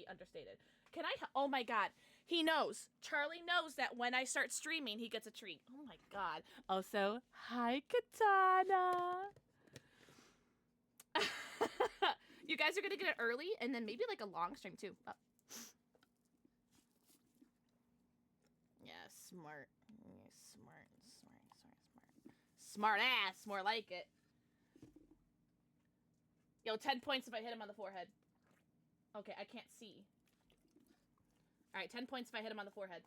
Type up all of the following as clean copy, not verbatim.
be understated. Can I? Oh my god. He knows. Charlie knows that when I start streaming, he gets a treat. Oh my god. Also, hi, Katana. You guys are gonna get it early, and then maybe like a long stream too. Oh. Yeah, smart. Yeah, smart. Smart ass. More like it. Yo, 10 points if I hit him on the forehead. Okay, I can't see. Alright, 10 points if I hit him on the forehead.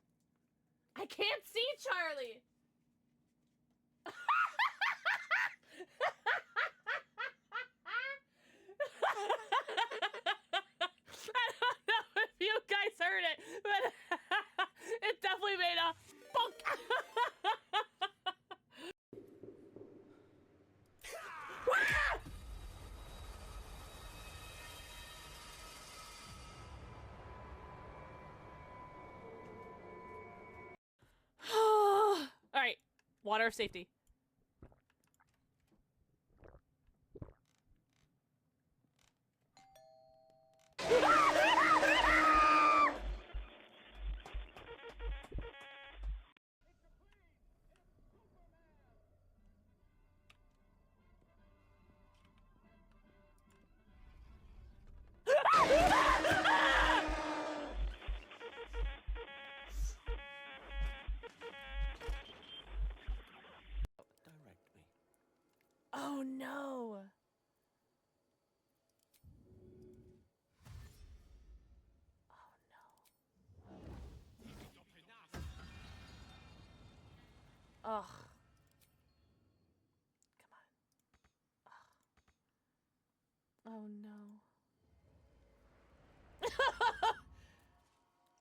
I can't see, Charlie! I don't know if you guys heard it, but it definitely made a bonk. Alright, water of safety. Oh no! Oh no. Ugh. Come on. Ugh. Oh no.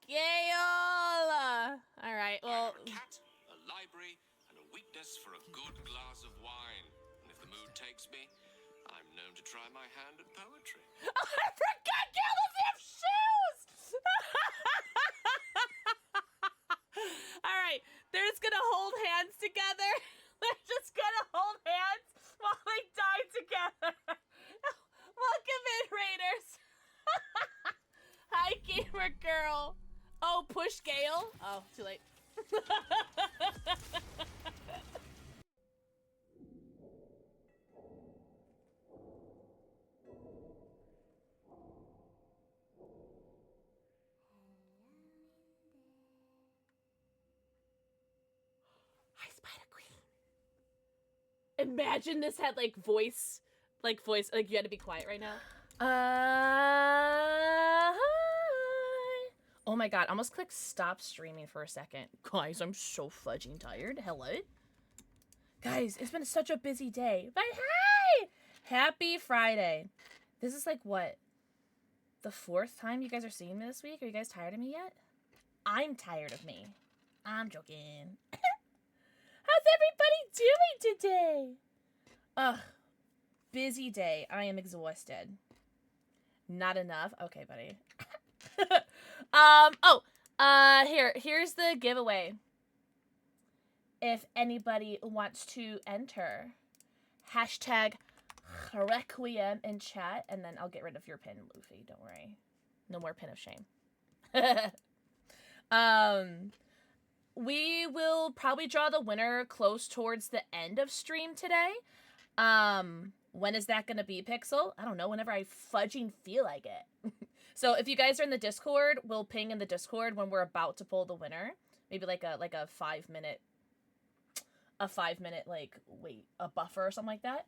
Gayola! Alright, well. A cat, a library, and a weakness for a good glass of wine. And if the mood takes me, I'm known to try my hand at poetry. Oh, I forgot Gayla's have shoes! Alright, they're just gonna hold hands together. They're just gonna hold hands while they die together. Welcome in, Raiders. Hi, gamer girl. Oh, push Gale? Oh, too late. Hi, Spider Queen. Imagine this had like voice, like you had to be quiet right now. Hi. Oh my god, I almost clicked stop streaming for a second. Guys, I'm so fudging tired. Hello? Guys, it's been such a busy day. But hi! Happy Friday. This is like what? The 4th time you guys are seeing me this week? Are you guys tired of me yet? I'm tired of me. I'm joking. How's everybody doing today? Ugh. Busy day. I am exhausted. Not enough? Okay, buddy. Here's the giveaway. If anybody wants to enter, hashtag Requiem in chat, and then I'll get rid of your pin, Luffy. Don't worry. No more pin of shame. We will probably draw the winner close towards the end of stream today. When is that gonna be, Pixel? I don't know, whenever I fudging feel like it. So if you guys are in the Discord, we'll ping in the Discord when we're about to pull the winner. Maybe like a 5-minute, like, wait, a buffer or something like that.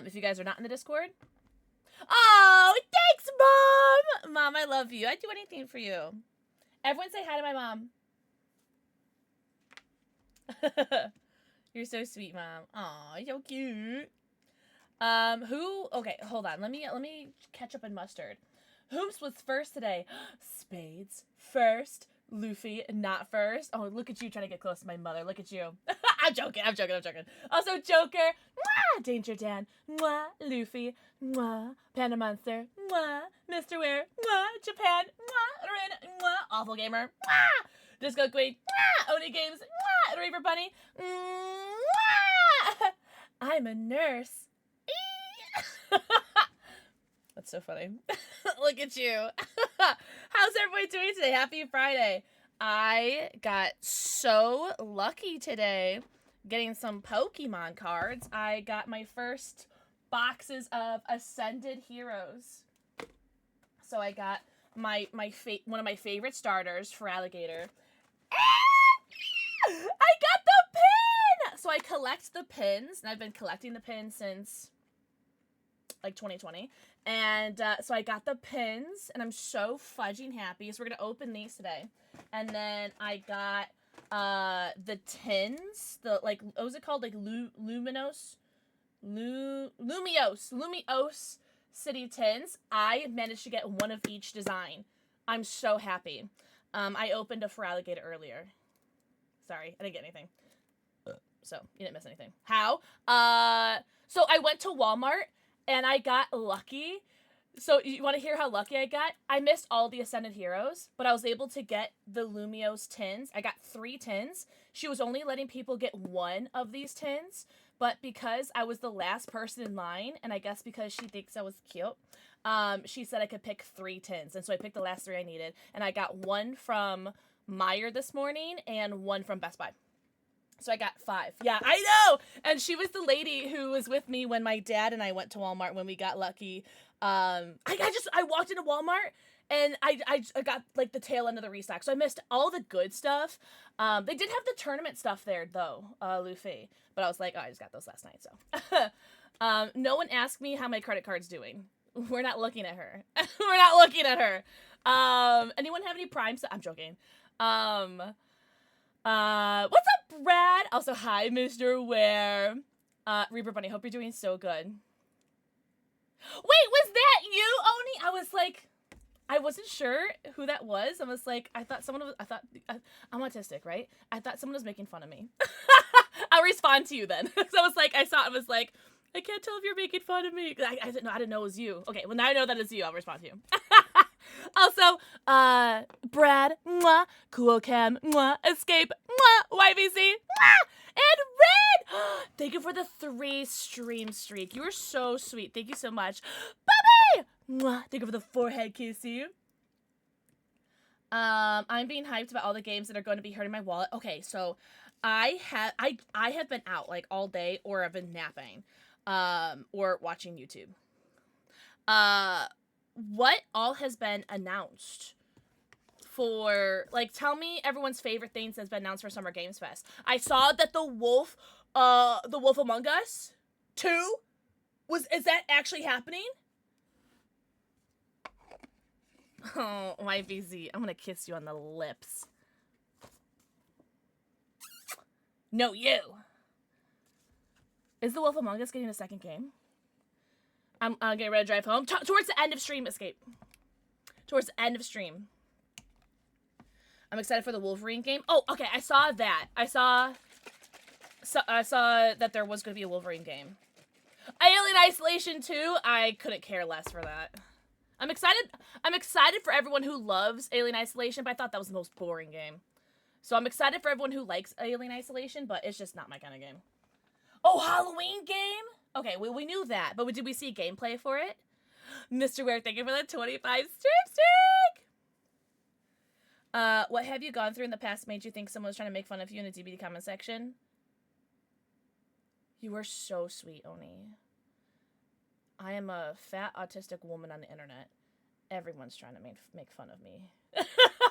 If you guys are not in the Discord. Oh, thanks, Mom! Mom, I love you. I'd do anything for you. Everyone say hi to my mom. You're so sweet, Mom. Aw, so cute. Okay, hold on. Let me ketchup and mustard. Whoops was first today? Spades first. Luffy not first. Oh, look at you trying to get close to my mother. Look at you. I'm joking. Also, Joker. Mwah! Danger Dan. Mwah! Luffy. Mwah! Panda Monster. Mwah! Mr. Ware. Mwah! Japan. Mwah! Rin. Mwah! Awful Gamer. Mwah! Disco Queen. Mwah! Oni Games. Mwah! Raver Bunny. Mwah! I'm a nurse. That's so funny. Look at you. How's I doing today? Happy Friday. I got so lucky today getting some Pokemon cards. I got my first boxes of Ascended Heroes. So I got one of my favorite starters for Alligator. I got the pin! So I collect the pins, and I've been collecting the pins since like 2020. And so I got the pins, and I'm so fudging happy. So we're gonna open these today. And then I got the tins, the like what was it called? Like Lumios City tins. I managed to get one of each design. I'm so happy. I opened a for Alligator earlier. Sorry, I didn't get anything. So you didn't miss anything. How? So I went to Walmart and I got lucky. So you want to hear how lucky I got? I missed all the Ascended Heroes, but I was able to get the Lumios tins. I got 3 tins. She was only letting people get 1 of these tins, but because I was the last person in line, and I guess because she thinks I was cute, she said I could pick 3 tins. And so I picked the last 3 I needed, and I got 1 from Meijer this morning and 1 from Best Buy. So I got 5. Yeah, I know! And she was the lady who was with me when my dad and I went to Walmart when we got lucky. I walked into Walmart and I got like the tail end of the restock. So I missed all the good stuff. They did have the tournament stuff there though, Luffy. But I was like, oh, I just got those last night, so. No one asked me how my credit card's doing. We're not looking at her. We're not looking at her. Anyone have any Prime stuff? I'm joking. What's up, Brad? Also, hi, Mr. Ware. Reaper Bunny, hope you're doing so good. Wait, was that you, Oni? I was like, I wasn't sure who that was. I was like, I'm autistic, right? I thought someone was making fun of me. I'll respond to you then. So I was like, I was like, I can't tell if you're making fun of me. I didn't know it was you. Okay, well now I know that it's you. I'll respond to you. Also, Brad, mwah, Cool Cam, mwah, Escape, mwah, YBC, mwah, and Red! Thank you for the 3 stream streak. You were so sweet. Thank you so much. Bobby! Mwah, thank you for the forehead kissy. I'm being hyped about all the games that are going to be hurting my wallet. Okay, so I have been out like all day, or I've been napping, or watching YouTube. What all has been announced for, like, tell me everyone's favorite things that's been announced for Summer Games Fest. I saw that the Wolf Among Us 2 is that actually happening? Oh, YVZ, I'm gonna kiss you on the lips. No, you. Is the Wolf Among Us getting a second game? I'm getting ready to drive home. Towards the end of stream, Escape. Towards the end of stream. I'm excited for the Wolverine game. Oh, okay, I saw that. I saw that there was going to be a Wolverine game. Alien Isolation 2, I couldn't care less for that. I'm excited for everyone who loves Alien Isolation, but I thought that was the most boring game. So I'm excited for everyone who likes Alien Isolation, but it's just not my kind of game. Oh, Halloween game? Okay, we knew that, but did we see gameplay for it? Mr. Ware, thank you for the 25 streak! What have you gone through in the past made you think someone was trying to make fun of you in the DBD comment section? You are so sweet, Oni. I am a fat autistic woman on the internet. Everyone's trying to make fun of me.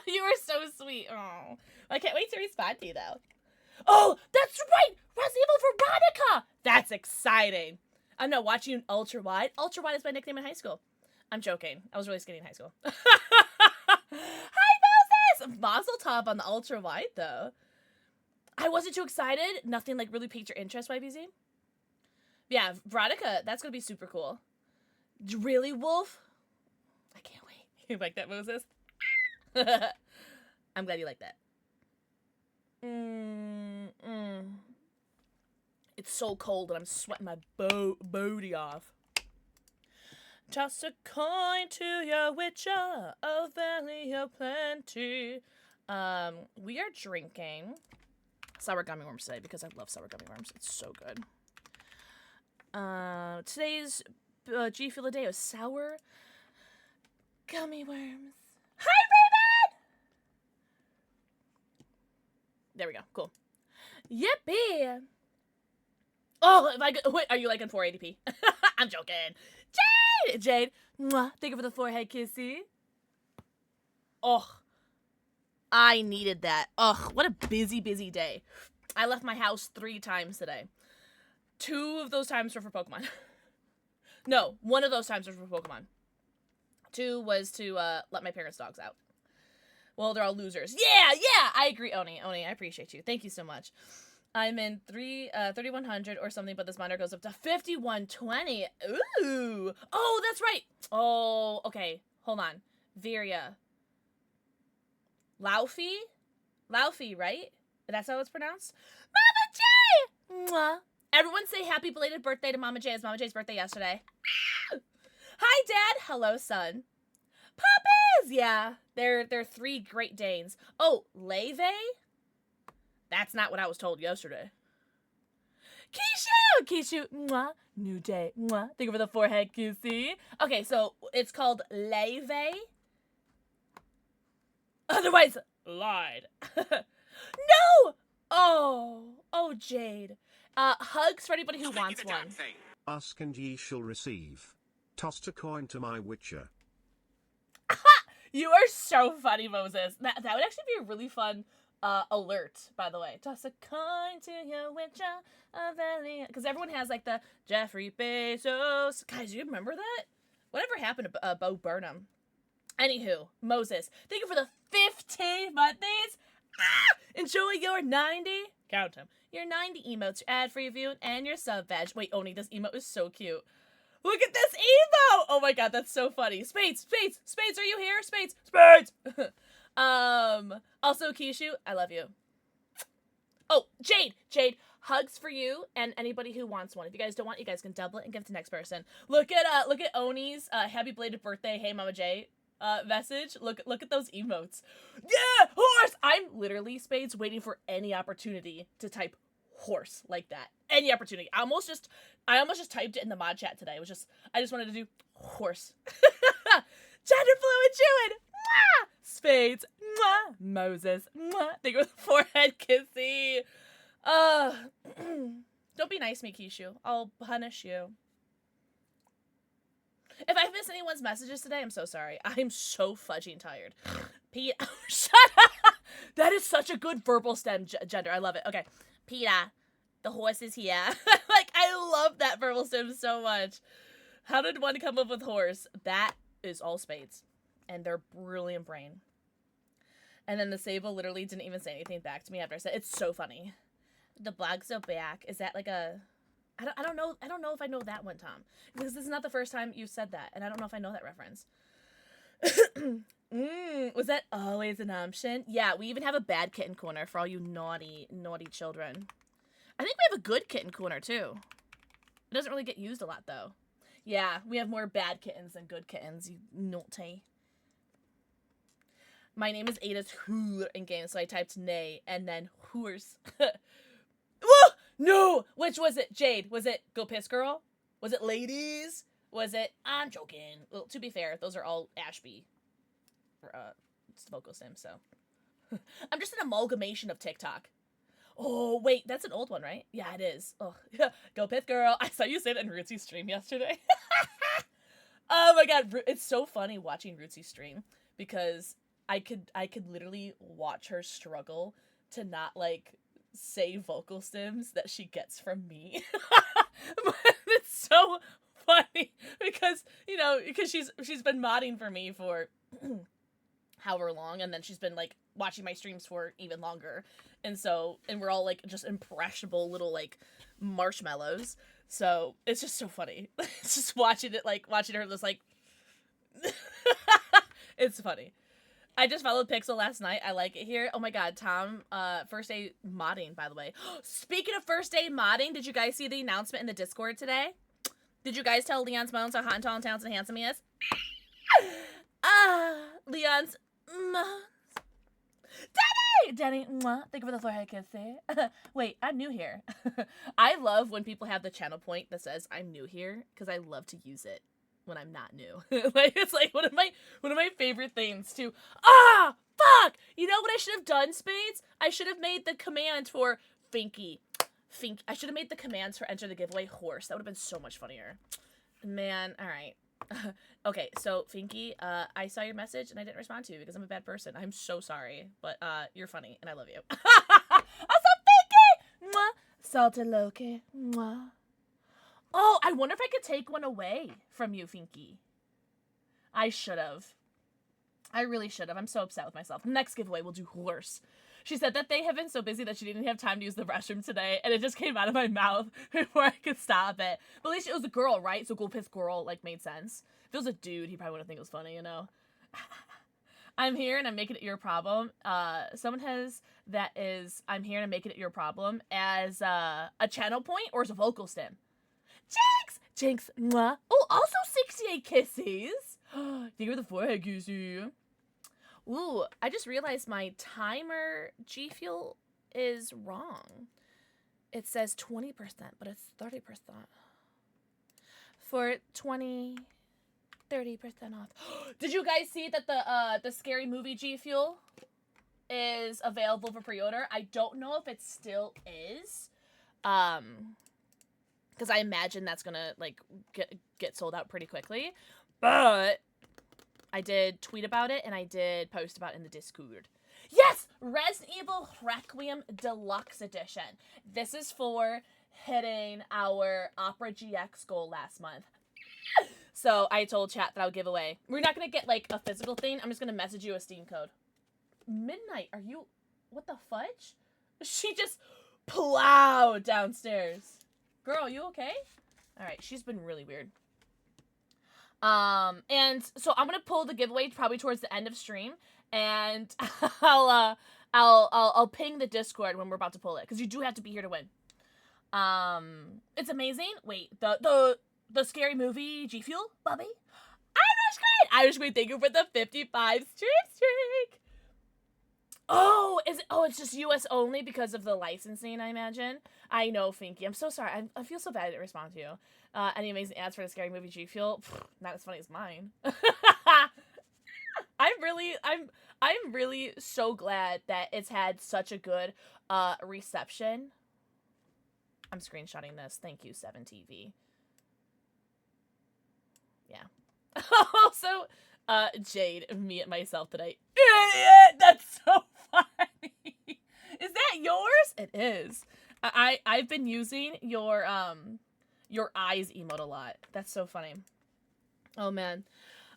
You are so sweet. Oh, I can't wait to respond to you, though. Oh, that's right! Resident Evil Veronica! That's exciting. I'm not watching Ultra Wide. Ultra Wide is my nickname in high school. I'm joking. I was really skinny in high school. Hi, Moses! Mazel tov on the Ultra Wide, though. I wasn't too excited. Nothing, like, really piqued your interest, YBZ. Yeah, Veronica, that's gonna be super cool. Really, Wolf? I can't wait. You like that, Moses? I'm glad you like that. It's so cold and I'm sweating my booty off. Toss a coin to your witcher, a valley of plenty. We are drinking sour gummy worms today because I love sour gummy worms. It's so good. Today's G Fuel a day of sour gummy worms. Hi, There we go. Cool. Yippee! Oh, if I could, wait, are you liking 480p? I'm joking. Jade, mwah, thank you for the forehead kissy. Oh, I needed that. Ugh, what a busy day. I left my house 3 times today. 2 of those times were for Pokemon. No, 1 of those times was for Pokemon. 2 was to let my parents' dogs out. Well, they're all losers. Yeah, I agree, Oni, I appreciate you. Thank you so much. I'm in 3100 or something, but this monitor goes up to 5120. Ooh. Oh, that's right. Oh, okay. Hold on. Viria. Laufey, right? That's how it's pronounced? Mama J! Mwah. Everyone say happy belated birthday to Mama J. It's Mama J's birthday yesterday. Hi, Dad. Hello, son. Puppies! Yeah, they're 3 Great Danes. Oh, Leve? That's not what I was told yesterday. Kishu, mwah, new day, mwah. Thank you for the forehead kissy. Okay, so it's called Leve. Otherwise, lied. No! Oh, Jade. Hugs for anybody who wants one. Ask and ye shall receive. Tossed a coin to my witcher. You are so funny, Moses. That would actually be a really fun alert, by the way. Toss a coin to your witcher, because everyone has like the Jeffrey Bezos. Guys, you remember that? Whatever happened to Bo Burnham? Anywho, Moses, thank you for the 15 months. Enjoy your 90. Count them. Your 90 emotes, your ad-free view, and your sub badge. Wait, Oni, this emote is so cute. Look at this emote! Oh my god, that's so funny. Spades, are you here? Spades! Also, Kishu, I love you. Oh, Jade, hugs for you and anybody who wants one. If you guys don't want, you guys can double it and give it to the next person. Look at Oni's happy belated birthday, hey Mama J message. Look at those emotes. Yeah, horse! I'm literally, Spades, waiting for any opportunity to type horse like that. Any opportunity. I almost just typed it in the mod chat today. I just wanted to do horse. Gender fluid chewing. Mwah! Spades. Mwah! Moses. Mwah! Thank you for the forehead kissy. Don't be nice to me, Kishu. I'll punish you. If I've missed anyone's messages today, I'm so sorry. I'm so fudging tired. Pete, shut up! That is such a good verbal stem gender. I love it. Okay. Peta, the horse is here. Like, I love that verbal stem so much. How did one come up with horse? That is all Spades. And their brilliant brain. And then the Sable literally didn't even say anything back to me after I said, it's so funny. The blogs are back. Is that like a... I don't know if I know that one, Tom. Because this is not the first time you've said that. And I don't know if I know that reference. Was that always an option? Yeah, we even have a bad kitten corner for all you naughty children. I think we have a good kitten corner, too. It doesn't really get used a lot, though. Yeah, we have more bad kittens than good kittens, you naughty. My name is Ada's Hoor in game, so I typed nay and then horse. Whoa! No! Which was it? Jade, was it Go Piss Girl? Was it Ladies? Was it... I'm joking. Well, to be fair, those are all Ashby. It's the vocal sim, so... I'm just an amalgamation of TikTok. Oh, wait, that's an old one, right? Yeah, it is. Oh, Go Pith Girl. I saw you say that in Rootsy's stream yesterday. Oh my god, it's so funny watching Rootsy's stream because I could literally watch her struggle to not, like, say vocal stims that she gets from me. But it's so funny because, you know, because she's been modding for me for however long, and then she's been, like, watching my streams for even longer. And we're all, like, just impressionable little, like, marshmallows. So it's just so funny. It's just watching her just, like, it's funny. I just followed Pixel last night. I like it here. Oh my god, Tom, first day modding, by the way. Speaking of first day modding, did you guys see the announcement in the Discord today? Did you guys tell Leon's Moans how hot and tall and talented and handsome he is? Leon's Moans. Danny, mwah. Thank you for the forehead kiss. Wait, I'm new here. I love when people have the channel point that says I'm new here, because I love to use it when I'm not new. Like, it's like one of my favorite things to Fuck! You know what I should have done, Spades? I should have made the command for Finky. I should have made the commands for enter the giveaway horse. That would have been so much funnier. Man, alright. Okay, so Finky, I saw your message and I didn't respond to you because I'm a bad person. I'm so sorry, but you're funny and I love you. Also, Finky! Mwah! Salted Loki. Mwah. Oh, I wonder if I could take one away from you, Finky. I should have. I really should have. I'm so upset with myself. Next giveaway, we'll do horse. She said that they have been so busy that she didn't have time to use the restroom today, and it just came out of my mouth before I could stop it. But at least it was a girl, right? So Gulpith girl, like, made sense. If it was a dude, he probably wouldn't think it was funny, you know? I'm here and I'm making it your problem. Someone has that is, I'm here and I'm making it your problem as a channel point or as a vocal stem. Jinx! Jinx, mwah. Oh, also 68 kisses. Thank you for the forehead kissy. Ooh, I just realized my timer G Fuel is wrong. It says 20%, but it's 30%. For 20, 30% off. Did you guys see that the scary movie G Fuel is available for pre-order? I don't know if it still is. Because I imagine that's gonna like get sold out pretty quickly. But I did tweet about it and I did post about it in the Discord. Yes! Resident Evil Requiem Deluxe Edition. This is for hitting our Opera GX goal last month. So I told chat that I would give away. We're not going to get like a physical thing. I'm just going to message you a Steam code. Midnight, are you... What the fudge? She just plowed downstairs. Girl, you okay? Alright, she's been really weird. And so I'm gonna pull the giveaway probably towards the end of stream, and I'll ping the Discord when we're about to pull it, because you do have to be here to win. It's amazing. Wait, the scary movie G Fuel, Bobby? Irish Queen, thank you for the 55 streak. Oh, is it? Oh, it's just US only because of the licensing, I imagine. I know, Finky. I'm so sorry. I feel so bad I didn't respond to you. Any amazing ads for the scary movie G Fuel? Not as funny as mine. I'm really so glad that it's had such a good reception. I'm screenshotting this. Thank you, 7TV. Yeah. Also, Jade, me and myself today. Idiot! That's so funny. Is that yours? It is. I've been using your eyes emote a lot. That's so funny. Oh man.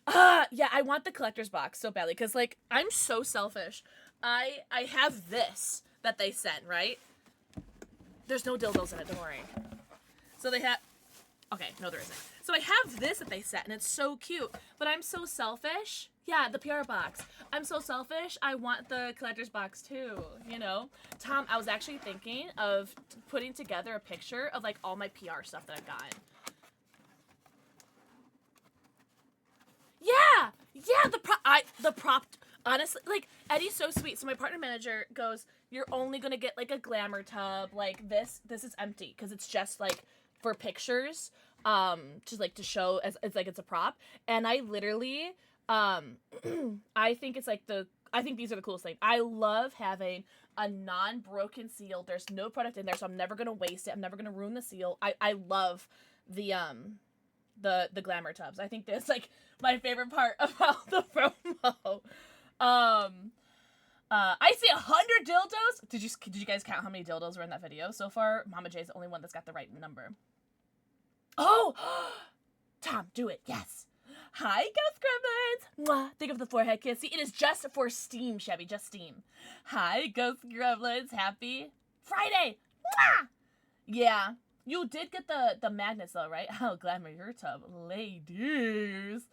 Yeah, I want the collector's box so badly because like I'm so selfish. I have this that they sent, right? There's no dildos in it, don't worry. So they have okay, no there isn't. So I have this that they sent and it's so cute, but I'm so selfish. Yeah, the PR box. I'm so selfish. I want the collector's box too, you know? Tom, I was actually thinking of putting together a picture of like all my PR stuff that I've gotten. Yeah! Yeah, the prop, honestly, like, Eddie's so sweet. So my partner manager goes, you're only gonna get like a glamour tub. Like this is empty because it's just like for pictures, to show as it's like it's a prop. And I literally, I think it's like I think these are the coolest thing. I love having a non-broken seal. There's no product in there, so I'm never gonna waste it. I'm never gonna ruin the seal. I love the glamour tubs. I think that's like my favorite part about the promo. I see 100 dildos. Did you guys count how many dildos were in that video so far? Mama J's the only one that's got the right number. Oh, Tom, do it. Yes. Hi, Ghost Gremlins! Mwah. Think of the forehead kiss. See, it is just for Steam, Chevy. Just Steam. Hi, Ghost Gremlins. Happy Friday! Mwah! Yeah. You did get the magnets, though, right? Oh, glamour your tub. Ladies.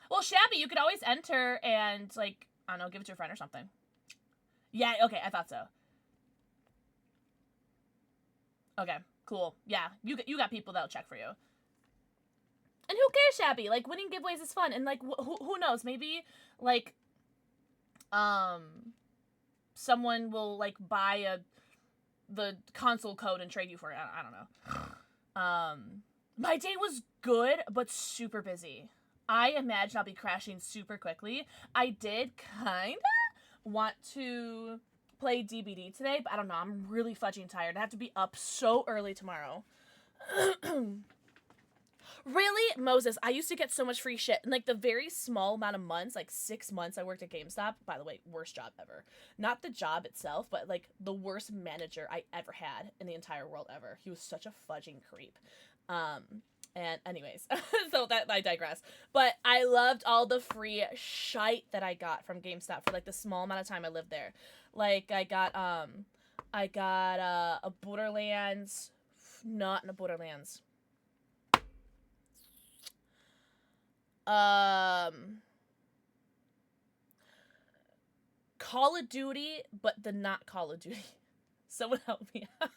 Well, Shabby, you could always enter and, like, I don't know, give it to a friend or something. Yeah, okay, I thought so. Okay, cool. Yeah, you got people that'll check for you. And who cares, Shabby? Like, winning giveaways is fun. And, like, who knows? Maybe, like, someone will, like, buy the console code and trade you for it. I don't know. My day was good, but super busy. I imagine I'll be crashing super quickly. I did, kinda, want to play DBD today, but I don't know. I'm really fudging tired. I have to be up so early tomorrow. Really? Moses, I used to get so much free shit. In, like, the very small amount of months, like 6 months I worked at GameStop. By the way, worst job ever. Not the job itself, but, like, the worst manager I ever had in the entire world ever. He was such a fudging creep. And anyways, so that I digress. But I loved all the free shite that I got from GameStop for, like, the small amount of time I lived there. Like, I got a Borderlands, not in a Borderlands. Call of Duty, but the not Call of Duty. Someone help me out.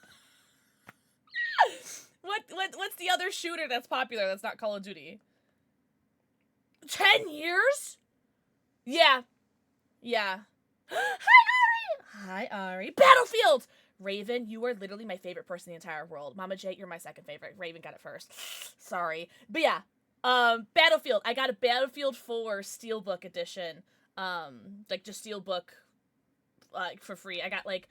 What's the other shooter that's popular that's not Call of Duty? 10 years? Yeah. Yeah. Hi, Ari. Battlefield! Raven, you are literally my favorite person in the entire world. Mama J, you're my second favorite. Raven got it first. Sorry. But yeah. Battlefield. I got a Battlefield 4 Steelbook edition. Like, just Steelbook, like, for free. I got, like,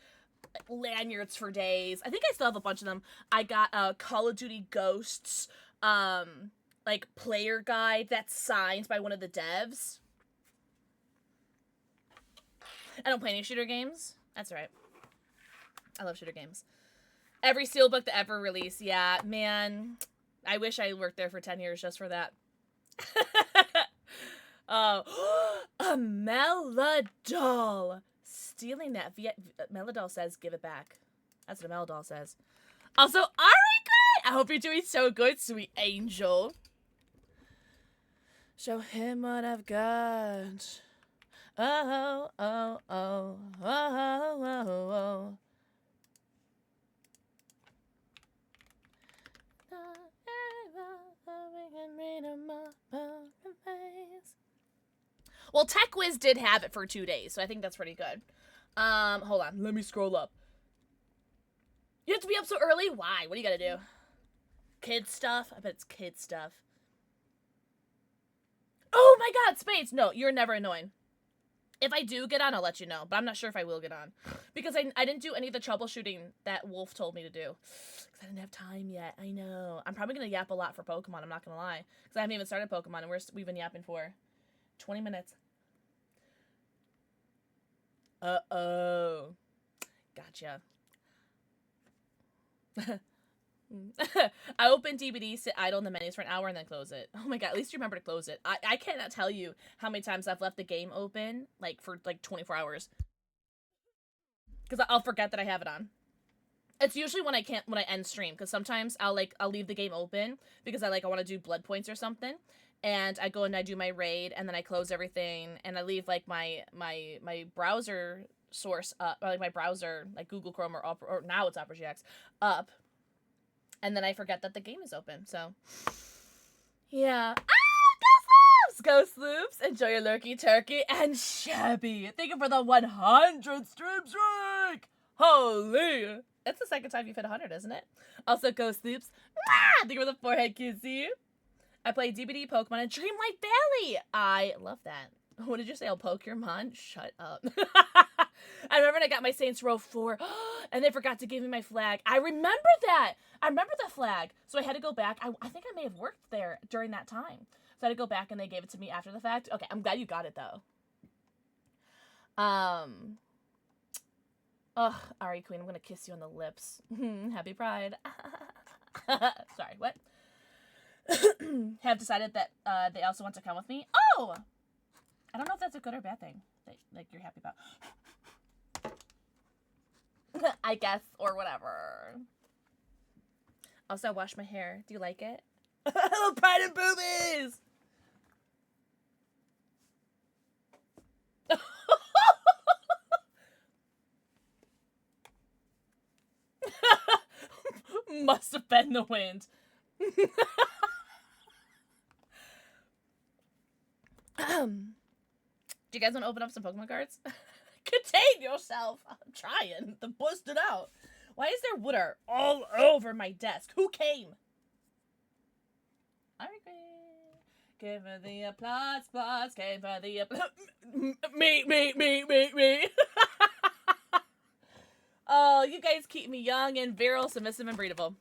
lanyards for days. I think I still have a bunch of them. I got, Call of Duty Ghosts, like, player guide that's signed by one of the devs. I don't play any shooter games. That's right. I love shooter games. Every Steelbook that ever released. Yeah, man. I wish I worked there for 10 years just for that. Oh, a Melodol. Stealing that. Melodol says, give it back. That's what a Melodol says. Also, Ari, good. I hope you're doing so good, sweet angel. Show him what I've got. Oh, oh, oh, oh, oh, oh. Well, TechWiz did have it for 2 days, so I think that's pretty good. Hold on. Let me scroll up. You have to be up so early? Why? What do you gotta do? Kid stuff? I bet it's kid stuff. Oh my god, Spades! No, you're never annoying. If I do get on, I'll let you know, but I'm not sure if I will get on. Because I didn't do any of the troubleshooting that Wolf told me to do. Because I didn't have time yet. I know. I'm probably going to yap a lot for Pokemon, I'm not going to lie. Because I haven't even started Pokemon, and we've been yapping for 20 minutes. Uh-oh. Gotcha. I open DVD, sit idle in the menus for an hour, and then close it. Oh my god, at least you remember to close it. I cannot tell you how many times I've left the game open, like, for, like, 24 hours. Because I'll forget that I have it on. It's usually when I end stream, because sometimes I'll leave the game open, because I want to do blood points or something, and I go and I do my raid, and then I close everything, and I leave, like, my browser source up, or, like, my browser, like, Google Chrome or now it's Opera GX, up. And then I forget that the game is open, so. Yeah. Ah! Ghost Loops! Enjoy your lurky turkey. And Shabby! Thank you for the 100 stream streak! Holy! That's the second time you've hit 100, isn't it? Also, Ghost Loops. Ah! Thank you for the forehead kissy. I play DBD, Pokemon, and Dreamlight Valley! I love that. What did you say? I'll poke your mon? Shut up. I remember when I got my Saints Row 4, and they forgot to give me my flag. I remember that! I remember the flag. So I had to go back. I think I may have worked there during that time. So I had to go back, and they gave it to me after the fact. Okay, I'm glad you got it, though. Ugh, Ari Queen, I'm gonna kiss you on the lips. Happy Pride. Sorry, what? Have decided that they also want to come with me. Oh! I don't know if that's a good or bad thing that, like, you're happy about. I guess, or whatever. Also, I washed my hair. Do you like it? Little pride and boobies! Must have been the wind. Do you guys want to open up some Pokemon cards? Contain yourself. I'm trying to bust it out. Why is there water all over my desk? Who came? I agree. Give her the applause, came for the applause. Me. keep me young and virile, submissive, and breedable.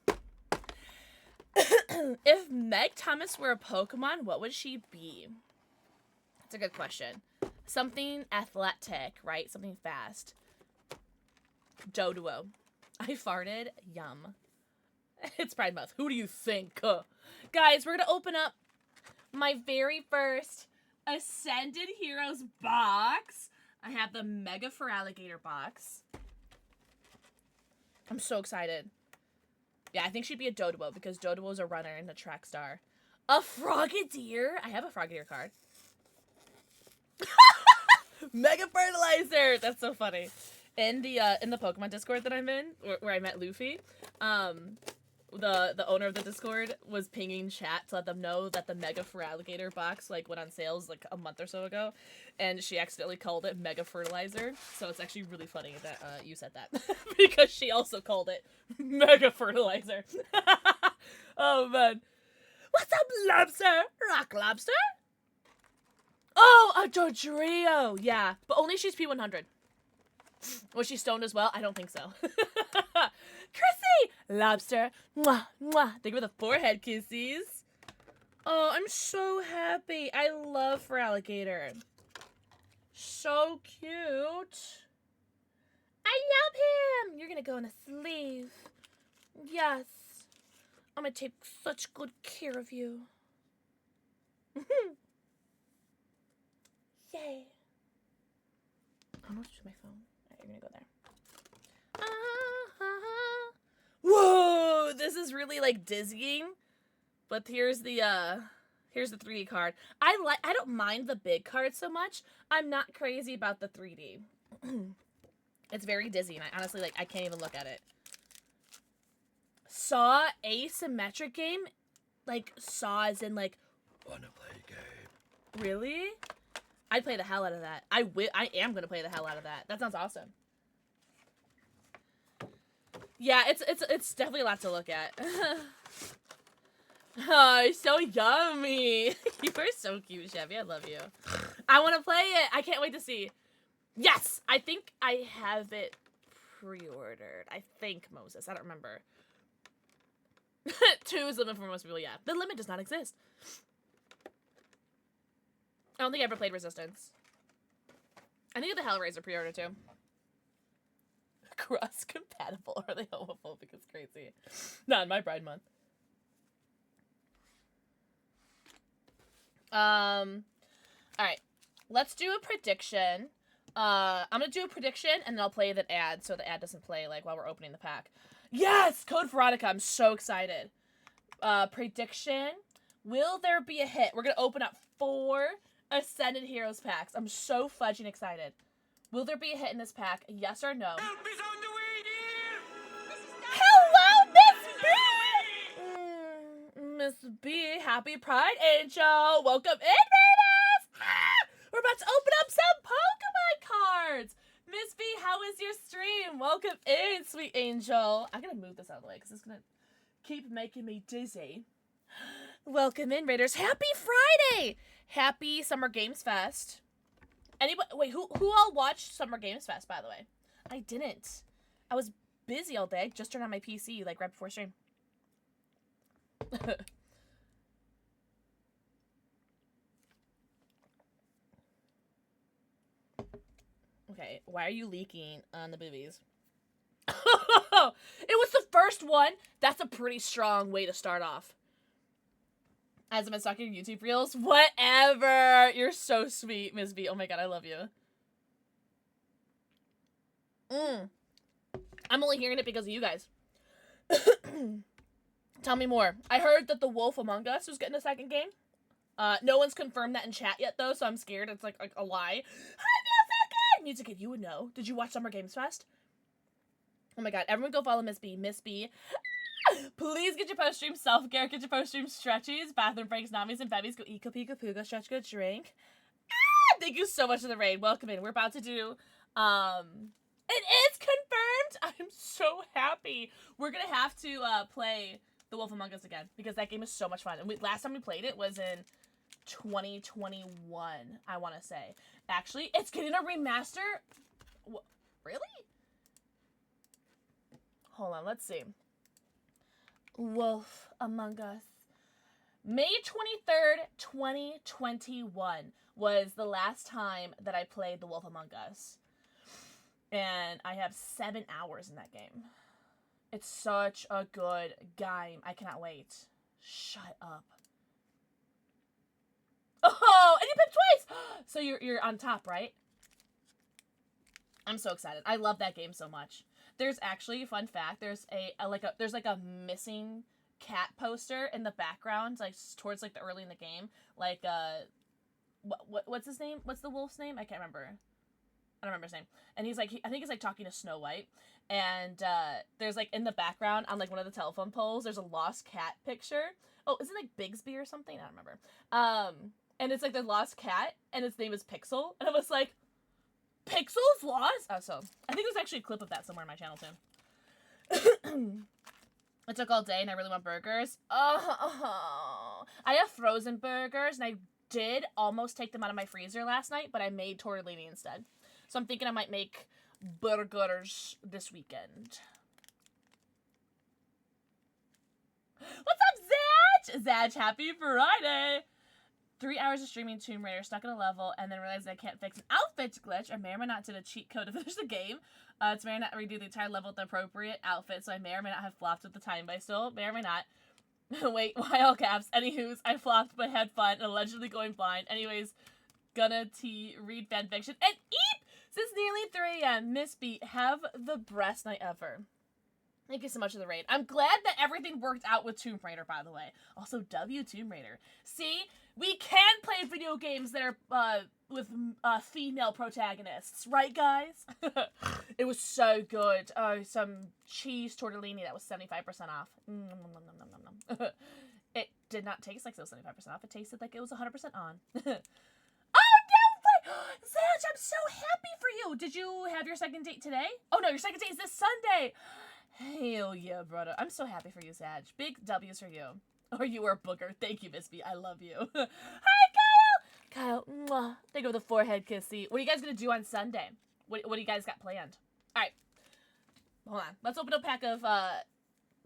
If Meg Thomas were a Pokemon, what would she be? That's a good question. Something athletic, right? Something fast. Doduo. I farted. Yum. It's Pride Month. Who do you think? Guys, we're going to open up my very first Ascended Heroes box. I have the Mega Feraligatr box. I'm so excited. Yeah, I think she'd be a Doduo because Doduo's a runner and a track star. A Frogadier? I have a Frogadier card. Mega Fertilizer! That's so funny. In the Pokemon Discord that I'm in, where I met Luffy, the owner of the Discord was pinging chat to let them know that the Mega Feraligatr box like went on sales like a month or so ago, and she accidentally called it Mega Fertilizer. So it's actually really funny that you said that because she also called it Mega Fertilizer. Oh man, what's up, lobster? Rock lobster? Oh, a Dodrio. Yeah, but only she's P100. Was she stoned as well? I don't think so. Chrissy! Lobster. Mwah, mwah. Thank you for the forehead kisses. Oh, I'm so happy. I love Feraligatr. So cute. I love him. You're gonna go in a sleeve. Yes. I'm gonna take such good care of you. Yay. I'm gonna use my phone. Alright, you're gonna go there. Whoa, this is really like dizzying. But here's the 3D card. I don't mind the big card so much. I'm not crazy about the 3D. It's very dizzying. I honestly I can't even look at it. Saw asymmetric game? Like Saw as in like wanna play a game. Really? I'd play the hell out of that. I am gonna play the hell out of that. That sounds awesome. Yeah, it's definitely a lot to look at. Oh, so yummy. You are so cute, Chevy. I love you. I want to play it. I can't wait to see. Yes, I think I have it pre-ordered. I think, Moses. I don't remember. 2 is the limit for most people, yeah. The limit does not exist. I don't think I ever played Resistance. I think the Hellraiser pre-order too. Cross-compatible. Are they homophobic? It's crazy. Not in my Pride Month. Alright. Let's do a prediction. I'm gonna do a prediction and then I'll play the ad so the ad doesn't play like while we're opening the pack. Yes! Code Veronica. I'm so excited. Prediction. Will there be a hit? We're gonna open up 4 Ascended Heroes packs. I'm so fudging excited. Will there be a hit in this pack? Yes or no? Help is on the way, dear! Hello, Miss B! Miss B, happy Pride Angel! Welcome in, Raiders! We're about to open up some Pokemon cards! Miss B, how is your stream? Welcome in, sweet angel. I'm gonna move this out of the way because it's gonna keep making me dizzy. Welcome in, Raiders. Happy Friday! Happy Summer Games Fest. Anybody, wait, who all watched Summer Games Fest, by the way? I didn't. I was busy all day. I just turned on my PC, like, right before stream. Okay, why are you leaking on the boobies? It was the first one! That's a pretty strong way to start off. As I've been stalking your YouTube reels. Whatever! You're so sweet, Miss B. Oh my god, I love you. I'm only hearing it because of you guys. Tell me more. I heard that The Wolf Among Us was getting a second game. No one's confirmed that in chat yet, though, so I'm scared it's like a lie. Hi, Music Kid, you would know. Did you watch Summer Games Fest? Oh my god, everyone go follow Miss B. Miss B. Please get your post-stream self-care, get your post-stream stretchies, bathroom breaks, namis, and bevies. Go eat, go pee, go poo, go stretch, go drink. Thank you so much for the raid. Welcome in. We're about to do, it is confirmed! I'm so happy. We're gonna have to, play The Wolf Among Us again, because that game is so much fun. And last time we played it was in 2021, I want to say. Actually, it's getting a remaster. Really? Hold on, let's see. Wolf Among Us. May 23rd, 2021 was the last time that I played The Wolf Among Us. And I have 7 hours in that game. It's such a good game. I cannot wait. Shut up. Oh, and you picked twice! So you're on top, right? I'm so excited. I love that game so much. There's actually, fun fact, there's a missing cat poster in the background, like towards like the early in the game. Like what's his name? What's the wolf's name? I can't remember. I don't remember his name. And he's like, I think he's like talking to Snow White. And there's like in the background on like one of the telephone poles, there's a lost cat picture. Oh, is it like Bigsby or something? I don't remember. And it's like the lost cat, and its name is Pixel. And I was like, Pixel's lost? Oh, so I think there's actually a clip of that somewhere in my channel too. It took all day, and I really want burgers. Oh, I have frozen burgers, and I did almost take them out of my freezer last night, but I made tortellini instead. So I'm thinking I might make burgers this weekend. What's up, Zach? Zach, happy Friday! 3 hours of streaming Tomb Raider, stuck in a level, and then realized I can't fix an outfit glitch. I may or may not did a cheat code to finish the game. To may or not redo the entire level with the appropriate outfit, so I may or may not have flopped with the time, but I still may or may not. Wait, why all caps? Anywho's, I flopped but had fun, allegedly going blind. Anyways, gonna read fanfiction and eat since nearly 3 a.m. Miss B, have the best night ever. Thank you so much for the raid. I'm glad that everything worked out with Tomb Raider, by the way. Also, W Tomb Raider. See, we can play video games that are with female protagonists, right, guys? It was so good. Some cheese tortellini that was 75% off. It did not taste like it was 75% off. It tasted like it was 100% on. Oh, no! Zach, I'm so happy for you. Did you have your second date today? Oh, no, your second date is this Sunday. Hell yeah, brother. I'm so happy for you, Sag. Big W's for you. Or you were a booger. Thank you, Miss B. I love you. Hi, Kyle! Kyle, mwah. Thank you for the forehead kissy. What are you guys going to do on Sunday? What do you guys got planned? All right. Hold on. Let's open a pack of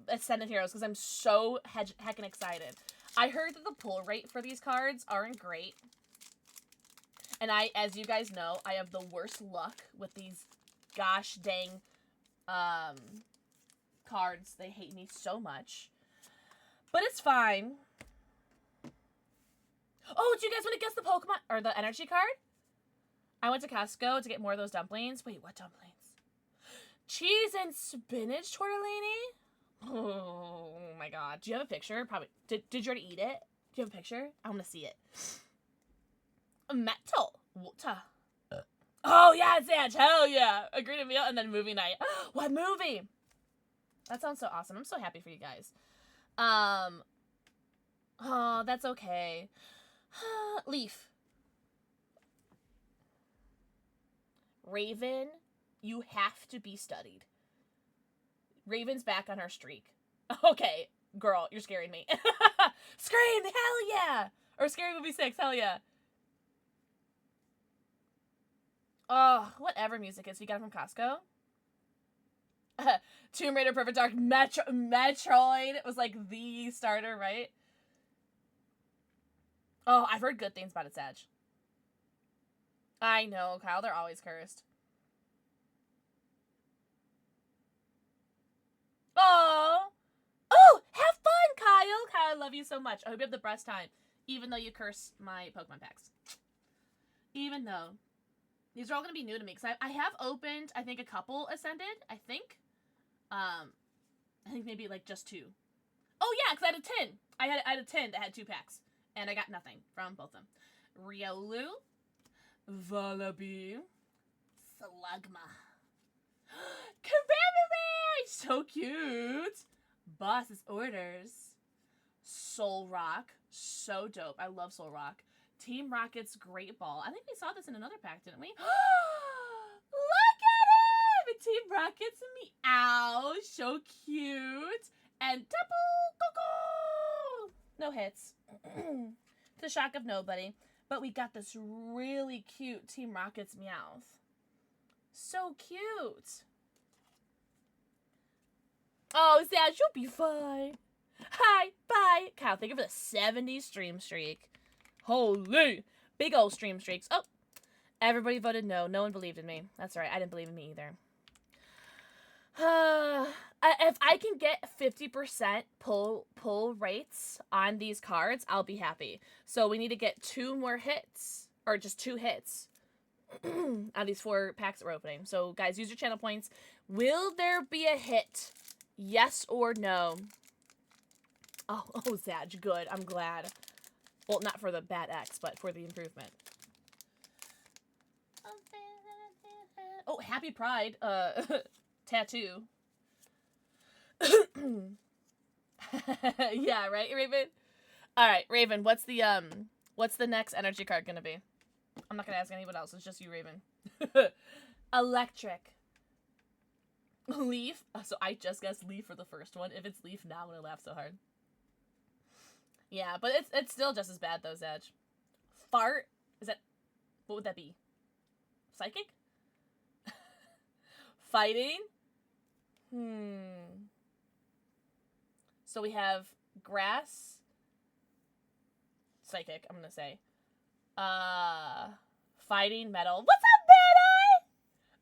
Ascendant Heroes because I'm so heckin' excited. I heard that the pull rate for these cards aren't great. And as you guys know, I have the worst luck with these gosh dang cards. They hate me so much. But it's fine. Oh, do you guys want to guess the Pokemon or the energy card? I went to Costco to get more of those dumplings. Wait, what dumplings? Cheese and spinach tortellini? Oh my god. Do you have a picture? Probably. Did you already eat it? Do you have a picture? I want to see it. Metal. Water. Oh yeah, Zach. Hell yeah. Agree to meal and then movie night. What movie? That sounds so awesome. I'm so happy for you guys. Oh, that's okay. Leaf. Raven, you have to be studied. Raven's back on her streak. Okay, girl, you're scaring me. Scream, hell yeah! Or Scary Movie 6, hell yeah. Oh, whatever music is. You got it from Costco? Tomb Raider, Perfect Dark, Metroid was like the starter, right? Oh, I've heard good things about it, Sag. I know, Kyle, they're always cursed. Oh! Oh, have fun, Kyle! Kyle, I love you so much. I hope you have the best time, even though you curse my Pokemon packs. Even though. These are all going to be new to me, because I have opened, I think, a couple Ascended, I think. I think maybe, like, just 2. Oh, yeah, because I had a tin. I had a tin that had 2 packs. And I got nothing from both of them. Riolu. Vullaby. Slugma. Cramorant! So cute. Boss's Orders. Solrock. So dope. I love Solrock. Team Rocket's Great Ball. I think we saw this in another pack, didn't we? Look at him! Team Rocket's Meow. So cute. And Double Coco! No hits. To the shock of nobody. But we got this really cute Team Rocket's Meowth. So cute. Oh, Zach, you'll be fine. Hi, bye. Kyle, thank you for the 70 stream streak. Holy. Big old stream streaks. Oh, everybody voted no. No one believed in me. That's right. I didn't believe in me either. If I can get 50% pull rates on these cards, I'll be happy. So we need to get 2 more hits. Or just 2 hits. On these 4 packs that we're opening. So, guys, use your channel points. Will there be a hit? Yes or no? Oh, Zaj, good. I'm glad. Well, not for the bad X, but for the improvement. Oh, happy Pride. Tattoo. Yeah, right, Raven? Alright, Raven, what's the next energy card gonna be? I'm not gonna ask anyone else, it's just you, Raven. Electric. Leaf. So I just guessed Leaf for the first one. If it's Leaf now, I'm gonna laugh so hard. Yeah, but it's still just as bad though, Zedge. Fart. Is that... What would that be? Psychic? Fighting? So we have grass. Psychic, I'm gonna say. Fighting, metal. What's up, Bad Eye?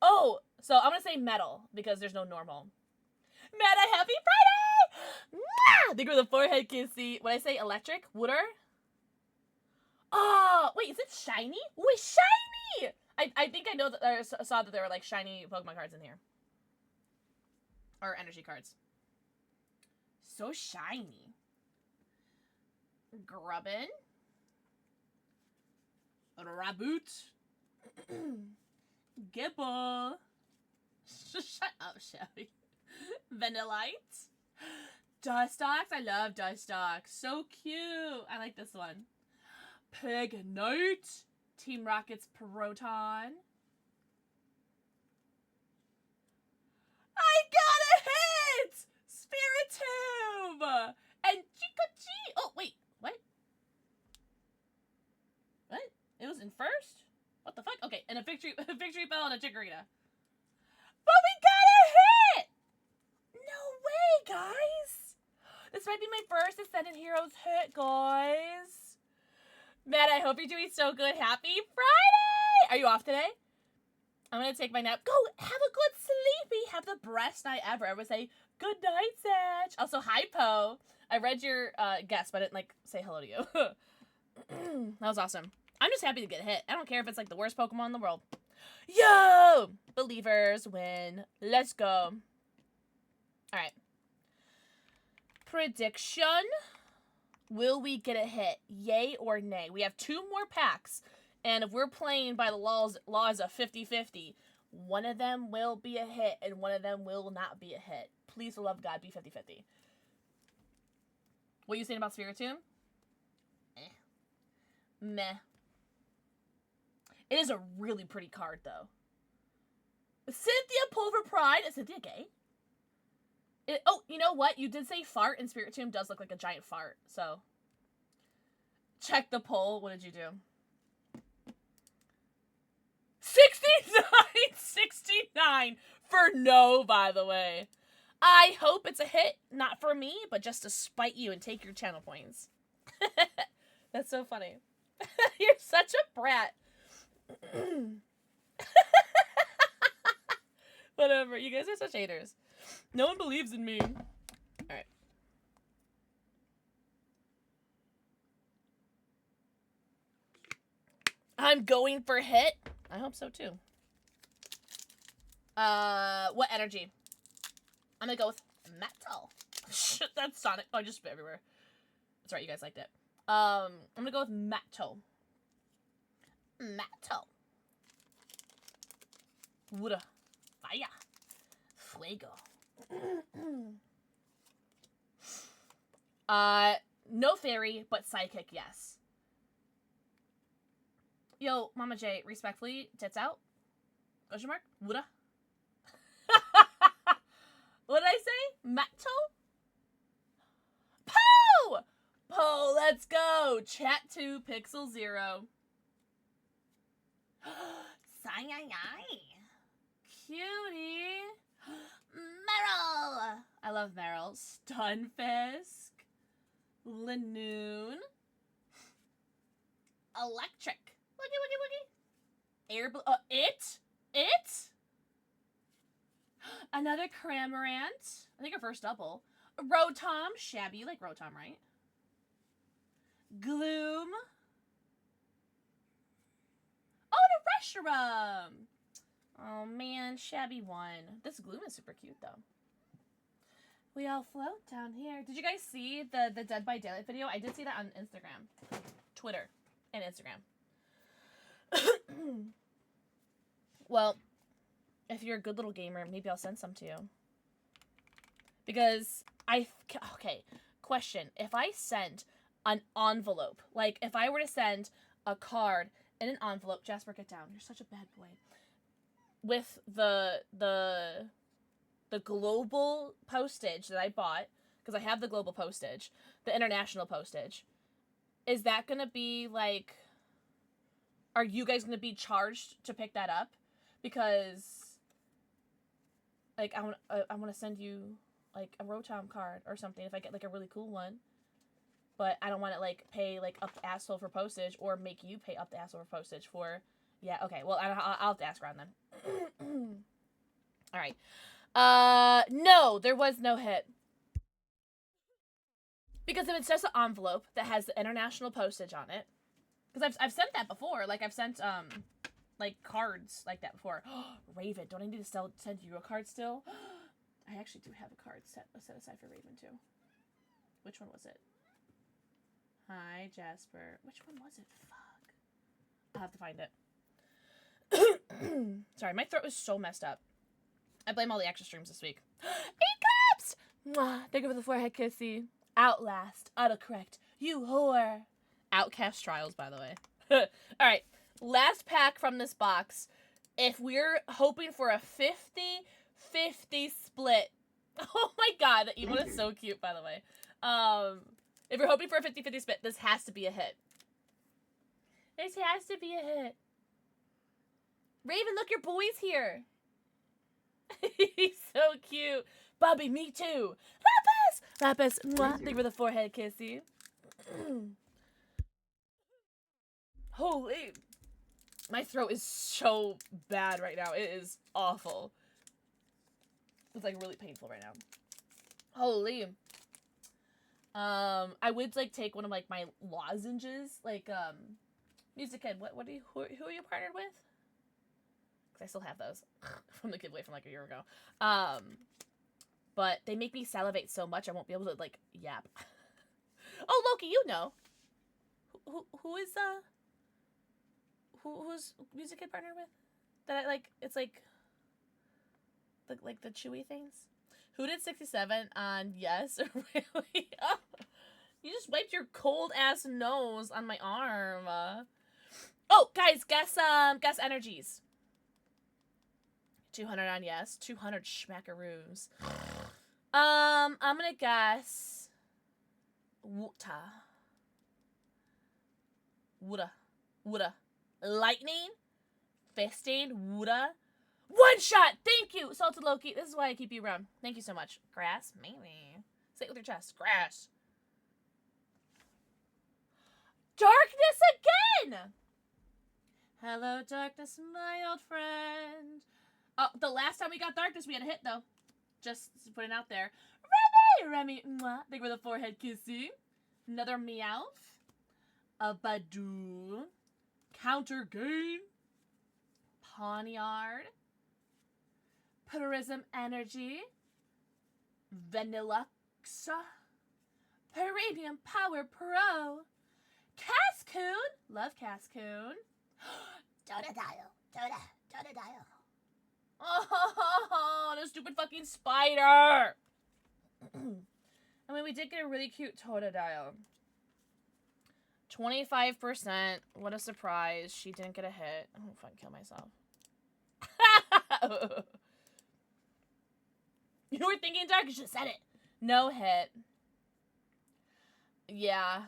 Oh, so I'm gonna say metal because there's no normal. Meta, happy Friday! Mwah! Think of the forehead kissy. When I say electric, wooder. Oh, wait, is it shiny? Ooh, it's shiny! I think I know that I saw that there were like shiny Pokemon cards in here. Or energy cards. So shiny. Grubbin. Raboot. Gibble. Shut up, Shelly. Vanillite. Dustox. I love Dustox. So cute. I like this one. Pignite. Team Rocket's Proton. I got a hit! Spiritomb! And Chikachi! Oh, wait. What? What? It was in first? What the fuck? Okay, and a victory bell and a Chikorita. But we got a hit! No way, guys! This might be my first Ascendant Heroes hit, guys. Matt, I hope you're doing so good. Happy Friday! Are you off today? I'm gonna take my nap. Go have a good sleepy. Have the best night ever. I would say good night, Sag. Also, hi, Po. I read your guess, but I didn't like say hello to you. That was awesome. I'm just happy to get hit. I don't care if it's like the worst Pokemon in the world. Yo! Believers win. Let's go. Alright. Prediction. Will we get a hit? Yay or nay? We have 2 more packs. And if we're playing by the laws of 50-50, one of them will be a hit and one of them will not be a hit. Please, for the love of God, be 50-50. What are you saying about Spiritomb? Meh. It is a really pretty card, though. Cynthia Pulver Pride. Is Cynthia gay? Oh, you know what? You did say fart, and Spiritomb does look like a giant fart, so. Check the poll. What did you do? 69 for no, by the way. I hope it's a hit, not for me, but just to spite you and take your channel points. That's so funny. You're such a brat. Whatever, you guys are such haters. No one believes in me. Alright. I'm going for hit. I hope so too. What energy? I'm gonna go with metal. Shit, that's Sonic. Oh, I just spit everywhere. That's right, you guys liked it. I'm gonna go with metal. Metal. Wood. Fire. Fuego. No fairy, but psychic, yes. Yo, Mama J, respectfully, tits out. Question mark? Woulda? What did I say? Metal? Po! Po, let's go! Chat to Pixel 0. Cutie! Meryl! I love Meryl. Stunfisk. Lanoon. Electric. Woogie, woogie, woogie. It? Another Cramorant. I think our first double. Rotom. Shabby. You like Rotom, right? Gloom. Oh, the Reshiram. Oh, man. Shabby won. This Gloom is super cute, though. We all float down here. Did you guys see the Dead by Daylight video? I did see that on Instagram. Twitter. And Instagram. Well, if you're a good little gamer, maybe I'll send some to you. Because okay, question. If I sent an envelope, like if I were to send a card in an envelope, Jasper, get down. You're such a bad boy. With the global postage that I bought, because I have the global postage, the international postage, is that going to be like, are you guys going to be charged to pick that up? Because, like, I want to send you, like, a Rotom card or something if I get, like, a really cool one. But I don't want to, like, pay, like, up the asshole for postage or make you pay up the asshole for postage for, yeah, okay. Well, I'll have to ask around then. All right. No, there was no hit. Because if it's just an envelope that has the international postage on it, because I've sent that before. Like, I've sent, like, cards like that before. Raven. Don't I need to send you a card still? I actually do have a card set aside for Raven, too. Which one was it? Hi, Jasper. Which one was it? Fuck. I'll have to find it. Sorry, my throat is so messed up. I blame all the extra streams this week. E-cups! Mwah. Thank you for the forehead kissy. Outlast. Autocorrect. You whore. Outcast Trials, by the way. Alright. Last pack from this box. If we're hoping for a 50-50 split. Oh my god, that emote is so cute, by the way. If you're hoping for a 50-50 split, this has to be a hit. This has to be a hit. Raven, look, your boy's here. He's so cute. Bobby, me too. Lapis! Mwah. Thank you for the forehead kissy. Holy. My throat is so bad right now. It is awful. It's like really painful right now. Holy. I would like take one of like my lozenges. Like, Music Kid, who are you partnered with? Because I still have those from the giveaway from like a year ago. But they make me salivate so much I won't be able to like yap. Oh, Loki, you know. Who's Music Kid partnered with? That I like, it's like the chewy things. Who did 67 on yes? Really? Oh, you just wiped your cold ass nose on my arm. Oh, guys, guess energies. 200 on yes, 200 schmackaroos. I'm gonna guess Woota. Lightning, Fisting, Woota. One shot! Thank you! Salted Loki. This is why I keep you around. Thank you so much. Grass? Maybe. Say it with your chest. Grass. Darkness again! Hello, darkness, my old friend. Oh, the last time we got darkness, we had a hit, though. Just putting it out there. Remy, mwah. Thank you for the forehead kissy. Another Meowth. A Badoo. Counter Gain. Pawniard. Prism Energy. Vanillux. Peridium Power Pro. Cascoon. Love Cascoon. Totodile. Oh, the stupid fucking spider. I mean, we did get a really cute Totodile. 25%. What a surprise. She didn't get a hit. I'm gonna fucking kill myself. You were thinking dark, you should have said it. No hit. Yeah.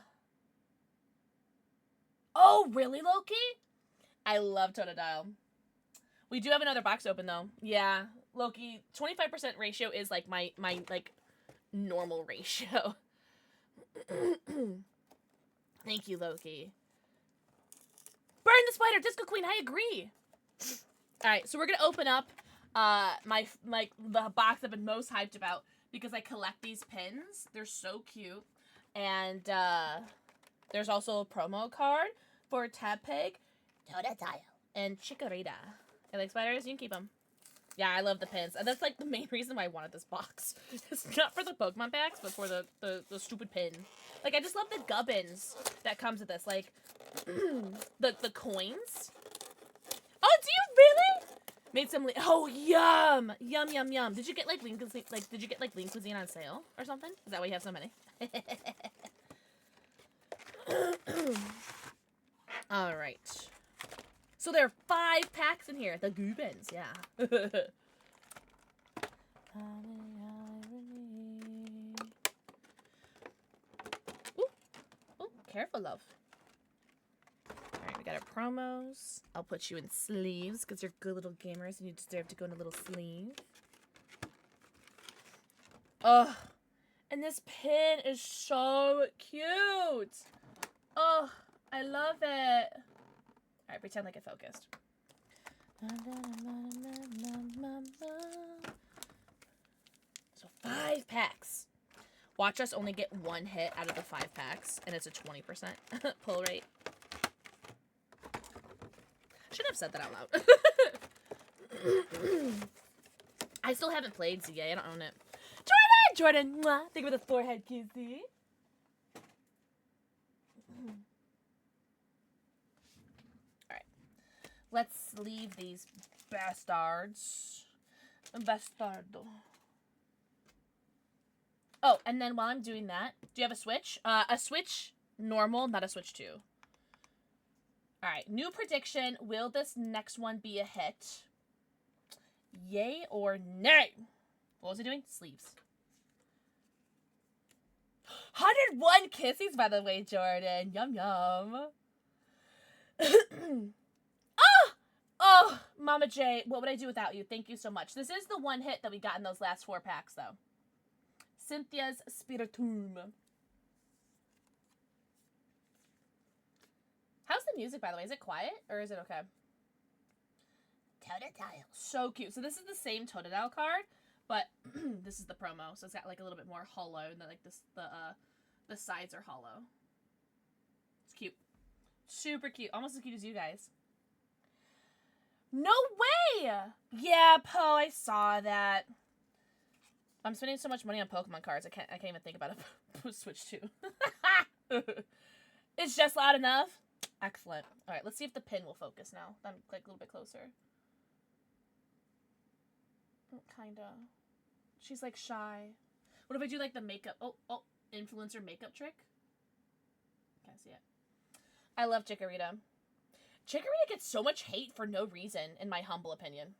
Oh, really, Loki? I love Totodile. We do have another box open, though. Yeah. Loki, 25% ratio is, like, my like, normal ratio. Thank you, Loki. Burn the spider, Disco Queen, I agree. Alright, so we're gonna open up the box I've been most hyped about because I collect these pins. They're so cute. And there's also a promo card for Tepig, Totodile, and Chikorita. I like spiders, you can keep them. Yeah, I love the pins. And that's like the main reason why I wanted this box. It's not for the Pokemon packs, but for the stupid pin. Like, I just love the gubbins that comes with this. Like, the coins. Oh, do you really? Made some, oh, yum! Yum, yum, yum. Did you get, like, Lean Cuisine, Lean Cuisine on sale or something? Is that why you have so many? Alright. So there are 5 packs in here. The Goobins, yeah. Ooh. Ooh, careful, love. Alright, we got our promos. I'll put you in sleeves, because you're good little gamers and you deserve to go in a little sleeve. Ugh. And this pin is so cute. Oh, I love it. Alright, pretend like it focused. So 5 packs. Watch us only get 1 hit out of the 5 packs, and it's a 20% pull rate. Shouldn't have said that out loud. I still haven't played ZA. I don't own it. Jordan! Mwah! Think of the forehead kissy. Alright. Let's leave these bastards. Bastardo. Oh, and then while I'm doing that, do you have a Switch? A Switch normal, not a Switch 2. Alright, new prediction. Will this next one be a hit? Yay or nay? What was it doing? Sleeves. 101 kissies, by the way, Jordan. Yum, yum. Oh! Oh, Mama J, what would I do without you? Thank you so much. This is the 1 hit that we got in those last 4 packs, though. Cynthia's Spiritomb. How's the music, by the way? Is it quiet, or is it okay? Totodile. So cute. So this is the same Totodile card, but this is the promo, so it's got like a little bit more hollow, and like this, the sides are hollow. It's cute. Super cute. Almost as cute as you guys. No way! Yeah, Poe, I saw that. I'm spending so much money on Pokemon cards, I can't even think about a Switch 2. It's just loud enough. Excellent. Alright, let's see if the pin will focus now. I'm like a little bit closer. Kinda. She's like shy. What if I do like the makeup? Oh, influencer makeup trick? Can't see it. I love Chikorita. Chikorita gets so much hate for no reason, in my humble opinion.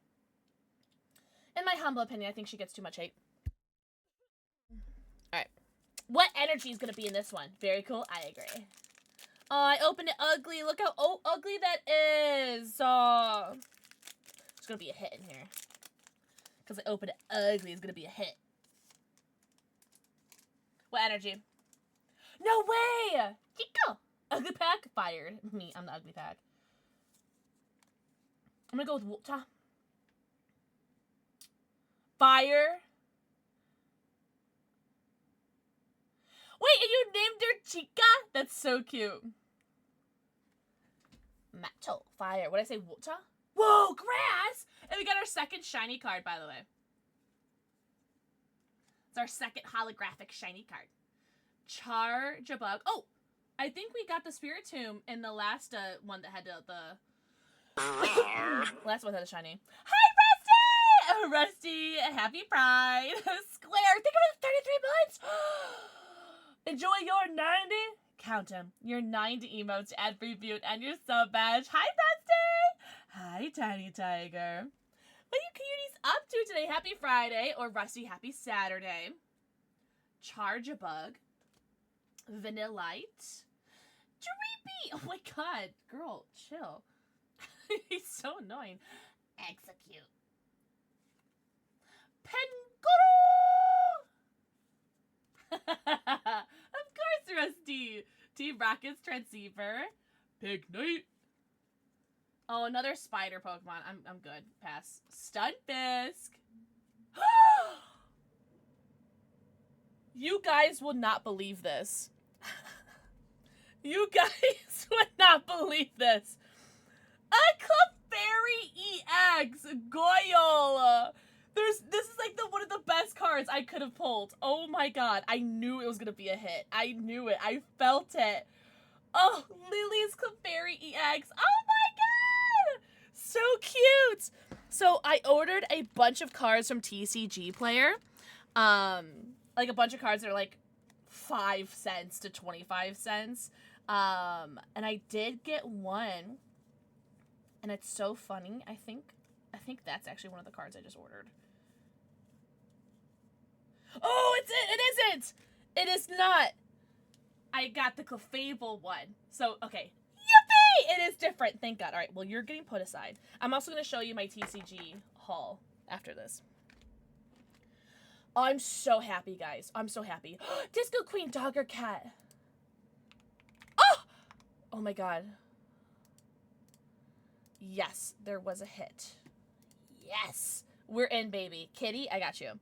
In my humble opinion, I think she gets too much hate. Alright. What energy is going to be in this one? Very cool. I agree. Oh, I opened it ugly. Look how ugly that is. Oh. There's going to be a hit in here. Because I opened it ugly. It's going to be a hit. What energy? No way! Chico! Ugly pack? Fired. Me, I'm the ugly pack. I'm going to go with water. Fire. Wait, and you named her Chica? That's so cute. Metal. Fire. What did I say? Water? Whoa, grass! And we got our second shiny card, by the way. It's our second holographic shiny card. Charjabug. Oh, I think we got the Spiritomb in the last one that had the last one had a shiny. Hi, Rusty! Rusty, happy Pride. Square. Think of it, 33 months. Enjoy your 90. Count them. Your 90 emotes, ad free view, and your sub badge. Hi, Rusty. Hi, Tiny Tiger. What are you cuties up to today? Happy Friday, or Rusty, happy Saturday. Charjabug. Vanillite. Dreepy. Oh my god. Girl, chill. He's so annoying. Execute. Penguru. Team Rocket's Transceiver. Pignite. Oh, another spider Pokemon. I'm good. Pass. Stunfisk. You guys will not believe this. You guys would not believe this. A Clefairy EX Goyle. This is like one of the best cards I could have pulled. Oh my god, I knew it was gonna be a hit. I knew it. I felt it. Oh, Lily's Clefairy EX. Oh my god, so cute. So I ordered a bunch of cards from TCG Player, like a bunch of cards that are like 5 cents to 25 cents. And I did get one, and it's so funny. I think that's actually one of the cards I just ordered. Oh, it isn't! It is not! I got the Clefable one. So, okay. Yippee! It is different, thank God. Alright, well, you're getting put aside. I'm also going to show you my TCG haul after this. Oh, I'm so happy, guys. I'm so happy. Disco Queen Dogger Cat. Oh! Oh my god. Yes, there was a hit. Yes! We're in, baby. Kitty, I got you.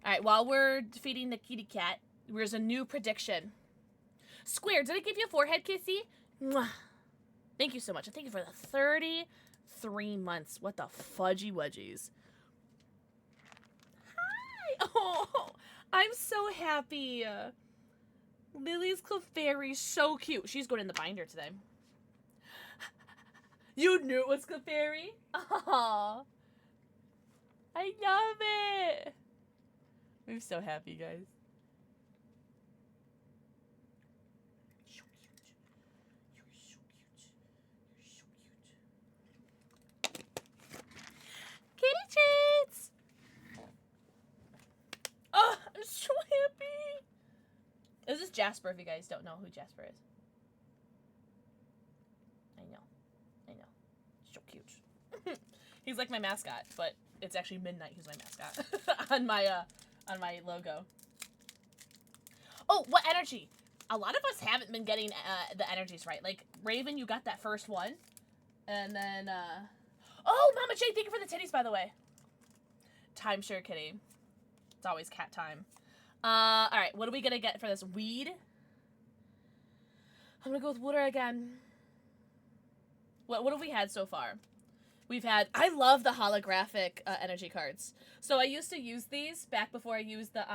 Alright, while we're defeating the kitty cat, there's a new prediction. Square, did I give you a forehead kissy? Mwah. Thank you so much. And thank you for the 33 months. What the fudgy wudgies. Hi! Oh, I'm so happy. Lily's Clefairy, so cute. She's going in the binder today. You knew it was Clefairy? Aww. I love it. I'm so happy, guys. So cute. You're so cute. You're so cute. Kitty treats! Oh, I'm so happy. This is Jasper, if you guys don't know who Jasper is. I know. So cute. He's like my mascot, but it's actually Midnight who's my mascot on my logo. Oh, what energy? A lot of us haven't been getting the energies right. Like, Raven, you got that first one. And then, oh, Mama Jane, thank you for the titties, by the way. Timeshare kitty. It's always cat time. Alright, what are we gonna get for this? Weed? I'm gonna go with water again. What have we had so far? We've had, I love the holographic energy cards. So I used to use these back before I used the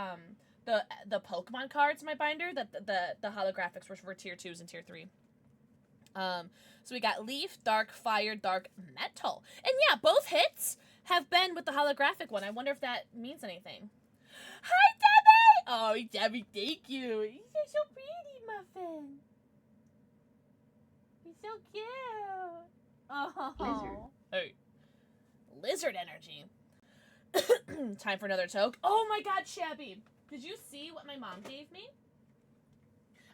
Pokemon cards in my binder. The holographics were for tier 2s and tier 3. So we got Leaf, Dark, Fire, Dark, Metal. And yeah, both hits have been with the holographic one. I wonder if that means anything. Hi, Debbie! Oh, Debbie, thank you. You're so pretty, Muffin. You're so cute. Oh. Lizard. Hey. Lizard energy. Time for another toke. Oh my god, Shabby. Did you see what my mom gave me?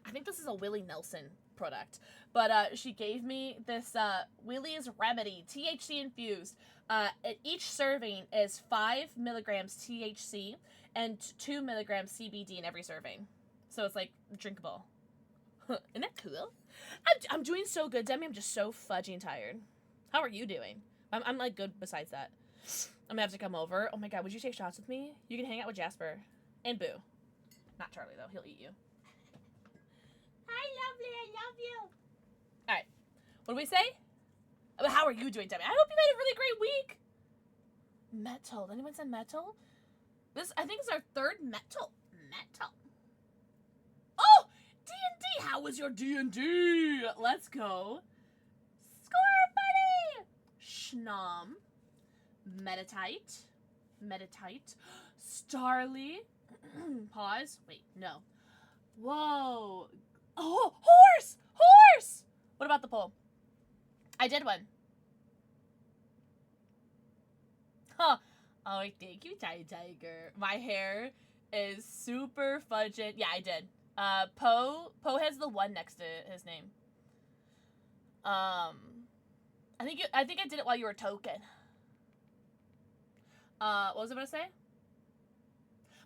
I think this is a Willie Nelson product. But she gave me this Willie's Remedy THC infused. Each serving is 5 milligrams THC and 2 milligrams CBD in every serving. So it's like drinkable. Isn't that cool? I'm doing so good, Demi. I'm just so fudging tired. How are you doing? I'm like good besides that. I'm gonna have to come over. Oh my god, would you take shots with me? You can hang out with Jasper. And Boo. Not Charlie though, he'll eat you. Hi lovely, I love you. Alright. What do we say? How are you doing, Demi? I hope you had a really great week. Metal. Did anyone send metal? This, I think, is our third metal. Metal. Oh! D&D! How was your D&D? Let's go. Score, buddy! Schnom. Meditite. Meditite. Starly. Pause. Wait, no. Whoa. Oh, horse! Horse! What about the poll? I did one. Huh. Oh, thank you, Tiger. My hair is super fudging. Yeah, I did. Poe has the 1 next to his name. I think I did it while you were token. What was I gonna say?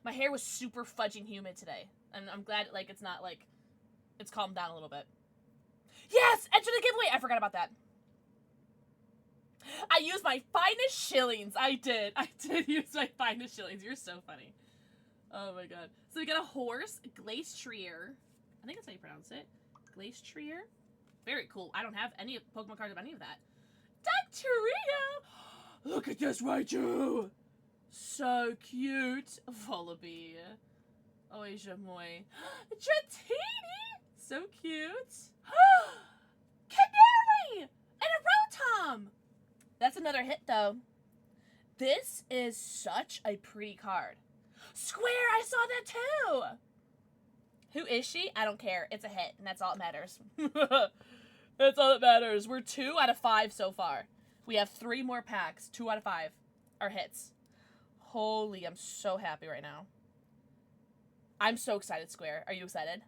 My hair was super fudging humid today, and I'm glad like it's not like It's calmed down a little bit. Yes! Enter the giveaway! I forgot about that. I used my finest shillings. I did use my finest shillings. You're so funny. Oh my god. So we got a horse, Glacier. I think that's how you pronounce it. Glacier. Very cool. I don't have any Pokemon cards of any of that. Dactyrio! Look at this, Raichu! So cute. Vullaby. Oija Moi. Dratini! So cute. Canary! And a Rotom! That's another hit, though. This is such a pretty card. Square, I saw that too! Who is she? I don't care. It's a hit, and that's all that matters. That's all that matters. We're 2 out of 5 so far. We have 3 more packs. 2 out of 5 are hits. Holy, I'm so happy right now. I'm so excited, Square. Are you excited?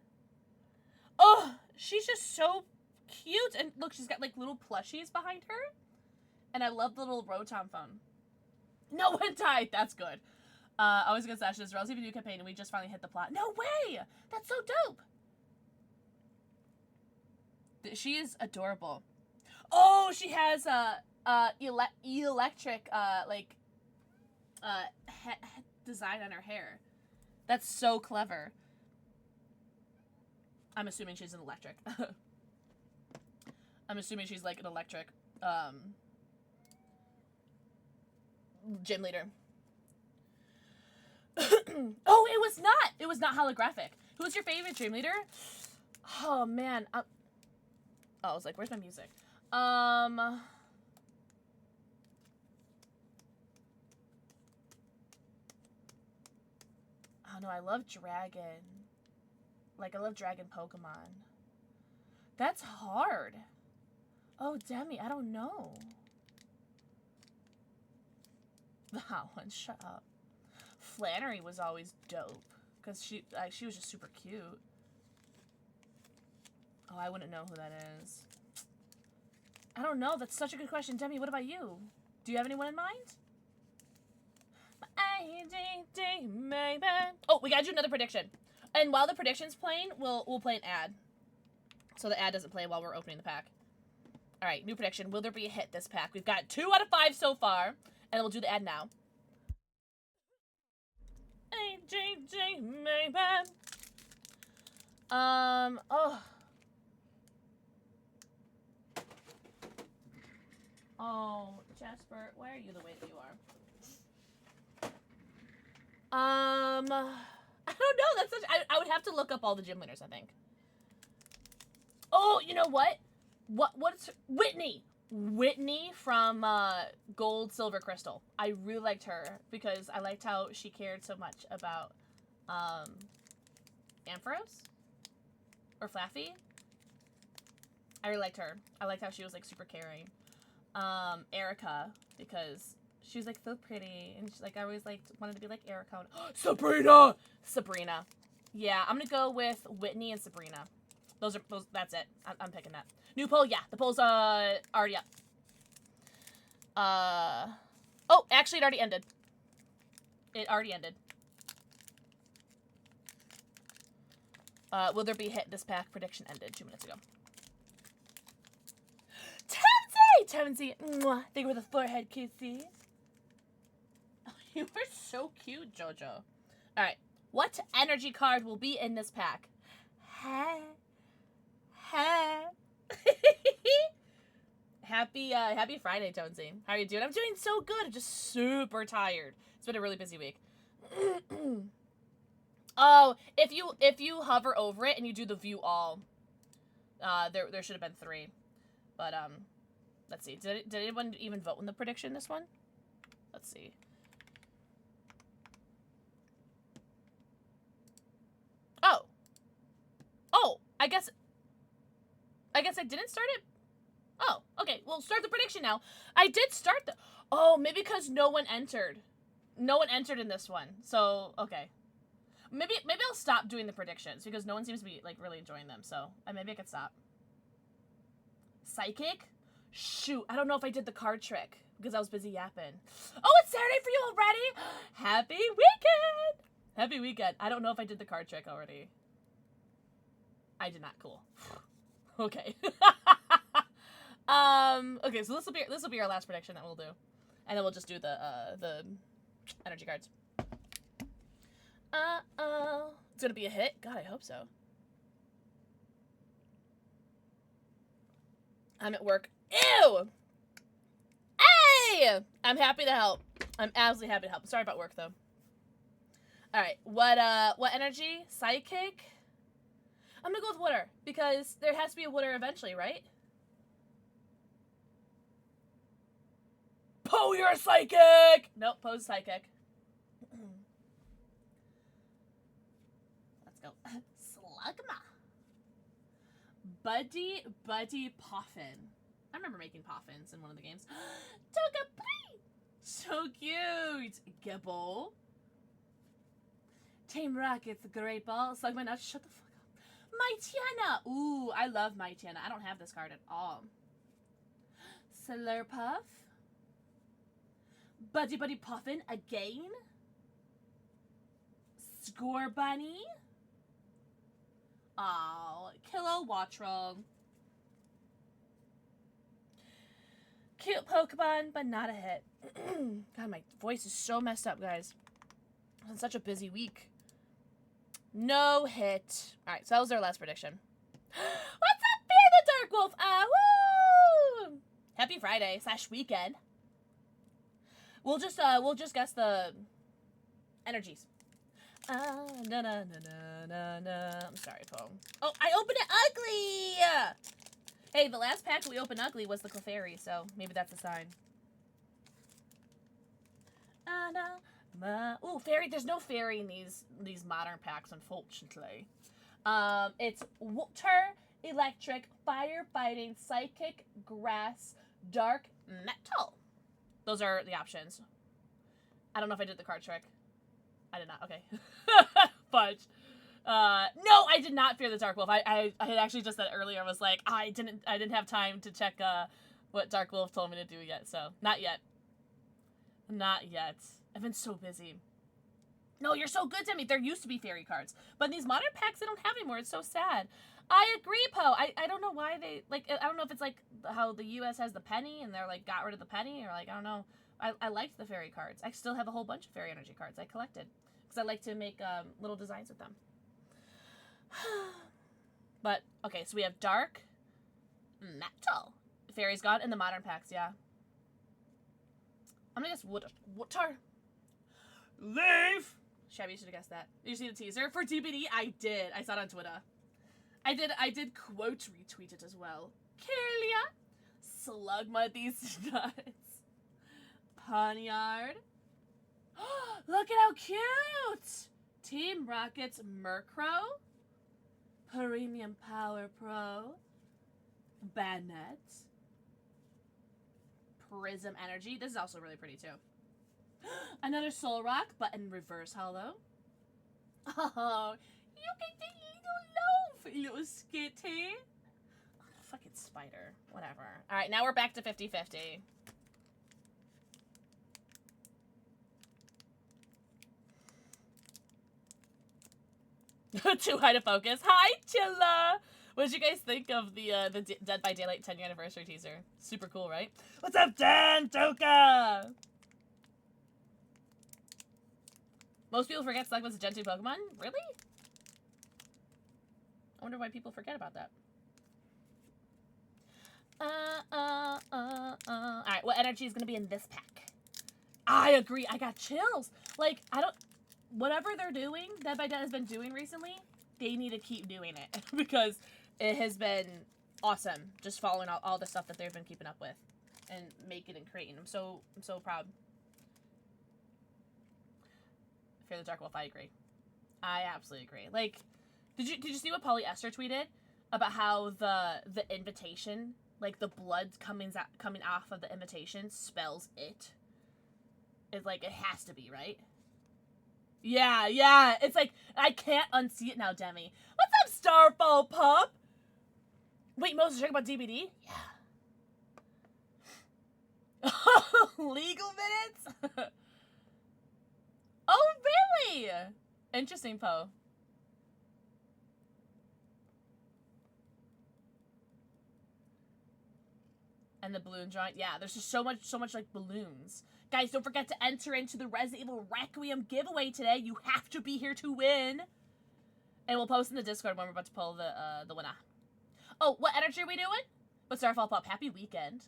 Oh, she's just so cute. And look, she's got like little plushies behind her. And I love the little Rotom phone. No one died. That's good. I was gonna say, this is a relatively new campaign and we just finally hit the plot. No way! That's so dope! She is adorable. Oh, she has electric design on her hair. That's so clever. I'm assuming she's an electric. I'm assuming she's like an electric gym leader. Oh, it was not! It was not holographic. Who's your favorite gym leader? Oh, man. Oh, I was like, where's my music? Oh, no, I love Dragon. Like, I love Dragon Pokemon. That's hard. Oh, Demi, I don't know. That one, shut up. Flannery was always dope. Because she was just super cute. Oh, I wouldn't know who that is. I don't know. That's such a good question. Demi, what about you? Do you have anyone in mind? Oh, we gotta do another prediction. And while the prediction's playing, we'll play an ad. So the ad doesn't play while we're opening the pack. Alright, new prediction. Will there be a hit this pack? We've got 2 out of 5 so far. And we'll do the ad now. Oh. Oh, Jasper, why are you the way that you are? I don't know. That's such. I would have to look up all the gym leaders, I think. Oh, you know what? What's Whitney? Whitney from Gold, Silver, Crystal. I really liked her because I liked how she cared so much about Ampharos or Flaffy. I really liked her. I liked how she was like super caring. Erica, because she was like so pretty and she, like I always like wanted to be like Erica. Sabrina. Yeah, I'm gonna go with Whitney and Sabrina. Those. That's it. I'm picking that. New poll. Yeah, the poll's already up. Oh, actually, it already ended. It already ended. Will there be a hit? This pack prediction ended 2 minutes ago. Tansy! Mwah. Thank you for the forehead kissy. Oh, you are so cute, Jojo. Alright. What energy card will be in this pack? Happy Friday, Tonesy. How are you doing? I'm doing so good. I'm just super tired. It's been a really busy week. Oh, if you hover over it and you do the view all, there should have been 3. But let's see. Did anyone even vote in the prediction this one? Let's see. Oh, I guess I didn't start it. Oh, okay. We'll start the prediction now. I did start the. Oh, maybe because no one entered. No one entered in this one. So okay. Maybe I'll stop doing the predictions because no one seems to be like really enjoying them. So maybe I could stop. Psychic? Shoot, I don't know if I did the card trick because I was busy yapping. Oh, it's Saturday for you already! Happy weekend! Happy weekend. I don't know if I did the card trick already. I did not. Cool. Okay. Okay, so this will be our last prediction that we'll do. And then we'll just do the energy cards. It's gonna be a hit? God, I hope so. I'm at work. Ew! Hey! I'm happy to help. I'm absolutely happy to help. Sorry about work, though. Alright, what energy? Psychic? I'm gonna go with water, because there has to be a water eventually, right? Poe, you're a psychic! Nope, Poe's psychic. Let's go. Slugma. Buddy Poffin. I remember making Poffins in one of the games. Togepi! So cute! Gibble. Team Rocket's a great ball. Slugma, now shut the fuck up. Mightyena! Ooh, I love Mightyena. I don't have this card at all. Slurpuff. Buddy Puffin again. Score Bunny. Oh, Kilowattrel. Cute Pokemon, but not a hit. God, my voice is so messed up, guys. It's been such a busy week. No hit. Alright, so that was our last prediction. What's up, Fear the Dark Wolf? Woo! Happy Friday / weekend. We'll just guess the energies. I'm sorry, Poe. Oh, I opened it ugly! Hey, the last pack we opened ugly was the Clefairy, so maybe that's a sign. Ooh, fairy. There's no fairy in these modern packs, unfortunately. It's water, electric, fire, fighting, psychic, grass, dark, metal. Those are the options. I don't know if I did the card trick. I did not. Okay. Fudge. No, I did not fear the Dark Wolf. I had actually just said earlier, I was like, I didn't have time to check what Dark Wolf told me to do yet, so not yet. Not yet. I've been so busy. No, you're so good, Demi. There used to be fairy cards, but in these modern packs they don't have anymore. It's so sad. I agree, Poe. I don't know why they, like, I don't know if it's like how the US has the penny and they're like got rid of the penny, or like, I don't know. I liked the fairy cards. I still have a whole bunch of fairy energy cards I collected because I like to make little designs with them. But okay, so we have dark, metal. Fairy's gone in the modern packs, yeah. I'm gonna guess water. Leave. Shabby should have guessed that. Did you see the teaser for DBD? I did. I saw it on Twitter. I did quote retweet it as well. Kirlia, Slugma these nuts. Ponyard. Look at how cute! Team Rocket's Murkrow. Premium Power Pro. Banette. Prism Energy. This is also really pretty too. Another Soul Rock, but in reverse hollow. Oh, look at the little loaf, little skitty. Oh, fucking spider. Whatever. Alright, now we're back to 50-50. Too high to focus. Hi, Chilla! What did you guys think of the Dead by Daylight 10th anniversary teaser? Super cool, right? What's up, Dan? Toka! Most people forget Slugma's a Gen 2 Pokemon? Really? I wonder why people forget about that. Alright, what energy is gonna be in this pack? I agree, I got chills! Like, whatever they're doing, Dead by Dead has been doing recently, they need to keep doing it. Because it has been awesome, just following all the stuff that they've been keeping up with. And making and creating. I'm so proud. Fear the Dark Wolf, I agree. I absolutely agree. Like, did you see what Polyester tweeted about how the invitation, like the blood coming off of the invitation spells it? It's like it has to be, right? Yeah. It's like I can't unsee it now, Demi. What's up, Starfall Pup? Wait, Moses, talking about DBD? Yeah. Legal minutes? Oh, really? Interesting, Poe. And the balloon joint. Yeah, there's just so much like balloons. Guys, don't forget to enter into the Resident Evil Requiem giveaway today. You have to be here to win. And we'll post in the Discord when we're about to pull the winner. Oh, what energy are we doing? What's Starfall Pop? Happy weekend.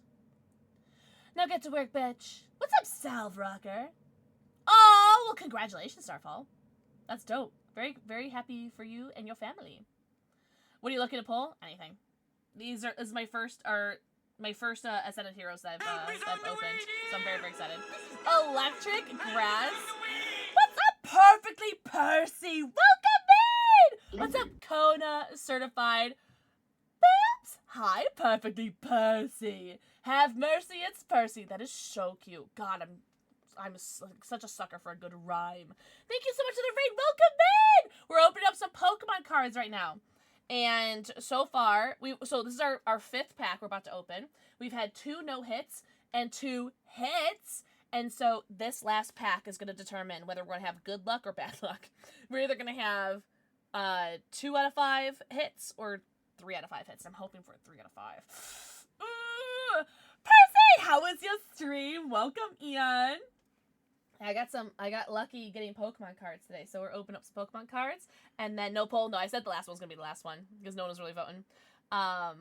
Now get to work, bitch. What's up, Salve Rocker? Oh, well, congratulations, Starfall. That's dope. Very, very happy for you and your family. What are you looking to pull? Anything. This is my first Ascended Heroes that I've opened. So I'm very, very excited. Electric Grass. What's up, Perfectly Percy? Welcome in! What's up, Kona Certified? Bamps! Hi, Perfectly Percy. Have mercy, it's Percy. That is so cute. God, I'm such a sucker for a good rhyme. Thank you so much for the raid. Welcome in! We're opening up some Pokemon cards right now. And so far, so this is our fifth pack we're about to open. We've had 2 no-hits and 2 hits. And so this last pack is going to determine whether we're going to have good luck or bad luck. We're either going to have 2 out of 5 hits or 3 out of 5 hits. I'm hoping for 3 out of 5. Ooh, Percy, how was your stream? Welcome, Ian. I got lucky getting Pokemon cards today, so we're opening up some Pokemon cards, and then no poll. No, I said the last one's gonna be the last one because no one was really voting. So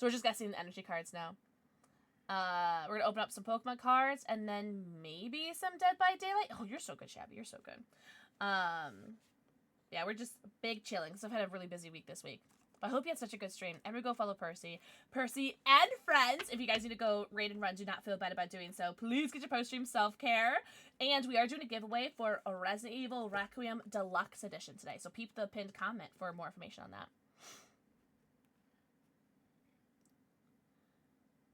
we're just guessing the energy cards now. We're gonna open up some Pokemon cards, and then maybe some Dead by Daylight. Oh, you're so good, Shabby. You're so good. Yeah, we're just big chilling because I've had a really busy week this week. But I hope you had such a good stream. Everyone go follow Percy. Percy and friends. If you guys need to go raid and run, do not feel bad about doing so. Please get your post-stream self-care. And we are doing a giveaway for a Resident Evil Requiem Deluxe Edition today. So peep the pinned comment for more information on that.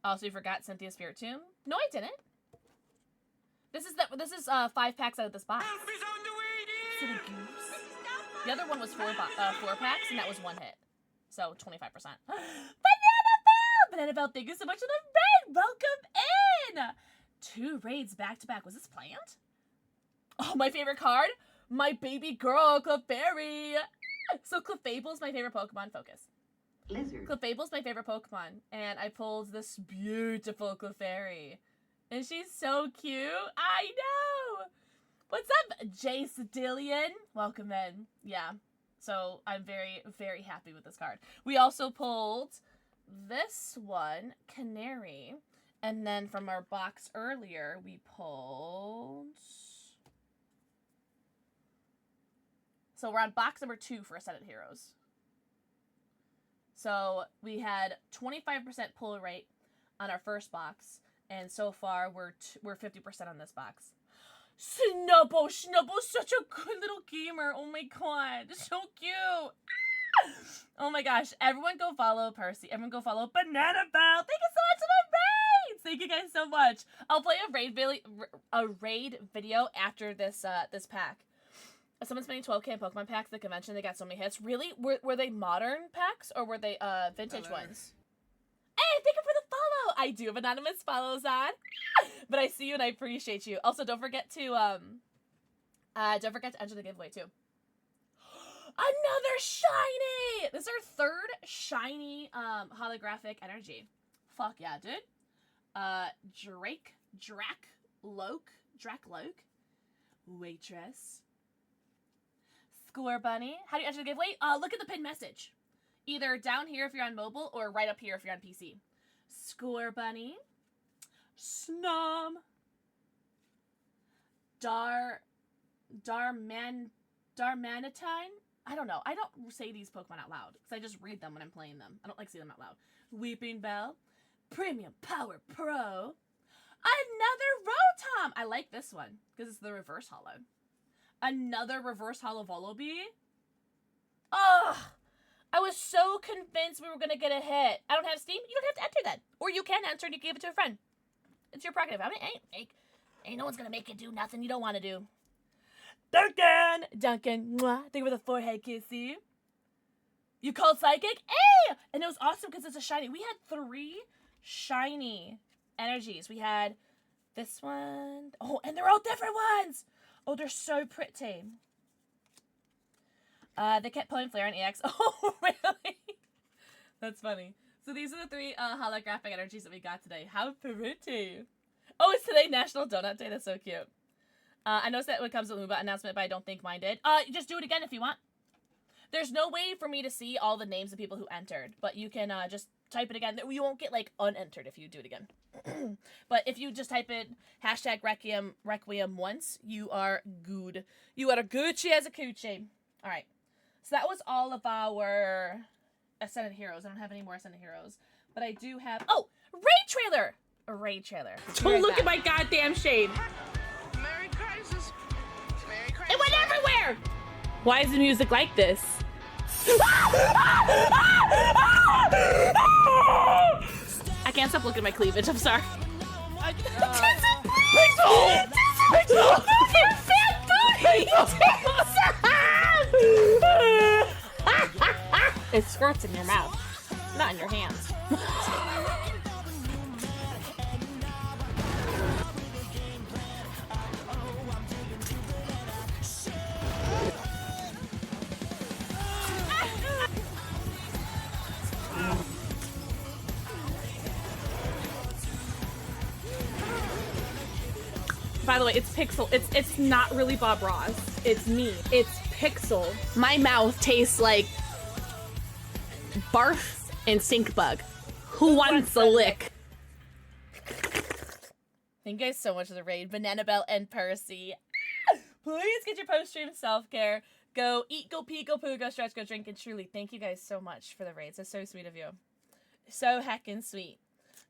Also, you forgot Cynthia's Spirit Tomb? No, I didn't. This is 5 packs out of this box. Silly goose. The other one was 4 packs, and that was 1 hit. So, 25%. Banana Bell, thank you so much for the raid! Welcome in! 2 raids back to back. Was this planned? Oh, my favorite card? My baby girl, Clefairy! So, Clefable's my favorite Pokemon. Focus. Lizard. Clefable's my favorite Pokemon. And I pulled this beautiful Clefairy. And she's so cute. I know! What's up, Jace Dillion? Welcome in. Yeah. So I'm very, very happy with this card. We also pulled this one, Canary. And then from our box earlier, we pulled... So we're on box number 2 for Ascended Heroes. So we had 25% pull rate on our first box. And so far, we're 50% on this box. Snubble, Snubble's such a good little gamer. Oh my god, so cute. Ah! Oh my gosh, everyone go follow Percy. Everyone go follow Banana Bell. Thank you so much for the raids. Thank you guys so much. I'll play a raid video after this this pack. Someone's spending 12k in Pokemon packs at the convention. They got so many hits. Really? Were they modern packs or were they vintage ones? Hey, thank you for the follow. I do have anonymous follows on, but I see you and I appreciate you. Also, don't forget to enter the giveaway too. Another shiny. This is our 3rd shiny holographic energy. Fuck yeah, dude. Drac Loke, Waitress, Score Bunny. How do you enter the giveaway? Look at the pinned message. Either down here if you're on mobile, or right up here if you're on PC. Score Bunny. Snom. Darmanatine? I don't know. I don't say these Pokemon out loud, because I just read them when I'm playing them. I don't like seeing them out loud. Weeping Bell. Premium Power Pro. Another Rotom! I like this one, because it's the reverse holo. Another reverse holo Volibee. Ugh! I was so convinced we were going to get a hit. I don't have Steam. You don't have to enter that. Or you can enter and you give it to a friend. It's your prerogative. I mean, ain't no one's going to make you do nothing you don't want to do. Duncan, mwah. Thank you for the forehead kissy. You called Psychic? Hey! And it was awesome because it's a shiny. We had 3 shiny energies. We had this one. Oh, and they're all different ones. Oh, they're so pretty. They kept pulling Flare on EX. Oh, really? That's funny. So these are the 3 holographic energies that we got today. How pretty. Oh, it's today National Donut Day. That's so cute. I noticed that it comes with a Moobot announcement, but I don't think mine did. Just do it again if you want. There's no way for me to see all the names of people who entered, but you can just type it again. You won't get, like, unentered if you do it again. But if you just type in hashtag Requiem once, you are good. You are Gucci as a coochie. All right. So that was all of our Ascendant Heroes. I don't have any more Ascendant Heroes. But I do have... Oh! Raid trailer! A raid trailer. Don't look at my goddamn shade. Merry Crisis. Merry Crisis. It went everywhere! Why is the music like this? I can't stop looking at my cleavage, I'm sorry. Pixel! It squirts in your mouth, not in your hands. By the way, it's Pixel. It's not really Bob Ross. It's me. It's Pixel. My mouth tastes like barf and stink bug. Who wants a lick? Thank you guys so much for the raid. Banana Belt and Percy. Please get your post-stream self-care. Go eat, go pee, go poo, go stretch, go drink, and truly, thank you guys so much for the raids. That's so sweet of you. So heckin' sweet.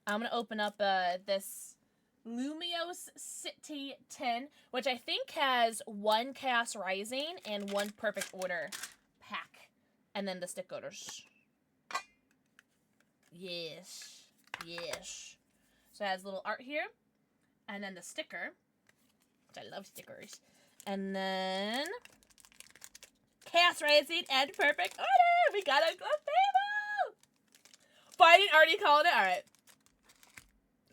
I'm gonna open up this Lumios City 10, which I think has 1 Chaos Rising and 1 Perfect Order pack. And then the stick orders. Yes. Yes. So it has little art here. And then the sticker. Which I love stickers. And then Chaos Rising and Perfect Order! We got a Clefable! Fighting already called it? Alright.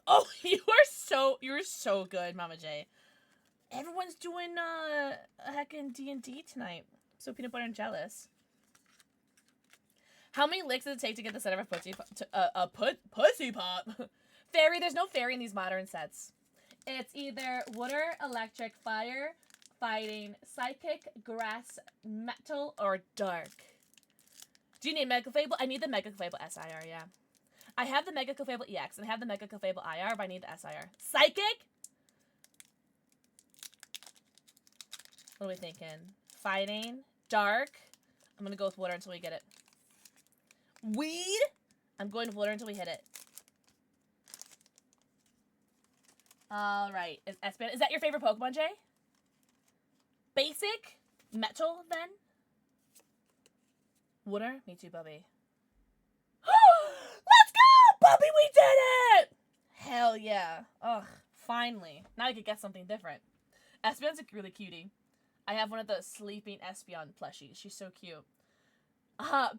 Oh, you're so good, Mama J. Everyone's doing a heckin' D&D tonight. So peanut butter and jealous. How many licks does it take to get the set of a pussy pop? Fairy, there's no fairy in these modern sets. It's either water, electric, fire, fighting, psychic, grass, metal, or dark. Do you need Mega Clefable? I need the Mega Clefable SIR, yeah. I have the Mega Clefable EX, and I have the Mega Clefable IR, but I need the SIR. Psychic? What are we thinking? Fighting? Dark? I'm gonna go with water until we get it. Weed? I'm going with water until we hit it. Alright. Is that your favorite Pokemon, Jay? Basic? Metal, then? Water? Me too, Bubby. Let's go! Bubby, we did it! Hell yeah. Ugh, finally. Now I could get something different. Espeon's a really cutie. I have one of the sleeping Espeon plushies. She's so cute.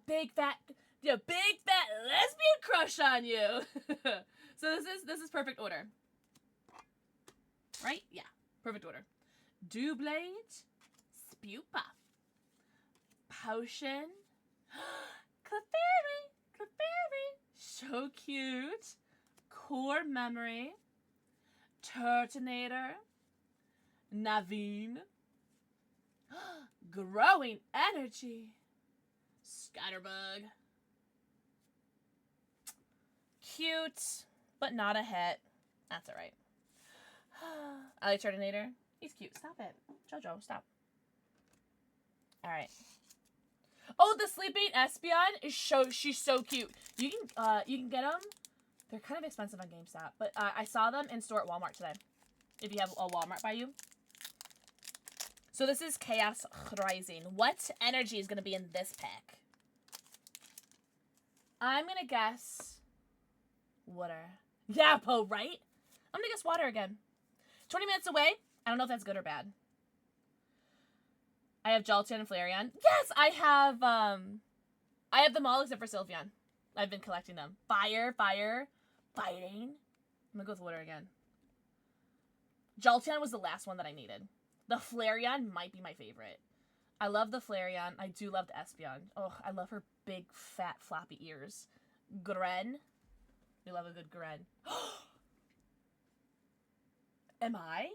Big fat lesbian crush on you. So this is perfect order. Right? Yeah. Perfect order. Doublade. Spew Puff. Potion. Clefairy. So cute. Core Memory. Turtonator. Naveen. Growing Energy. Scatterbug. Cute, but not a hit. That's alright. I like Turtonator. He's cute. Stop it. Jojo, stop. Alright. Oh, the sleeping Espeon is she's so cute. You can get them. They're kind of expensive on GameStop, but I saw them in store at Walmart today. If you have a Walmart by you. So this is Chaos Rising. What energy is going to be in this pack? I'm going to guess water. Yeah, Poe, right? I'm going to guess water again. 20 minutes away. I don't know if that's good or bad. I have Jolteon and Flareon. Yes, I have them all except for Sylveon. I've been collecting them. Fire, fighting. I'm going to go with water again. Jolteon was the last one that I needed. The Flareon might be my favorite. I love the Flareon. I do love the Espeon. Oh, I love her big, fat, floppy ears. Gren. We love a good Gren. Am I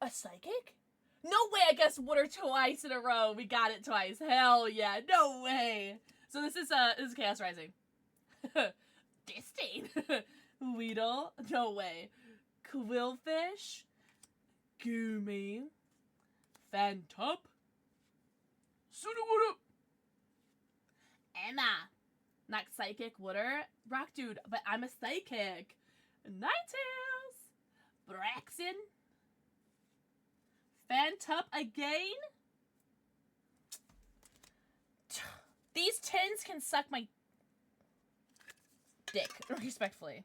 a psychic? No way I guessed water twice in a row. We got it twice. Hell yeah. No way. So this is Chaos Rising. Disdain. Weedle. No way. Quillfish. Goomy. Fantup. Sudowoodo. Emma. Not psychic, water. Rock dude, but I'm a psychic. Ninetales. Braxton. Fantup again. These tins can suck my dick, respectfully.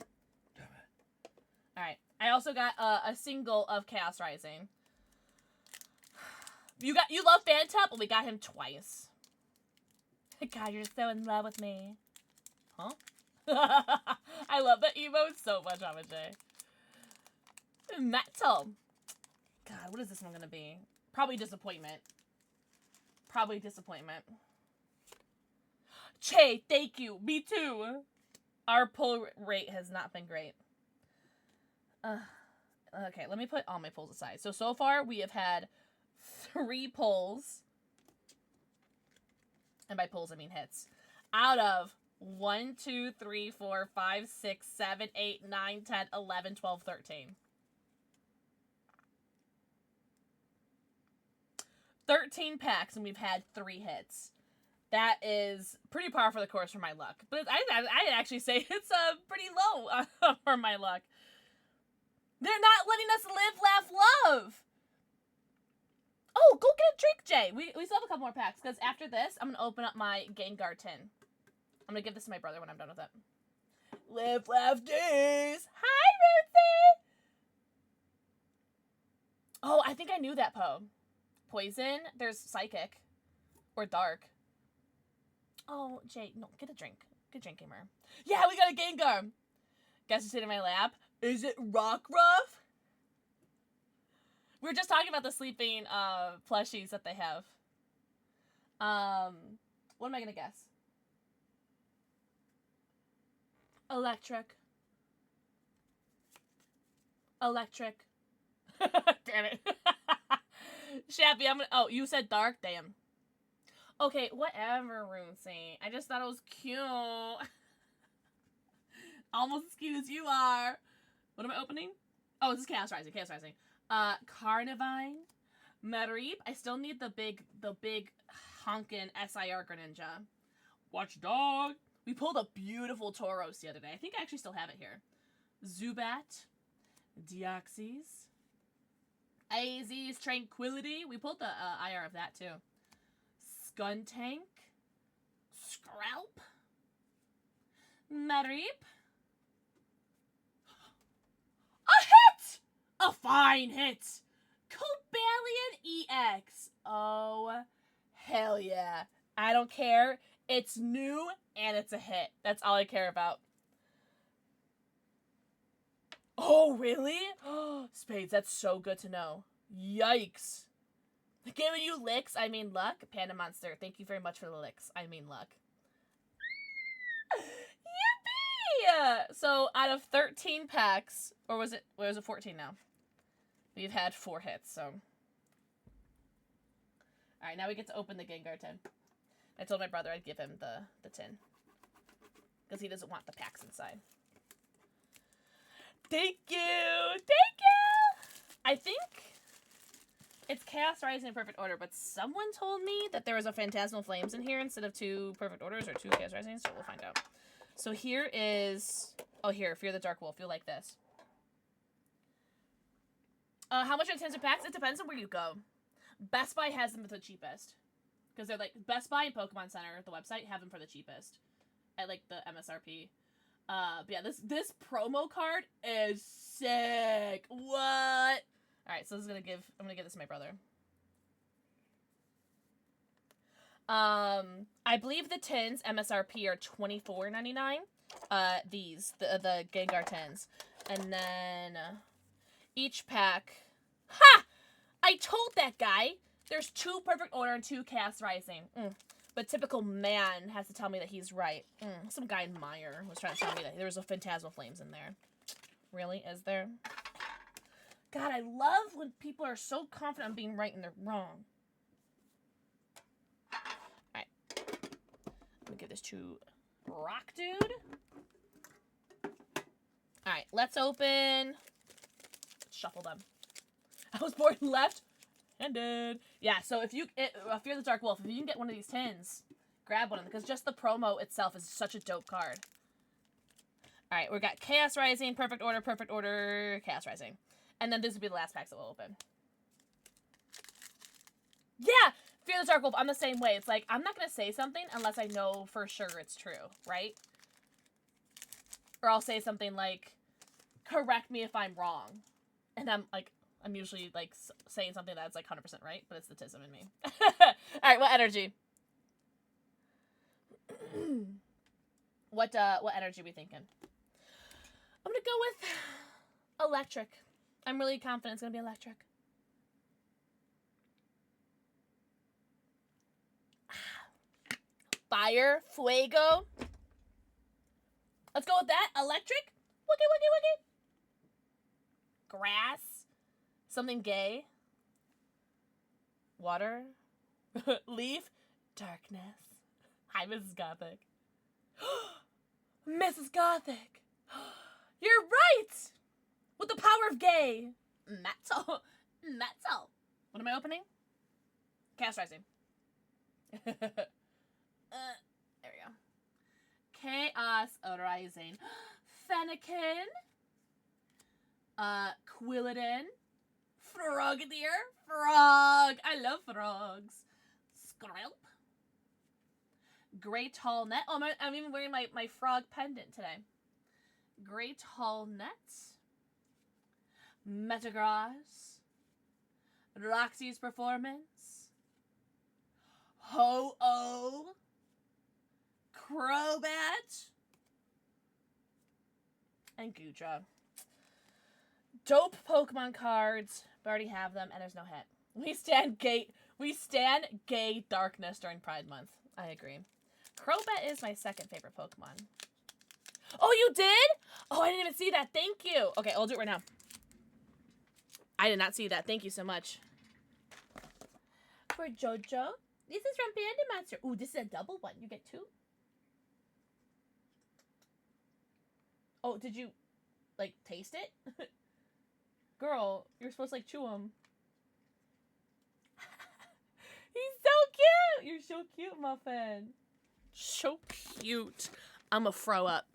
Damn it. Alright. I also got a single of Chaos Rising. You love Fantup? Well, we got him twice. God, you're so in love with me. Huh? I love that emote so much, Amache. Metal. God, what is this one gonna be? Probably disappointment. Probably disappointment. Che, thank you. Me too. Our pull rate has not been great. Okay, let me put all my pulls aside. So far, we have had 3 pulls. And by pulls, I mean hits. Out of 1, 2, 3, 4, 5, 6, 7, 8, 9, 10, 11, 12, 13. 13 packs, and we've had 3 hits. That is pretty par for the course for my luck. But I'd actually say it's pretty low for my luck. They're not letting us live, laugh, love. Oh, go get a drink, Jay. We still have a couple more packs, because after this, I'm going to open up my Gengar tin. I'm going to give this to my brother when I'm done with it. Live, laugh, days. Hi, Ruthie. Oh, I think I knew that, Poe. Poison. There's Psychic. Or Dark. Oh, Jay, no, get a drink. Get a drink, gamer. Yeah, we got a Gengar. Guess who's sitting in my lap? Is it Rockruff? We were just talking about the sleeping plushies that they have. What am I gonna guess? Electric. Electric. Damn it. Shappy, I'm gonna... Oh, you said dark? Damn. Okay, whatever, Ruthie. I just thought it was cute. Almost as cute as you are. What am I opening? Oh, this is Chaos Rising. Chaos Rising. Carnivine. Mareep. I still need the big honkin' SIR Greninja. Watchdog. We pulled a beautiful Tauros the other day. I think I actually still have it here. Zubat. Deoxys. AZ's Tranquility. We pulled the IR of that too. Skuntank. Scralp. Mareep. A hit! A fine hit! Cobalion EX. Oh, hell yeah. I don't care. It's new and it's a hit. That's all I care about. Oh, really? Spades, that's so good to know. Yikes. Giving you licks, I mean luck. Panda Monster, thank you very much for the licks. I mean luck. Yippee! So, out of 13 packs, or was it 14 now? We've had 4 hits, so. Alright, now we get to open the Gengar tin. I told my brother I'd give him the tin. Because he doesn't want the packs inside. Thank you! Thank you! I think it's Chaos Rising in perfect order, but someone told me that there was a Phantasmal Flames in here instead of 2 perfect orders or 2 Chaos Risings, so we'll find out. So here is... Oh, here, Fear the Dark Wolf. You'll like this. How much are the tins of packs? It depends on where you go. Best Buy has them for the cheapest. Because they're like... Best Buy and Pokemon Center, the website, have them for the cheapest. At, like, the MSRP. But yeah, this promo card is sick. What? Alright, so I'm gonna give this to my brother. I believe the tins MSRP are $24.99. The Gengar tins. And then each pack. Ha! I told that guy there's 2 perfect order and 2 Chaos Rising. But typical man has to tell me that he's right. Some guy in Meyer was trying to tell me that there was a Phantasmal Flames in there. Really? Is there? God, I love when people are so confident in being right and they're wrong. Alright. Let me give this to Rock Dude. Alright, let's open. Shuffle them. I was born left-handed. Yeah, so if you Fear the Dark Wolf, if you can get one of these tins, grab one of them, because just the promo itself is such a dope card. Alright, we've got Chaos Rising, Perfect Order, Chaos Rising. And then this will be the last packs that we'll open. Yeah! Fear the Dark Wolf, I'm the same way. It's like, I'm not going to say something unless I know for sure it's true, right? Or I'll say something like, correct me if I'm wrong. And I'm usually, like, saying something that's, like, 100% right, but it's the tism in me. Alright, what energy? What energy are we thinking? I'm gonna go with electric. I'm really confident it's gonna be electric. Fire, fuego. Let's go with that. Electric. Woogie, woogie, woogie. Grass. Something gay. Water. Leaf. Darkness. Hi, Mrs. Gothic. Mrs. Gothic. You're right! With the power of gay. Metal. Metal. What am I opening? Chaos Rising. There we go. Chaos Rising. Fennekin. Quilladin. Frogadier. Frog. I love frogs. Skrelp. Great Tall Net. Oh, I'm even wearing my frog pendant today. Great Hall Net. Metagross. Roxy's Performance. Ho-Oh. Crobat. And Goodra. Dope Pokemon cards. We already have them, and there's no hit. We stand gay darkness during Pride Month. I agree. Crobat is my second favorite Pokemon. Oh, you did? Oh, I didn't even see that. Thank you. Okay, I'll do it right now. I did not see that. Thank you so much. For Jojo, this is from Panda Master. Ooh, this is a double one. You get two. Oh, did you, like, taste it? Girl, you're supposed to, like, chew them. He's so cute. You're so cute, Muffin. So cute. I'm gonna throw up.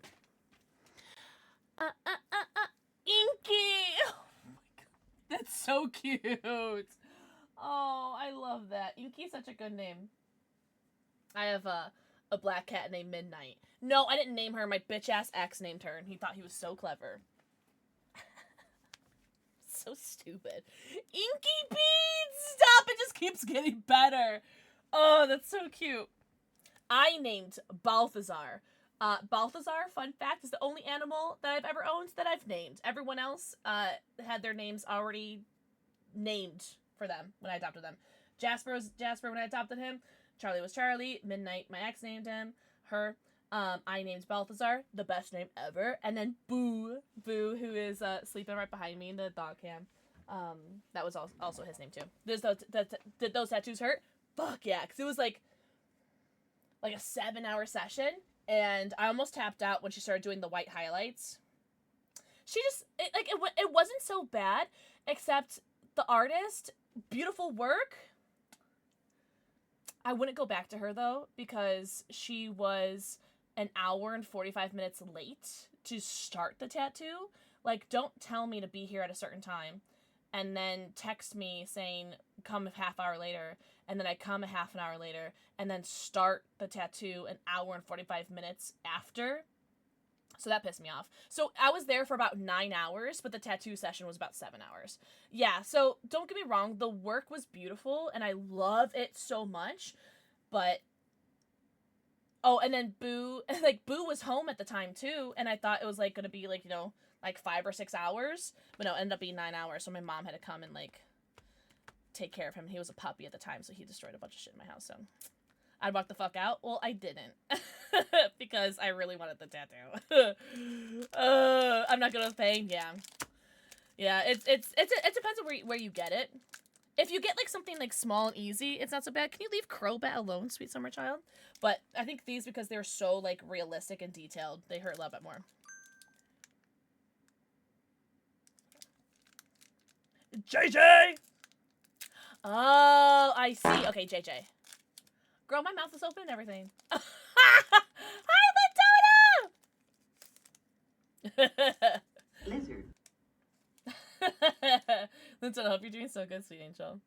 Inky. Oh my god. That's so cute. Oh, I love that. Inky's such a good name. I have a black cat named Midnight. No, I didn't name her. My bitch-ass ex named her, and he thought he was so clever. So stupid. Inky Beads! Stop! It just keeps getting better. Oh, that's so cute. I named Balthazar. Balthazar, fun fact, is the only animal that I've ever owned that I've named. Everyone else had their names already named for them when I adopted them. Jasper was Jasper when I adopted him. Charlie was Charlie. Midnight, my ex named him. Her. I named Balthazar, the best name ever. And then Boo, who is sleeping right behind me in the dog cam. That was also his name too. Did those tattoos hurt? Fuck yeah, because it was like a 7-hour session, and I almost tapped out when she started doing the white highlights. She just it wasn't so bad, except the artist, beautiful work. I wouldn't go back to her though, because she was an hour and 45 minutes late to start the tattoo. Like, don't tell me to be here at a certain time and then text me saying come a half hour later, and then I come a half an hour later, and then start the tattoo an hour and 45 minutes after. So that pissed me off. So I was there for about 9 hours, but the tattoo session was about 7 hours. Yeah, so don't get me wrong, the work was beautiful, and I love it so much, but... Oh, and then Boo was home at the time, too, and I thought it was, gonna be, 5 or 6 hours, but no, it ended up being 9 hours, so my mom had to come and, take care of him. He was a puppy at the time, so he destroyed a bunch of shit in my house, so... I'd walk the fuck out. Well, I didn't. Because I really wanted the tattoo. I'm not good with pain. Yeah. Yeah, it depends on where you get it. If you get like something like small and easy, it's not so bad. Can you leave Crowbat alone, sweet summer child? But I think these, because they're so like realistic and detailed, they hurt a little bit more. JJ! Oh, I see. Okay, JJ. Girl, my mouth is open and everything. Hi, Latona! Lizard. Linton, I hope you're doing so good, sweet angel.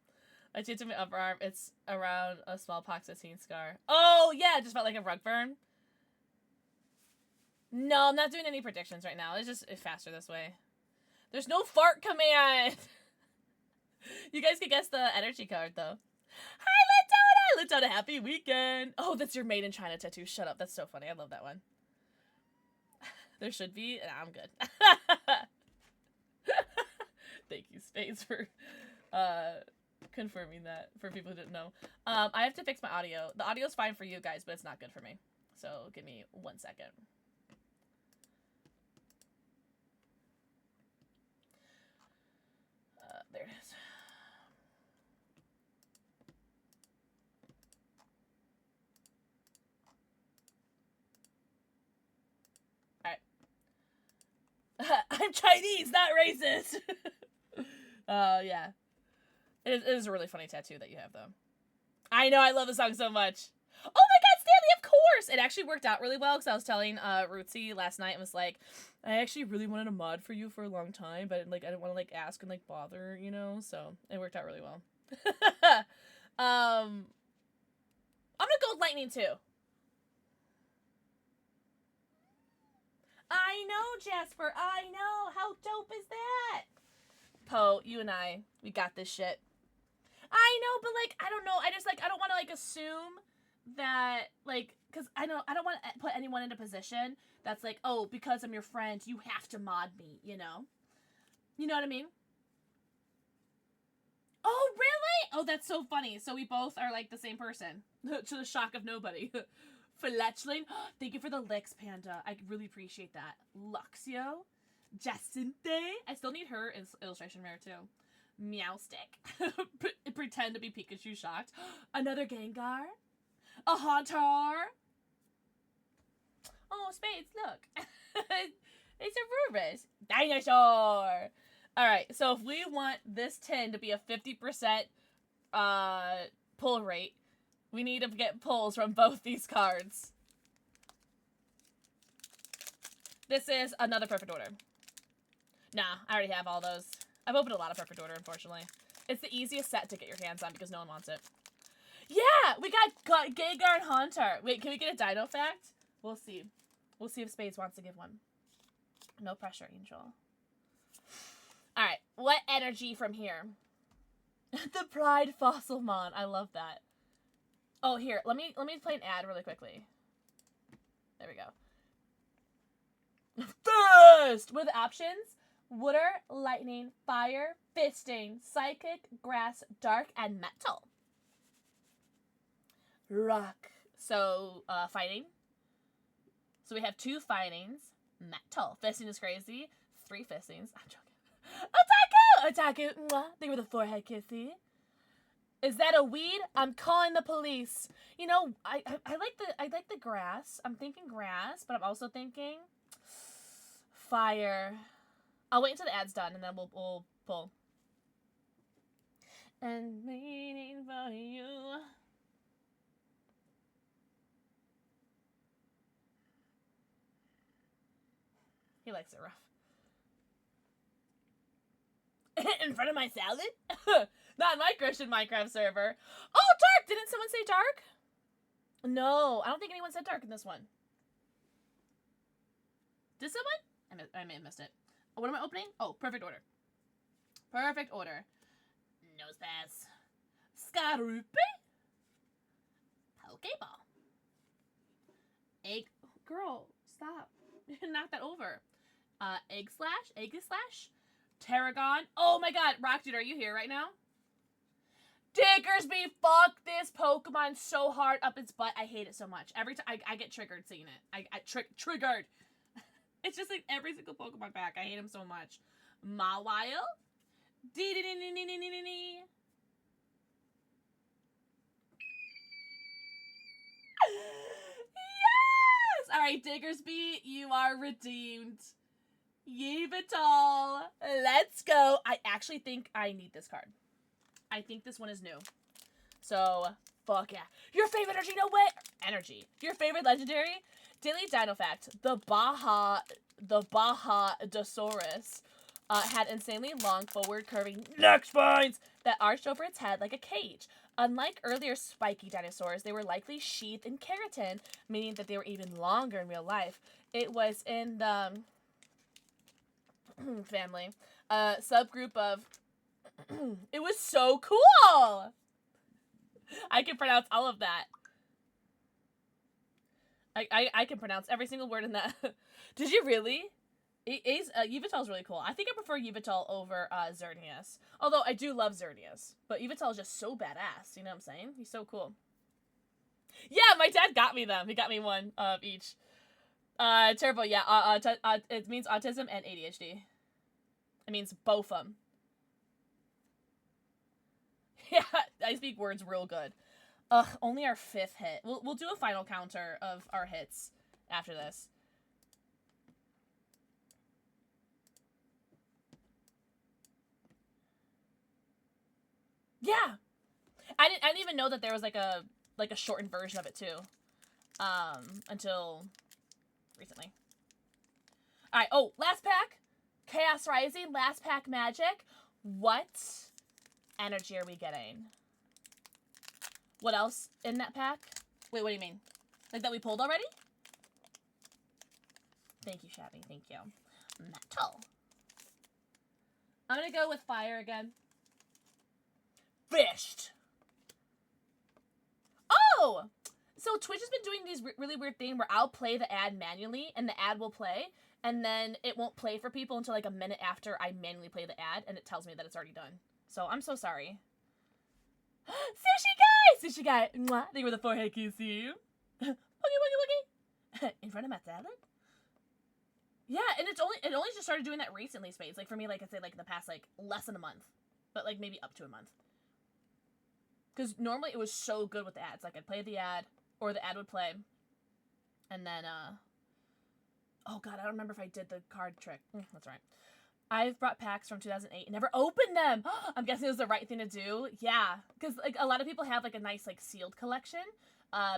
I tattooed my upper arm. It's around a small pox-15 scar. Oh, yeah, it just felt like a rug burn. No, I'm not doing any predictions right now. It's just faster this way. There's no fart command! You guys can guess the energy card, though. Hi, Latona! Latona, happy weekend! Oh, that's your Made in China tattoo. Shut up. That's so funny. I love that one. There should be. Nah, I'm good. Thank you, Spades, for confirming that for people who didn't know. I have to fix my audio. The audio's fine for you guys, but it's not good for me. So give me 1 second. There it is. Alright. I'm Chinese, not racist! Yeah. It is a really funny tattoo that you have, though. I know, I love the song so much. Oh my god, Stanley, of course! It actually worked out really well, because I was telling Rootsy last night, and was like, I actually really wanted a mod for you for a long time, but like I didn't want to like ask and like bother, you know? So it worked out really well. I'm gonna go with lightning too. I know, Jasper, I know! How dope is that? Poe, you and I, we got this shit. I know, but like, I don't know. I just like, I don't want to like assume that like, because I don't want to put anyone in a position that's like, oh, because I'm your friend, you have to mod me, you know? You know what I mean? Oh, really? Oh, that's so funny. So we both are like the same person. To the shock of nobody. Fletchling. Thank you for the licks, Panda. I really appreciate that. Luxio. Jacinthe. I still need her illustration rare too. Meowstick. Pretend to be Pikachu shocked. Another Gengar. A Haunter. Oh, Spades, look. It's a Rubus. Dinosaur. Alright, so if we want this tin to be a 50% pull rate, we need to get pulls from both these cards. This is another perfect order. Nah, I already have all those. I've opened a lot of perfect order, unfortunately. It's the easiest set to get your hands on because no one wants it. Yeah, we got Gengar and Haunter. Wait, can we get a Dino fact? We'll see. We'll see if Spades wants to give one. No pressure, Angel. Alright, what energy from here? The Pride Fossilmon. I love that. Oh, here, let me play an ad really quickly. There we go. First! What are the options? Water, lightning, fire, fisting, psychic, grass, dark, and metal. Rock. So, fighting. So we have 2 fightings. Metal. Fisting is crazy. 3 fistings. I'm joking. Otaku! Otaku! Mwah. They were the forehead kissy. Is that a weed? I'm calling the police. You know, I like the grass. I'm thinking grass, but I'm also thinking fire. I'll wait until the ad's done and then we'll pull. And waiting for you. He likes it rough. In front of my salad? Not my Christian Minecraft server. Oh, dark! Didn't someone say dark? No, I don't think anyone said dark in this one. Did someone? I may have missed it. What am I opening? Oh, perfect order. Perfect order. Nose pass. Skarupi. Pokeball. Egg. Girl, stop. Knock that over. Egg slash. Tarragon. Oh my god, Rock Dude, are you here right now? Digger Diggersby, fuck this Pokemon so hard up its butt. I hate it so much. Every time I get triggered seeing it. I triggered. It's just like every single Pokemon pack. I hate him so much. Mawile. Dee-dee-dee-dee-dee-dee-dee-dee. Yes! Alright, Diggersby, you are redeemed. Yveltal. Let's go. I actually think I need this card. I think this one is new. So, fuck yeah. Your favorite energy, no way! Energy. Your favorite legendary? Daily Dino Fact. The Bajadosaurus had insanely long, forward curving neck spines that arched over its head like a cage. Unlike earlier spiky dinosaurs, they were likely sheathed in keratin, meaning that they were even longer in real life. It was in the family, subgroup of it was so cool! I can pronounce all of that. I can pronounce every single word in that. Did you really? Yveltal's really cool. I think I prefer Yveltal over Xerneas. Although I do love Xerneas. But Yveltal is just so badass. You know what I'm saying? He's so cool. Yeah, my dad got me them. He got me one of each. Turbo, yeah. It means autism and ADHD. It means both of them. Yeah, I speak words real good. Ugh, only our 5th hit. We'll do a final counter of our hits after this. Yeah, I didn't even know that there was like a shortened version of it too. Until recently. All right. Oh, last pack, Chaos Rising. Last pack magic. What energy are we getting? What else in that pack? Wait, what do you mean? Like that we pulled already? Thank you, Shabby. Thank you. Metal. I'm gonna go with fire again. Fished. Oh! So Twitch has been doing these really weird thing where I'll play the ad manually and the ad will play and then it won't play for people until like a minute after I manually play the ad and it tells me that it's already done. So I'm so sorry. Sushi guy! Sushi guy! Mwah. Thank you for the forehead kissy. Woogie woogie woogie. In front of my salad? Yeah, and it only just started doing that recently, Spades. Like for me, like I say, like in the past like less than a month. But like maybe up to a month. Because normally it was so good with the ads. Like I'd play the ad, or the ad would play. And then, oh god, I don't remember if I did the card trick. That's right. I've brought packs from 2008 and never opened them! I'm guessing it was the right thing to do. Yeah, because like a lot of people have like a nice like sealed collection.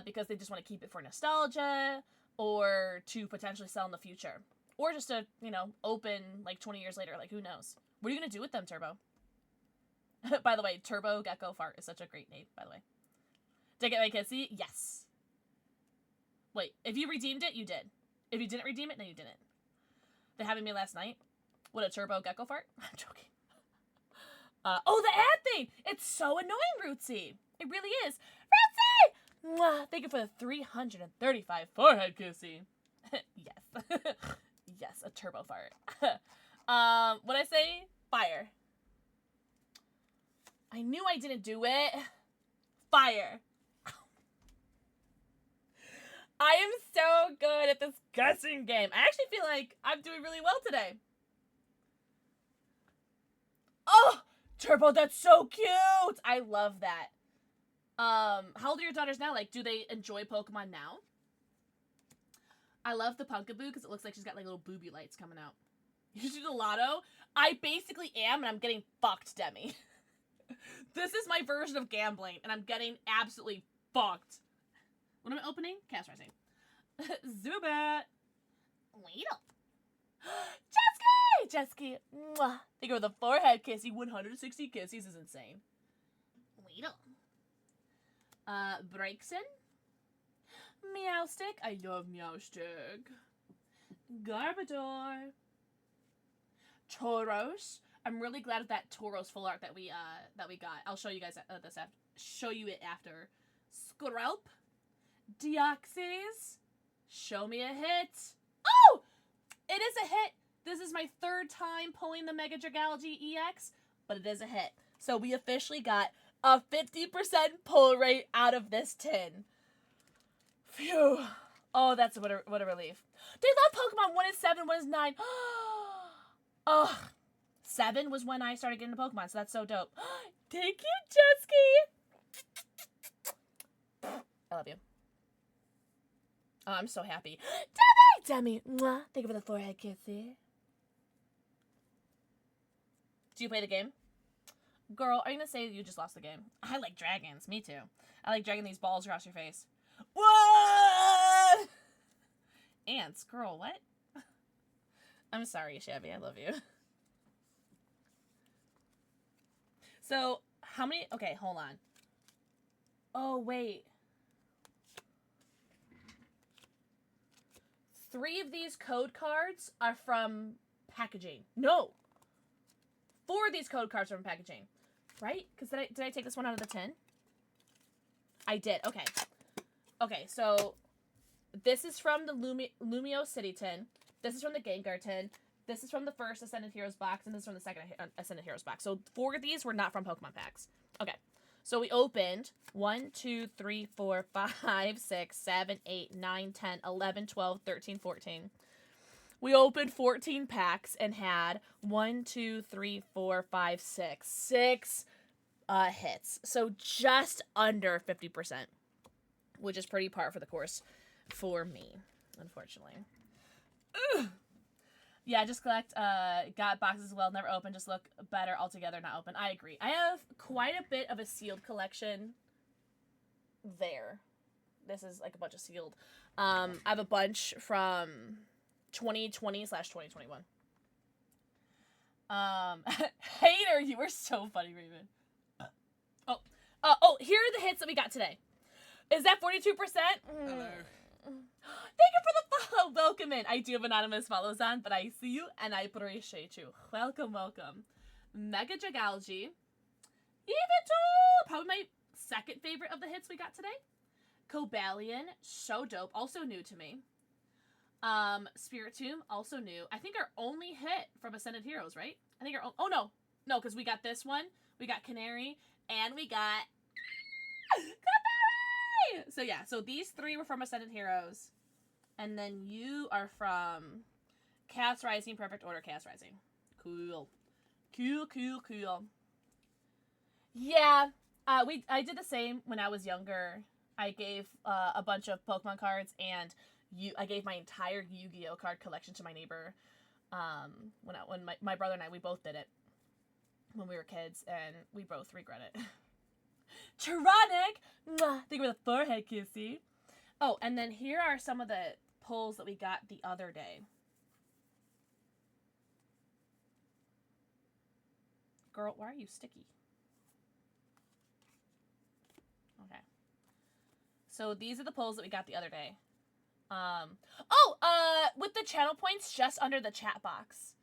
Because they just want to keep it for nostalgia, or to potentially sell in the future. Or just to, you know, open like 20 years later. Like, who knows? What are you going to do with them, Turbo? By the way, Turbo Gecko Fart is such a great name, by the way. Did I get my kissy? Yes. Wait, if you redeemed it, you did. If you didn't redeem it, no, you didn't. They having me last night? What, a Turbo Gecko Fart? I'm joking. Oh, the ad thing! It's so annoying, Rootsy. It really is. Rootsy! Mwah! Thank you for the 335 forehead kissy. Yes. Yes, a turbo fart. What'd I say? Fire. I knew I didn't do it. Fire. I am so good at this guessing game. I actually feel like I'm doing really well today. Oh, Turbo, that's so cute. I love that. How old are your daughters now? Like, do they enjoy Pokemon now? I love the Punkaboo because it looks like she's got like little booby lights coming out. You should do the lotto? I basically am, and I'm getting fucked, Demi. This is my version of gambling, and I'm getting absolutely fucked. What am I opening? Cast Rising. Zubat. Weedle. Jesky! Jesky. Mwah. They go with the forehead kissy. 160 kissies is insane. Weedle. Braixen. Meowstick. I love Meowstick. Garbodor. Tauros. I'm really glad of that Tauros full art that we got. I'll show you guys this after. Show you it after. Skrelp. Deoxys. Show me a hit. Oh! It is a hit. This is my 3rd time pulling the Mega Dragology EX, but it is a hit. So we officially got a 50% pull rate out of this tin. Phew. Oh, that's what a relief. They love Pokemon. 1 is 7, 1 is 9. Ugh. 7 was when I started getting into Pokemon, so that's so dope. Thank you, Jesky. I love you. Oh, I'm so happy. Demi! Mwah. Thank you for the forehead kissy. Do you play the game? Girl, are you gonna say you just lost the game? I like dragons. Me too. I like dragging these balls across your face. What? Ants. Girl, what? I'm sorry, Shabby. I love you. So, how many... Okay, hold on. Oh, wait. 3 of these code cards are from packaging. No! 4 of these code cards are from packaging. Right? Because did I take this one out of the tin? I did. Okay. Okay, so this is from the Lumio City tin. This is from the Gengar tin. This is from the first Ascended Heroes box, and this is from the second Ascended Heroes box. So 4 of these were not from Pokemon packs. Okay. So we opened 1, 2, 3, 4, 5, 6, 7, 8, 9, 10, 11, 12, 13, 14. We opened 14 packs and had 1, 2, 3, 4, 5, 6. 6 hits. So just under 50%. Which is pretty par for the course for me, unfortunately. Ugh. Yeah, just collect, got boxes as well, never open, just look better altogether, not open. I agree. I have quite a bit of a sealed collection there. This is like a bunch of sealed. I have a bunch from 2020/2021. Hater, you were so funny, Raven. Oh, here are the hits that we got today. Is that 42%? Hello. Thank you for the follow. Welcome in. I do have anonymous follows on, but I see you and I appreciate you. Welcome, welcome. Mega Jagalgi. Yveltal! Probably my second favorite of the hits we got today. Cobalion. So dope. Also new to me. Spiritomb. Also new. I think our only hit from Ascended Heroes, right? I think our... Oh, no. No, because we got this one. We got Canary. And we got... So yeah, so these 3 were from Ascended Heroes. And then you are from Chaos Rising, Perfect Order, Chaos Rising. Cool. Cool. Yeah, I did the same when I was younger. I gave a bunch of Pokemon cards, and I gave my entire Yu-Gi-Oh card collection to my neighbor. When my brother and I, we both did it when we were kids, and we both regret it. Tronic! Mwah! Thank you for the forehead kissy. Oh, and then here are some of the pulls that we got the other day. Girl, why are you sticky? Okay. So these are the pulls that we got the other day. With the channel points just under the chat box.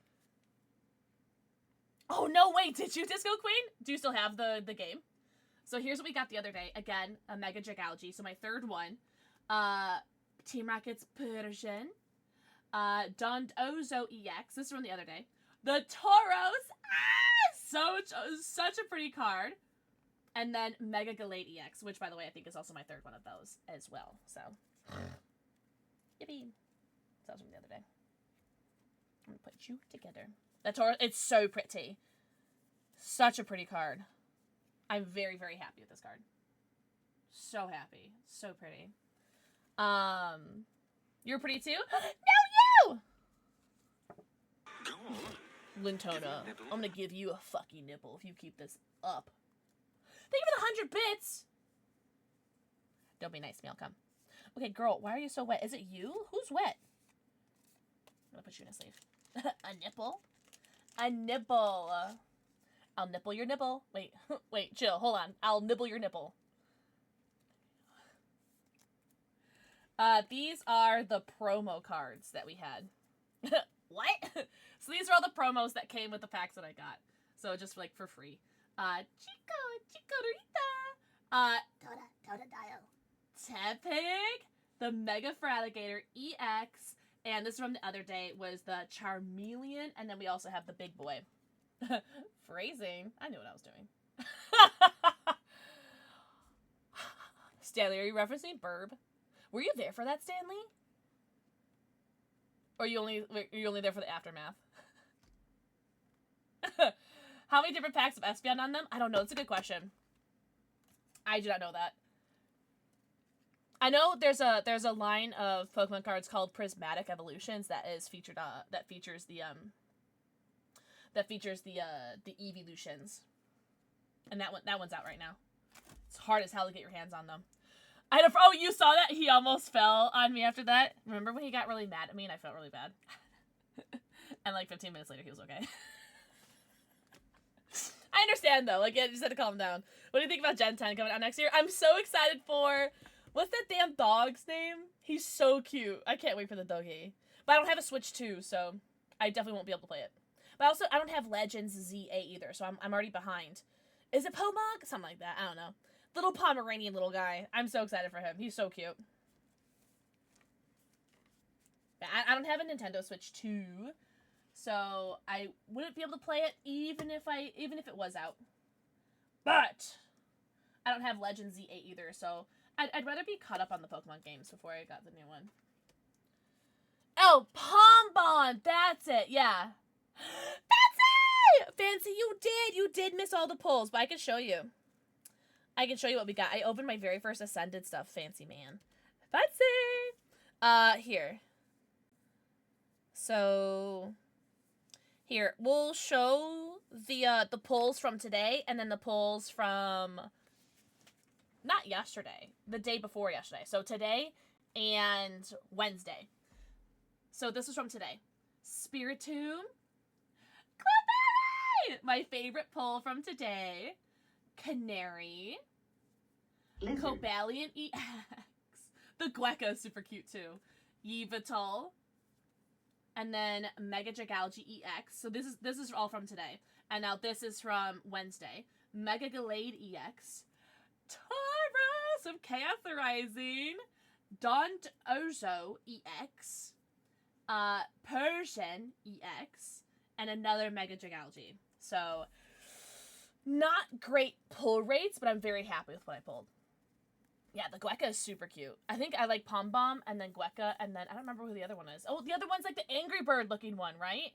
Oh, no, wait, did you, Disco Queen? Do you still have the game? So here's what we got the other day. Again, a Mega Jagalgi. So my third one. Team Rocket's Persian. Dondozo EX. This is from the other day. The Tauros. Such a pretty card. And then Mega Galate EX, which, by the way, I think is also my third one of those as well. So, yippee. So that was from the other day. I'm going to put you together. The Tauros, it's so pretty. Such a pretty card. I'm very, very happy with this card. So happy. So pretty. You're pretty too? No, you! Go on. Lintona, I'm gonna give you a fucking nipple if you keep this up. Thank you for the 100 bits! Don't be nice, Malcolm. Okay, girl, why are you so wet? Is it you? Who's wet? I'm gonna put you in a sleeve. A nipple? A nipple. I'll nipple your nipple. Wait, chill, hold on. I'll nibble your nipple. These are the promo cards that we had. What? So these are all the promos that came with the packs that I got. So just like for free. Chikorita. Totodile. Tepig. The Mega Feraligatr EX. And this from the other day was the Charmeleon. And then we also have the big boy. Phrasing. I knew what I was doing. Stanley, are you referencing Burb? Were you there for that, Stanley? Or are you only there for the aftermath? How many different packs of Espeon on them? I don't know. It's a good question. I do not know that. I know there's a line of Pokemon cards called Prismatic Evolutions that is featured that features the Evolutions. And that one's out right now. It's hard as hell to get your hands on them. Oh, you saw that? He almost fell on me after that. Remember when he got really mad at me and I felt really bad? And like 15 minutes later, he was okay. I understand though. Like, yeah, just had to calm down. What do you think about Gen 10 coming out next year? I'm so excited for... What's that damn dog's name? He's so cute. I can't wait for the doggy. But I don't have a Switch 2, so I definitely won't be able to play it. But also, I don't have Legends ZA either, so I'm already behind. Is it Pomog? Something like that. I don't know. Little Pomeranian little guy. I'm so excited for him. He's so cute. I don't have a Nintendo Switch 2, so I wouldn't be able to play it even if it was out. But I don't have Legends ZA either, so I'd rather be caught up on the Pokemon games before I got the new one. Oh, Pombon! That's it, yeah. That's it! Fancy, you did miss all the polls, but I can show you. I can show you what we got. I opened my very first Ascended stuff, Fancy Man. Fancy! Here. So, here, we'll show the polls from today, and then the polls from... Not yesterday. The day before yesterday. So today and Wednesday. So this is from today. Spiritomb. Clefairy! My favorite poll from today. Canary. Cobalion EX. The Gueca is super cute too. Yveltal. And then Mega Dragalge EX. So this is all from today. And now this is from Wednesday. Mega Gallade EX. Tauros of Chaos Rising, Daunt Ozo EX, Persian EX, and another Mega Dragalge. So, not great pull rates, but I'm very happy with what I pulled. Yeah, the Gueca is super cute. I think I like Pom Bomb, and then Gueca, and then I don't remember who the other one is. Oh, the other one's like the Angry Bird looking one, right?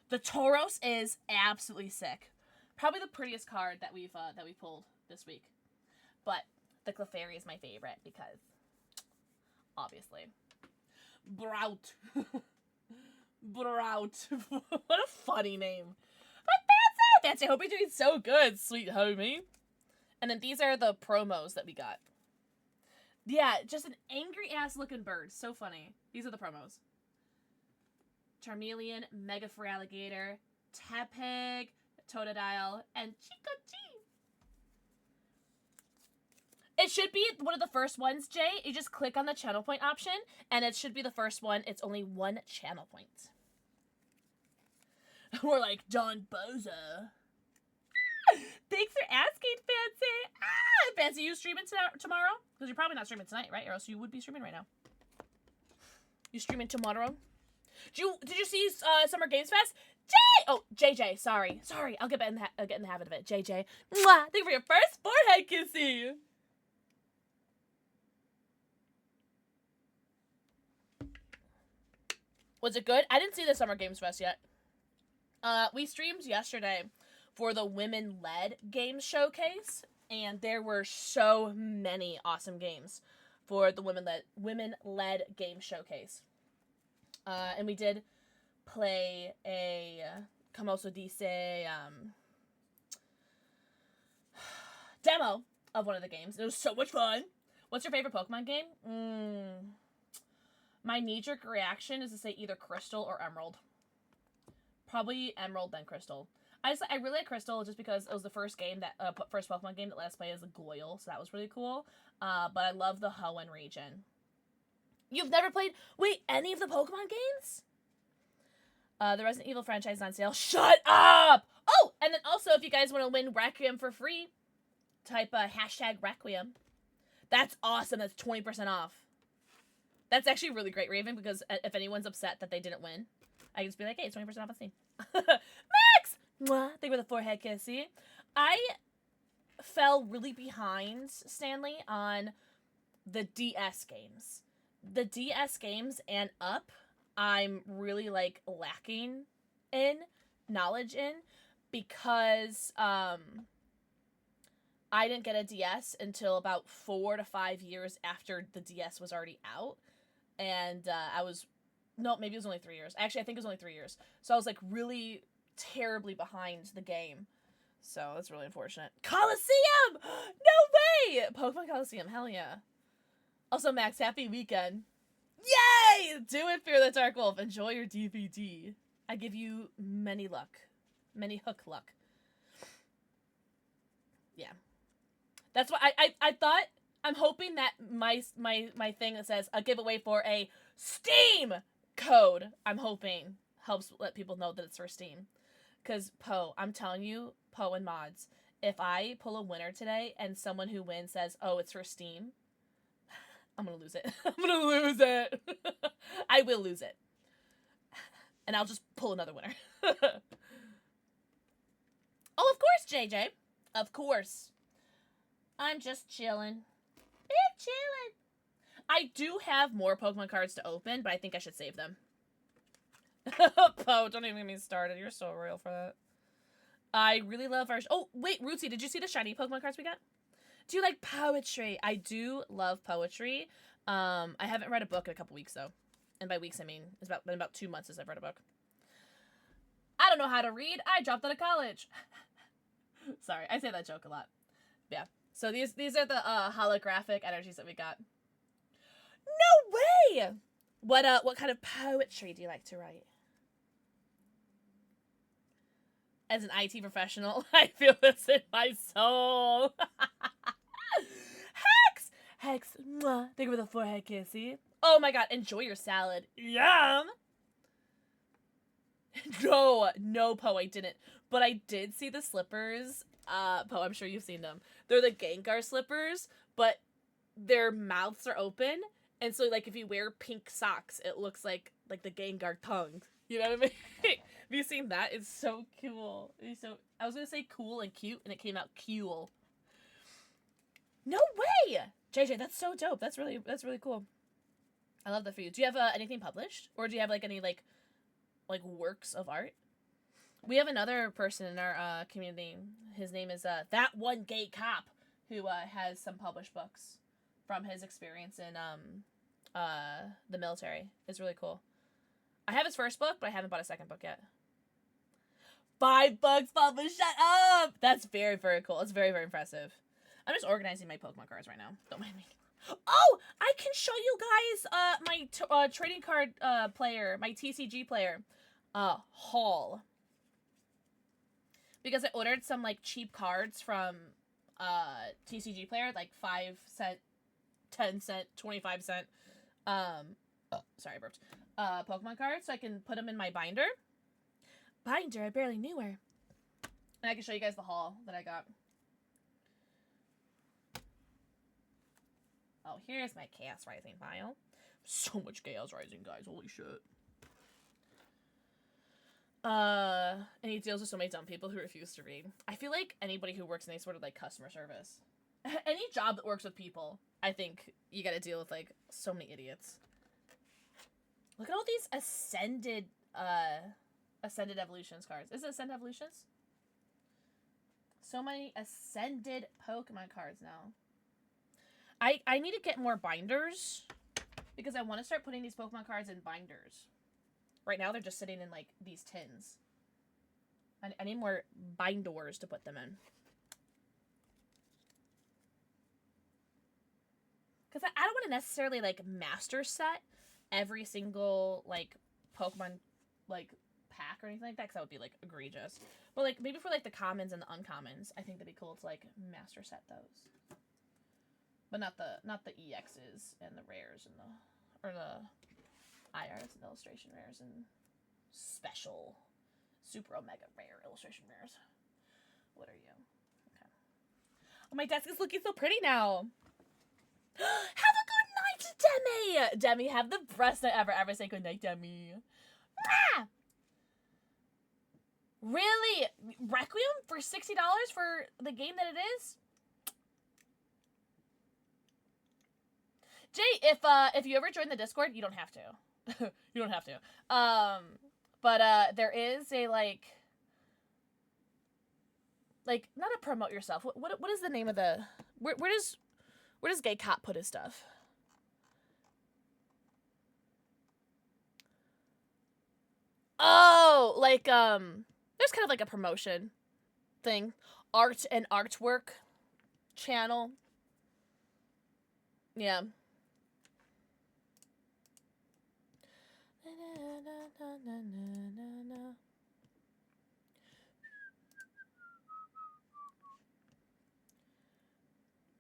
The Tauros is absolutely sick. Probably the prettiest card that we pulled this week. But the Clefairy is my favorite because, obviously. Brout. Brout. What a funny name. But Fancy, I hope you're doing so good, sweet homie. And then these are the promos that we got. Yeah, just an angry-ass looking bird. So funny. These are the promos. Charmeleon, Mega Feraligatr, Tepig, Totodile, and Chico-Chi. It should be one of the first ones, Jay. You just click on the channel point option, and it should be the first one. It's only one channel point. We're like, Don Boza. Thanks for asking, Fancy. Fancy, you streaming tomorrow? Because you're probably not streaming tonight, right? Or else you would be streaming right now. You streaming tomorrow? Did you see Summer Games Fest? JJ, sorry. I'll get in the habit of it. JJ, mwah, thank you for your first forehead kissy. Was it good? I didn't see the Summer Games Fest yet. We streamed yesterday for the women-led games showcase, and there were so many awesome games for the women-led game showcase. And we did play a como se dice demo of one of the games. It was so much fun. What's your favorite Pokemon game? My knee-jerk reaction is to say either Crystal or Emerald. Probably Emerald, then Crystal. I really like Crystal just because it was the first game first Pokemon game that let us play as a Goyle, so that was really cool. But I love the Hoenn region. You've never played, any of the Pokemon games? The Resident Evil franchise is on sale. Shut up! Oh, and then also if you guys want to win Requiem for free, type hashtag Requiem. That's awesome. That's 20% off. That's actually really great, Raven, because if anyone's upset that they didn't win, I can just be like, hey, it's 20% off on Steam. Max! Mwah! Thank you for the forehead kissy. fell really behind, Stanley, on the DS games. The DS games and up, I'm really like lacking in knowledge in, because I didn't get a DS until about 4 to 5 years after the DS was already out, and maybe it was only 3 years. Actually, I think it was only 3 years. So I was like really terribly behind the game. So that's really unfortunate. Coliseum! No way! Pokemon Coliseum, hell yeah. Also, Max, happy weekend. Yay! Do it, Fear the Dark Wolf. Enjoy your DVD. I give you many luck. Many hook luck. Yeah. That's what I thought. I'm hoping that my thing that says a giveaway for a Steam code, I'm hoping helps let people know that it's for Steam. Because Po, I'm telling you, Po and mods, if I pull a winner today and someone who wins says, oh, it's for Steam, I'm gonna lose it. I'm gonna lose it. I will lose it. And I'll just pull another winner. Oh, of course, JJ. Of course. I'm just chilling. I'm chilling. I do have more Pokemon cards to open, but I think I should save them. Po, don't even get me started. You're so real for that. I really love our... Oh, wait, Rootsy, did you see the shiny Pokemon cards we got? Do you like poetry? I do love poetry. I haven't read a book in a couple weeks, though. And by weeks, I mean, it's been about 2 months since I've read a book. I don't know how to read. I dropped out of college. Sorry, I say that joke a lot. Yeah. So these are the holographic energies that we got. No way! What kind of poetry do you like to write? As an IT professional, I feel this in my soul. Hex! Hex, mwah. Thank you for the forehead kissy. Oh my god, enjoy your salad. Yum! No, Po, I didn't. But I did see the slippers. Po, I'm sure you've seen them. They're the Gengar slippers, but their mouths are open. And so, like, if you wear pink socks, it looks like the Gengar tongue. You know what I mean? Have you seen that? It's so cool. I was gonna say cool and cute, and it came out cool. No way! JJ, that's so dope. That's really cool. I love that for you. Do you have anything published? Or do you have, like, any, like works of art? We have another person in our community. His name is That One Gay Cop, who has some published books from his experience in the military. It's really cool. I have his first book, but I haven't bought a second book yet. 5 books published. Shut up! That's very, very cool. It's very, very impressive. I'm just organizing my Pokemon cards right now. Don't mind me. Oh, I can show you guys my trading card player, my TCG player haul. Because I ordered some like cheap cards from TCG player, like 5 cent, 10 cent, 25 cent. Sorry, I burped. Pokemon cards, so I can put them in my binder. Binder, I barely knew her. And I can show you guys the haul that I got. Oh, here's my Chaos Rising file. So much Chaos Rising, guys. Holy shit. And he deals with so many dumb people who refuse to read. I feel like anybody who works in any sort of, like, customer service. Any job that works with people, I think you gotta deal with, like, so many idiots. Look at all these Ascended Evolutions cards. Is it Ascended Evolutions? So many Ascended Pokemon cards now. I need to get more binders because I want to start putting these Pokemon cards in binders. Right now they're just sitting in, like, these tins. I need more binders to put them in. Because I don't want to necessarily, like, master set every single, like, Pokemon, like, pack or anything like that, because that would be, like, egregious. But, like, maybe for, like, the commons and the uncommons, I think that'd be cool to, like, master set those. But not the EXs and the rares and the IRs and illustration rares and special super omega rare illustration rares. What are you? Okay. Oh, my desk is looking so pretty now. Have a good night, Demi! Demi, have the best night ever. Say good night, Demi. Ah! Really? Requiem for $60 for the game that it is? Jay, if you ever join the Discord, you don't have to. You don't have to. But there is a like not a promote yourself. What is the name of the where does Gay Cop put his stuff? Oh, like there's kind of like a promotion thing, art and artwork channel. Yeah.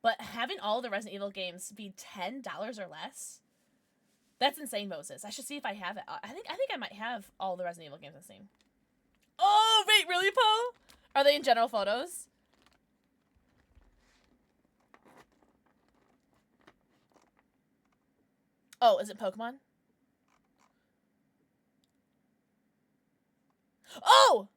But having all the Resident Evil games be $10 or less, that's insane, Moses. I should see if I have it. I think I might have all the Resident Evil games on Steam. Oh, wait, really, Poe? Are they in general photos? Oh, is it Pokemon? Oh!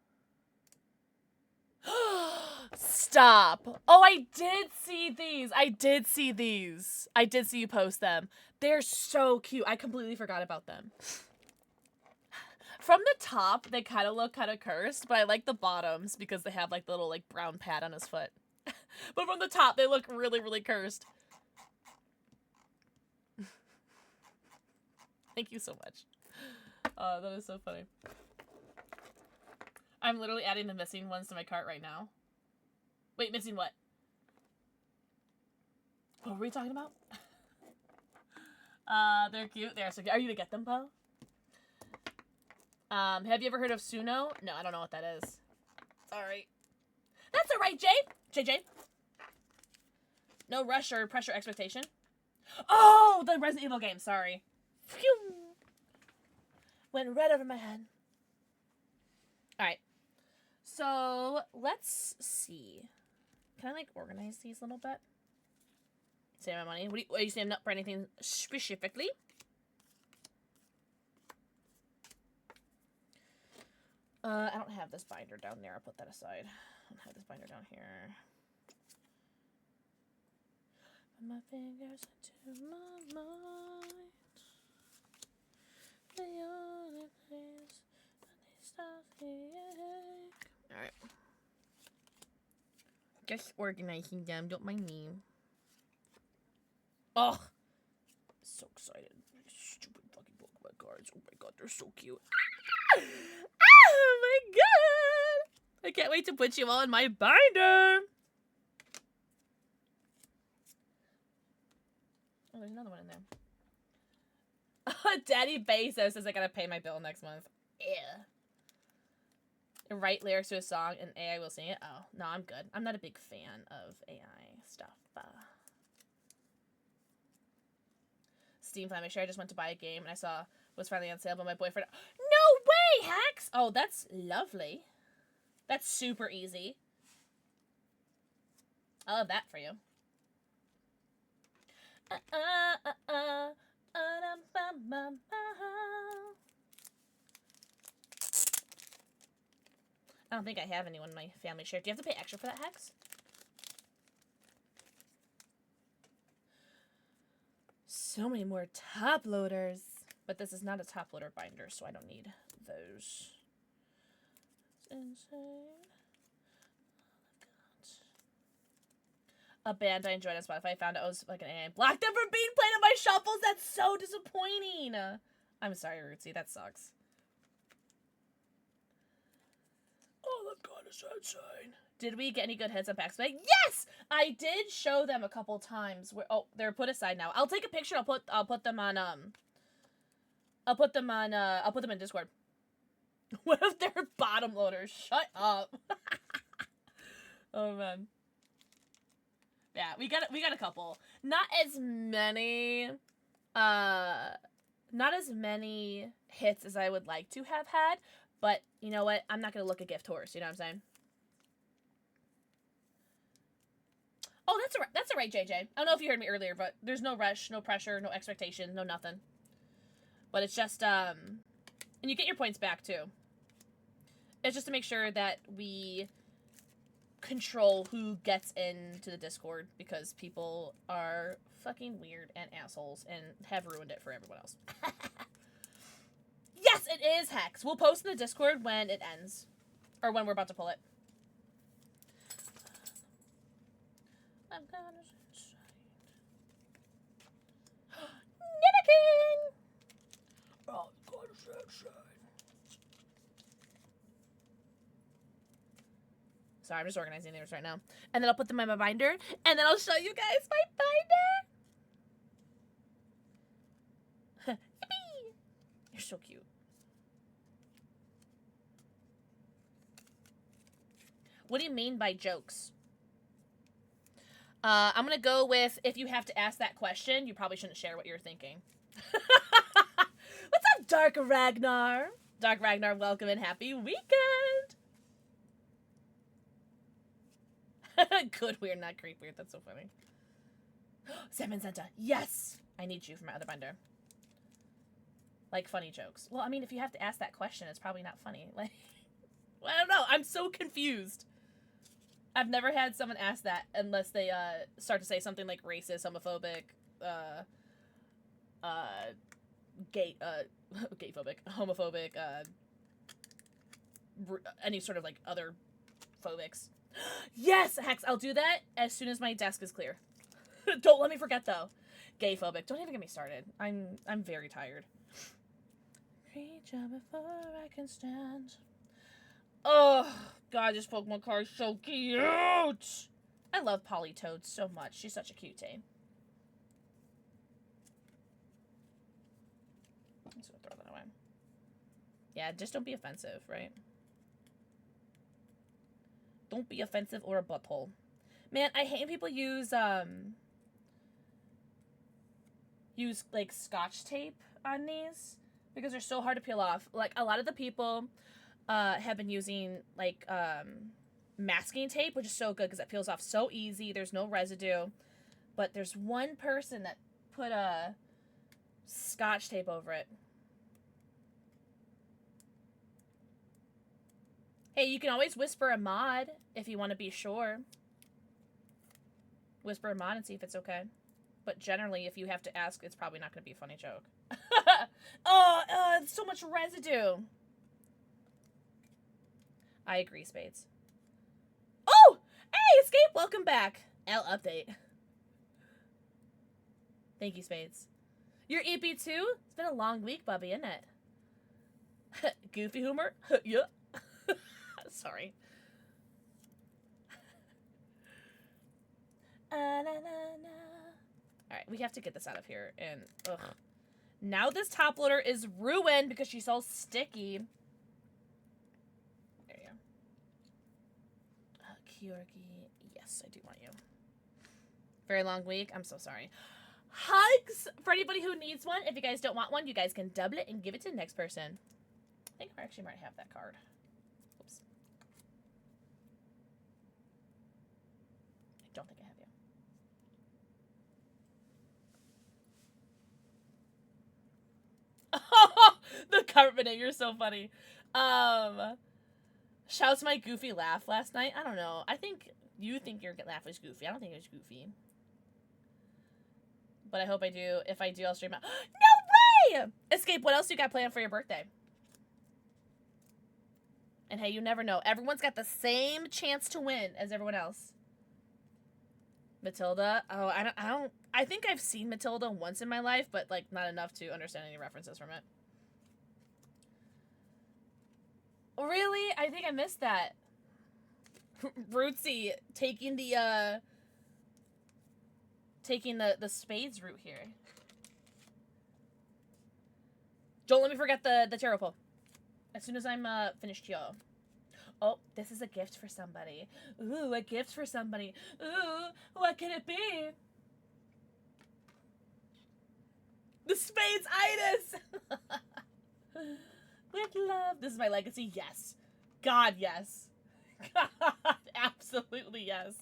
Stop. Oh, I did see these. I did see these. I did see you post them. They're so cute. I completely forgot about them. From the top, they kind of look kind of cursed, but I like the bottoms because they have like the little like brown pad on his foot. But from the top, they look really, really cursed. Thank you so much. That is so funny. I'm literally adding the missing ones to my cart right now. Wait, missing what? What were we talking about? They're cute. They're so cute. Are you gonna get them, Poe? Have you ever heard of Suno? No, I don't know what that is. Sorry. That's alright, Jay! JJ. No rush or pressure expectation. Oh, the Resident Evil game. Sorry. Phew. Went right over my head. Alright. So, let's see. Can I, like, organize these a little bit? Save my money. What are you saving up for anything specifically? I don't have this binder down there. I'll put that aside. I don't have this binder down here. Put my fingers into my mind. The only place they stop here. Alright. Just organizing them. Don't mind me. Oh! So excited. Stupid fucking Pokemon cards. Oh my god, they're so cute. Oh my god! I can't wait to put you all in my binder! Oh, there's another one in there. Daddy Bezos says I gotta pay my bill next month. Yeah. Write lyrics to a song and AI will sing it. Oh, no, I'm good. I'm not a big fan of AI stuff. Steam Flamisher, I just went to buy a game and I saw it was finally on sale, but my boyfriend... No way, Hacks! Oh, that's lovely. That's super easy. I love that for you. I don't think I have anyone in my family share. Do you have to pay extra for that, Hex? So many more top loaders. But this is not a top loader binder, so I don't need those. It's insane. A band I enjoyed on Spotify. I found it was like an AI. Blocked them from being played on my shuffles. That's so disappointing. I'm sorry, Rootsy. That sucks. Oh, that's kind of sad sign. Did we get any good hits on Pax Play? Yes, I did show them a couple times. Oh, they're put aside now. I'll take a picture. I'll put them on I'll put them in Discord. What if they're bottom loaders? Shut up. Oh man. Yeah, we got a couple. Not as many hits as I would like to have had, but you know what? I'm not gonna look a gift horse, you know what I'm saying? Oh, that's a right, JJ. I don't know if you heard me earlier, but there's no rush, no pressure, no expectation, no nothing. But it's just and you get your points back too. It's just to make sure that we control who gets into the Discord because people are fucking weird and assholes and have ruined it for everyone else. Yes, it is Hex. We'll post in the Discord when it ends. Or when we're about to pull it. I'm gonna Nibikin! Oh, God, sorry, I'm just organizing these right now. And then I'll put them in my binder. And then I'll show you guys my binder. Yippee! You're so cute. What do you mean by jokes? I'm gonna go with, if you have to ask that question, you probably shouldn't share what you're thinking. What's up, Dark Ragnar? Dark Ragnar, welcome and happy weekend! Good weird, not creep weird. That's so funny. Salmon Santa, yes! I need you for my other binder. Like, funny jokes. Well, I mean, if you have to ask that question, it's probably not funny. Like, well, I don't know. I'm so confused. I've never had someone ask that unless they start to say something like racist, homophobic, gayphobic, homophobic, any sort of like other phobics. Yes, Hex, I'll do that as soon as my desk is clear. Don't let me forget though. Gayphobic. Don't even get me started. I'm very tired. Creature before I can stand. Oh, God, this Pokemon card is so cute! I love Politoed so much. She's such a cutie. I'm just gonna throw that away. Yeah, just don't be offensive, right? Don't be offensive or a butthole. Man, I hate when people use like Scotch tape on these because they're so hard to peel off. Like, a lot of the people have been using like masking tape, which is so good because it peels off so easy. There's no residue. But there's one person that put a Scotch tape over it. Hey, you can always whisper a mod if you want to be sure. Whisper a mod and see if it's okay. But generally, if you have to ask, it's probably not going to be a funny joke. Oh, it's so much residue. I agree, Spades. Oh! Hey, Escape! Welcome back. L update. Thank you, Spades. Your EP too? It's been a long week, Bubby, isn't it? Goofy humor? Yeah. Sorry. Alright, we have to get this out of here. And, ugh. Now this top loader is ruined because she's all sticky. There you go. Kyorgi. Yes, I do want you. Very long week. I'm so sorry. Hugs for anybody who needs one. If you guys don't want one, you guys can double it and give it to the next person. I think I actually might have that card. Oops. I don't think I have you. The carpet, you're so funny. Shouts my goofy laugh last night. I don't know. I think you think your laugh was goofy. I don't think it was goofy. But I hope I do. If I do, I'll stream out. No way! Escape, what else you got planned for your birthday? And hey, you never know. Everyone's got the same chance to win as everyone else. Matilda. Oh, I think I've seen Matilda once in my life, but like not enough to understand any references from it. Really? I think I missed that. Rootsy taking the spades route here. Don't let me forget the tarot pull. As soon as I'm finished, yo. Oh, this is a gift for somebody. Ooh, a gift for somebody. Ooh, what can it be? The spades itis! With love. This is my legacy. Yes. God, yes. God, absolutely yes.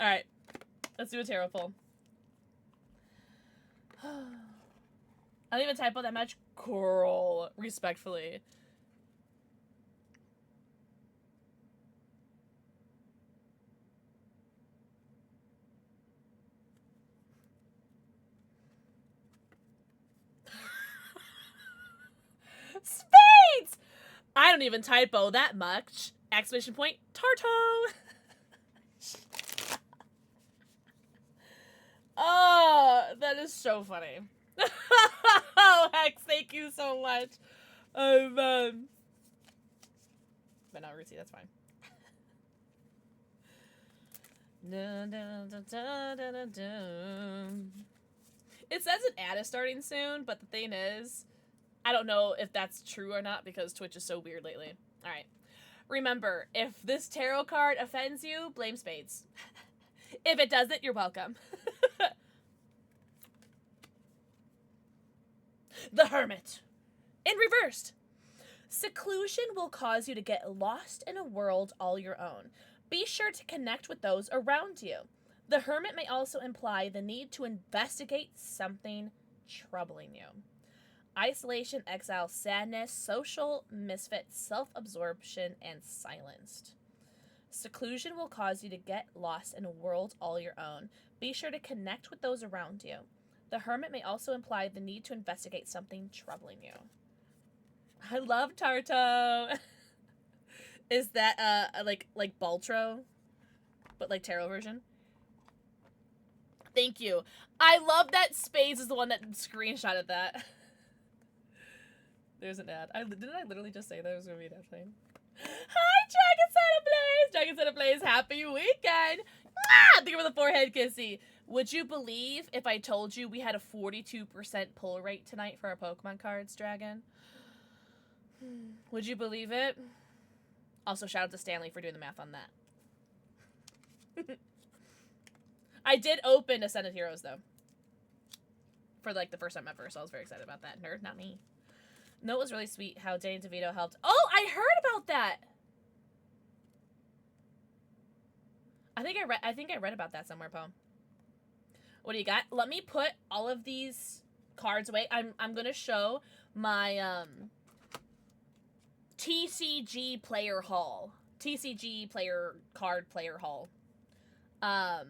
All right. Let's do a tarot pull. I don't even typo that much. Girl. Respectfully. don't even typo that much. Exclamation point, Tarto. Oh, that is so funny. Oh, Hex, thank you so much. But not Ruthie, that's fine. Dun, dun, dun, dun, dun, dun, dun. It says an ad is starting soon, but the thing is, I don't know if that's true or not because Twitch is so weird lately. Alright. Remember, if this tarot card offends you, blame spades. If it doesn't, you're welcome. The Hermit. In reversed. Seclusion will cause you to get lost in a world all your own. Be sure to connect with those around you. The Hermit may also imply the need to investigate something troubling you. Isolation, exile, sadness, social misfit, self-absorption, and silenced. Seclusion will cause you to get lost in a world all your own. Be sure to connect with those around you. The Hermit may also imply the need to investigate something troubling you. I love Tarto. Is that like Baltro, but like tarot version? Thank you. I love that Spades is the one that screenshotted that. There's an ad. Didn't I literally just say there was gonna be an ad thing? Hi, Dragon Set of Blaze! Happy weekend! Ah! Think of the forehead kissy. Would you believe if I told you we had a 42% pull rate tonight for our Pokemon cards, Dragon? Would you believe it? Also, shout out to Stanley for doing the math on that. I did open Ascended Heroes, though. For, like, the first time ever, so I was very excited about that. Nerd, not me. No, it was really sweet how Danny DeVito helped. Oh, I heard about that! I think I read about that somewhere, Poe. What do you got? Let me put all of these cards away. I'm gonna show my, TCG player haul. TCG player card player haul. I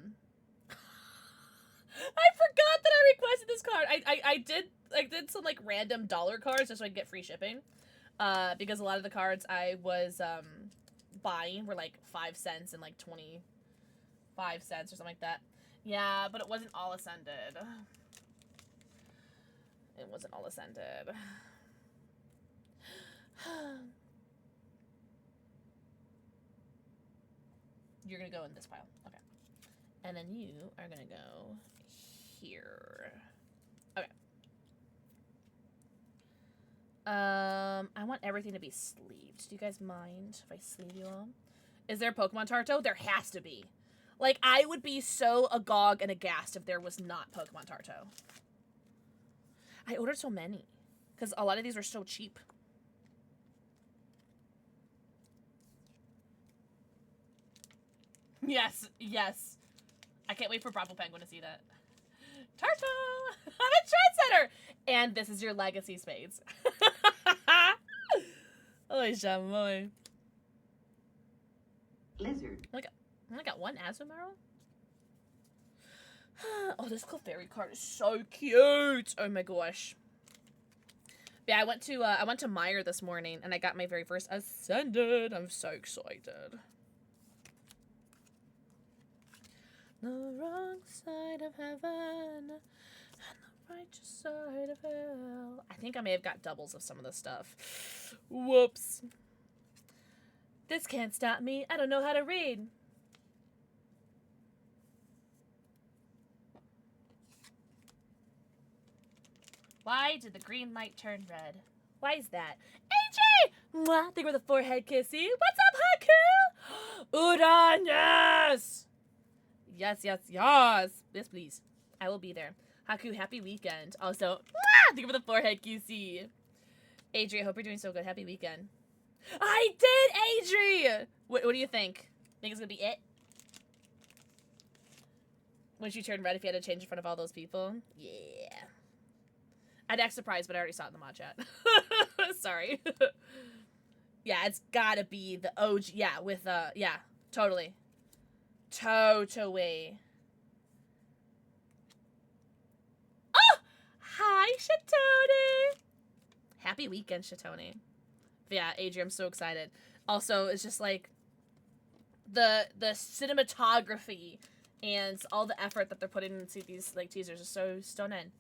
forgot that I requested this card. I did some like random dollar cards just so I could get free shipping. Because a lot of the cards I was buying were like 5 cents and like 25 cents or something like that. Yeah, but it wasn't all Ascended. It wasn't all Ascended. You're gonna go in this pile. Okay. And then you are gonna go here. Okay. I want everything to be sleeved. Do you guys mind if I sleeve you all? Is there a Pokemon Tarto? There has to be. Like, I would be so agog and aghast if there was not Pokemon Tarto. I ordered so many. Because a lot of these are so cheap. Yes, yes. I can't wait for Bravo Penguin to see that. Tarto! I'm a trendsetter! And this is your legacy, Spades. Oh, chamoy. Lizard. I only got one Azumarill? Oh, this Clefairy card is so cute! Oh my gosh. Yeah, I went to Meijer this morning and I got my very first Ascended. I'm so excited. The wrong side of heaven and the righteous side of hell. I think I may have got doubles of some of this stuff. Whoops. This can't stop me. I don't know how to read. Why did the green light turn red? Why is that? AJ! Mwah, think with a forehead kissy. What's up, Haku? Udon, yes! Yes, yes, yes. Yes, please. I will be there. Haku, happy weekend. Also, think of the forehead QC. Adri, I hope you're doing so good. Happy weekend. I did, Adri! What do you think? Think it's gonna be it? When she turned red if you had to change in front of all those people? Yeah. I'd act surprised, but I already saw it in the mod chat. Sorry. Yeah, it's gotta be the OG. Yeah, with, yeah, totally. Totally. Oh! Hi, Shatoni! Happy weekend, Shatoni. Yeah, Adrian, I'm so excited. Also, it's just like the cinematography and all the effort that they're putting into these like teasers is so stunning.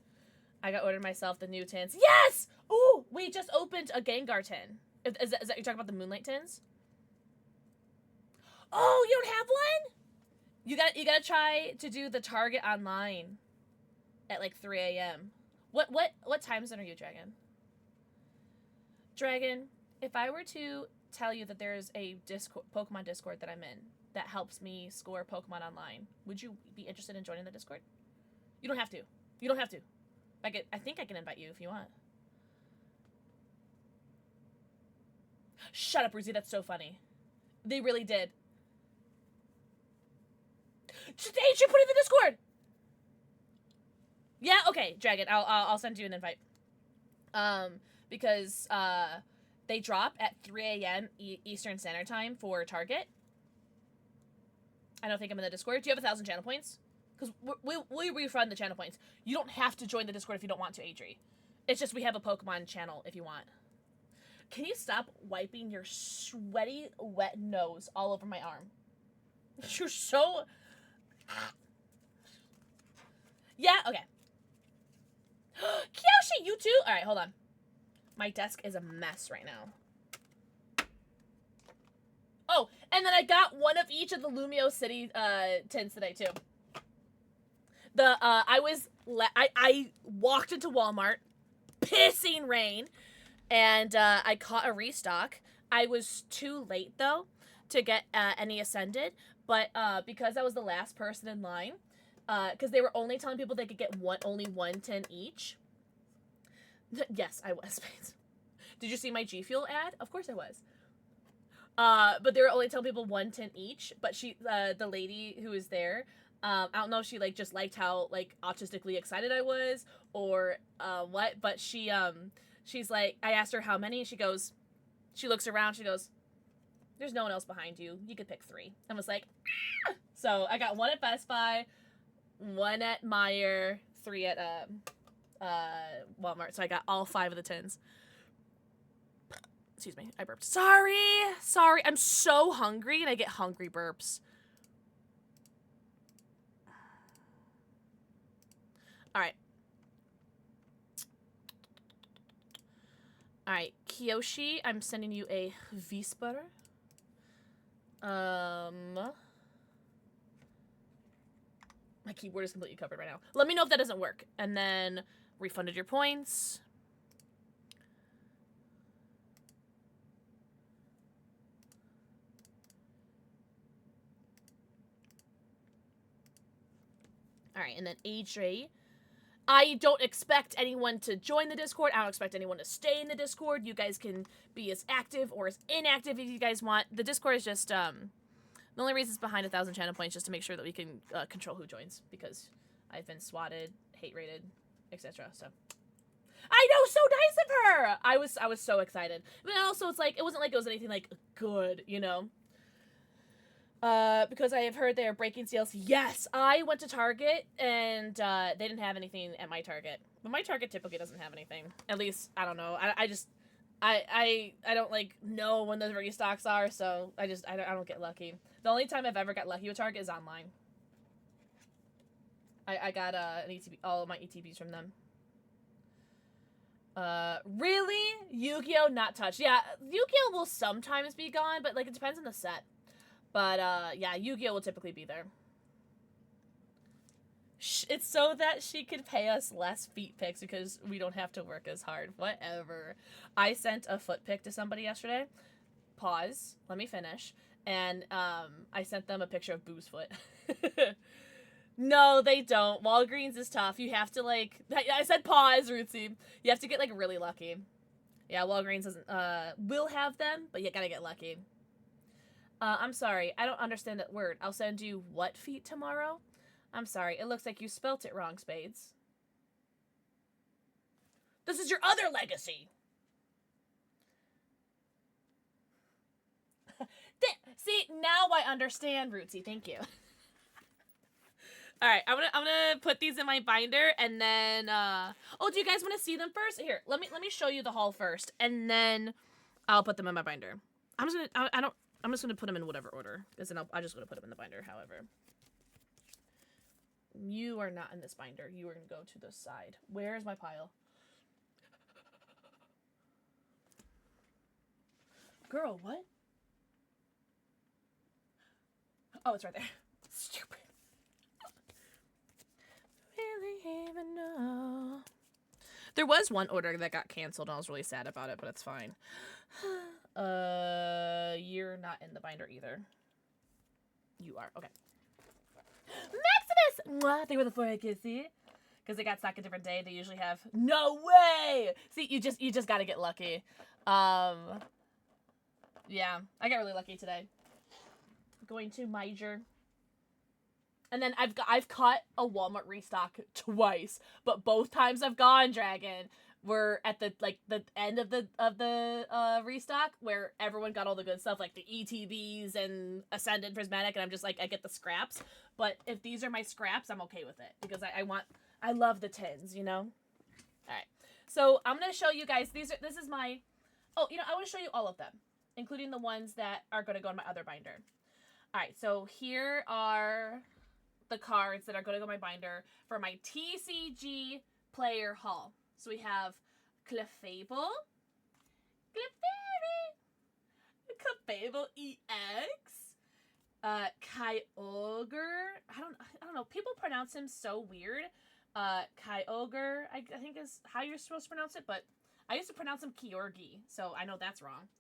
I got ordered myself the new tins. Yes! Ooh, we just opened a Gengar tin. Is that you're talking about the Moonlight tins? Oh, you don't have one? You gotta try to do the Target online at like 3 a.m. What time zone are you, Dragon? Dragon, if I were to tell you that there's a Discord, Pokemon Discord that I'm in that helps me score Pokemon online, would you be interested in joining the Discord? You don't have to. You don't have to. I think I can invite you if you want. Shut up, Ruzy. That's so funny. They really did. Just Adrian, put it in the Discord. Yeah, okay, Dragon. I'll send you an invite. Because they drop at 3 a.m. Eastern Standard Time for Target. I don't think I'm in the Discord. Do you have 1,000 channel points? Because we refund the channel points. You don't have to join the Discord if you don't want to, Adri. It's just we have a Pokemon channel if you want. Can you stop wiping your sweaty, wet nose all over my arm? You're so... Yeah, okay. Kyoshi, you too? Alright, hold on. My desk is a mess right now. Oh, and then I got one of each of the Lumio City tins today too. I walked into Walmart, pissing rain, and I caught a restock. I was too late though to get any Ascended, but because I was the last person in line, because they were only telling people they could get only one tin each. Yes, I was. Did you see my G Fuel ad? Of course I was. But they were only telling people one tin each. But she, the lady who was there, I don't know if she like just liked how like autistically excited I was or what. But she's like, I asked her how many. She goes, she looks around. She goes, "There's no one else behind you. You could pick 3." And was like, ah! So I got one at Best Buy, one at Meijer, 3 at Walmart. So I got all 5 of the tins. Excuse me, I burped. Sorry. I'm so hungry and I get hungry burps. Alright. Alright, Kyoshi, I'm sending you a Whisper. My keyboard is completely covered right now. Let me know if that doesn't work. And then refunded your points. Alright, and then AJ. I don't expect anyone to join the Discord. I don't expect anyone to stay in the Discord. You guys can be as active or as inactive as you guys want. The Discord is just, the only reason it's behind 1,000 channel points just to make sure that we can control who joins. Because I've been swatted, hate rated, etc. So I know, so nice of her. I was so excited. But also, it's like it wasn't like it was anything like good, you know. Because I have heard they're breaking sales. Yes, I went to Target and they didn't have anything at my Target. But my Target typically doesn't have anything. At least I don't know. I don't like know when the restocks are, so I don't get lucky. The only time I've ever got lucky with Target is online. I got an ETB, all of my ETBs from them. Really? Yu-Gi-Oh! Not touched. Yeah, Yu-Gi-Oh! Will sometimes be gone, but like it depends on the set. But yeah, Yu-Gi-Oh! Will typically be there. It's so that she could pay us less feet pics because we don't have to work as hard. Whatever. I sent a foot pic to somebody yesterday. Pause. Let me finish. And I sent them a picture of Boo's foot. No, they don't. Walgreens is tough. You have to, like... I said pause, Rootsy. You have to get, like, really lucky. Yeah, Walgreens doesn't... will have them, but you gotta get lucky. I'm sorry. I don't understand that word. I'll send you what feet tomorrow? I'm sorry. It looks like you spelt it wrong, Spades. This is your other legacy! See, now I understand, Rootsy. Thank you. All right, I'm gonna put these in my binder, and then oh, do you guys want to see them first? Here, let me show you the haul first, and then I'll put them in my binder. I'm just gonna. I'm just gonna put them in whatever order, because then I'm just gonna put them in the binder. However, you are not in this binder. You are gonna go to the side. Where is my pile? Girl, what? Oh, it's right there. Stupid. Really even know. There was one order that got canceled, and I was really sad about it, but it's fine. You're not in the binder either. You are. Okay. Maximus! Mwah, they were the 4 kissy. Because they got stuck a different day. They usually have. No way! See, you just gotta get lucky. Yeah, I got really lucky today. Going to Major. And then I've caught a Walmart restock twice, but both times I've gone Dragon were at the end of the restock where everyone got all the good stuff like the ETBs and Ascendant Prismatic, and I'm just like, I get the scraps. But if these are my scraps, I'm okay with it because I love the tins, you know. All right, so I'm gonna show you guys this is my. Oh, you know, I want to show you all of them, including the ones that are gonna go in my other binder. All right, so here are the cards that are going to go in my binder for my TCG player haul. So we have Clefable, Clefable EX, Kyogre. I don't know. People pronounce him so weird. Kyogre, I think is how you're supposed to pronounce it, but I used to pronounce him Kyorgi, so I know that's wrong.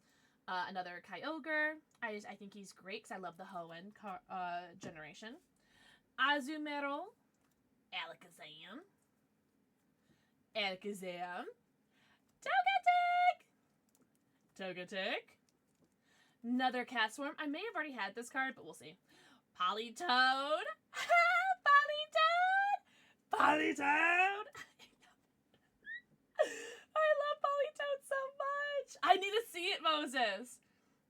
Another Kyogre. I think he's great because I love the Hoenn generation. Azumarill. Alakazam. Togetic. Another Castform. I may have already had this card, but we'll see. Politoed. Politoed! I love Politoed so much. I need to see it, Moses.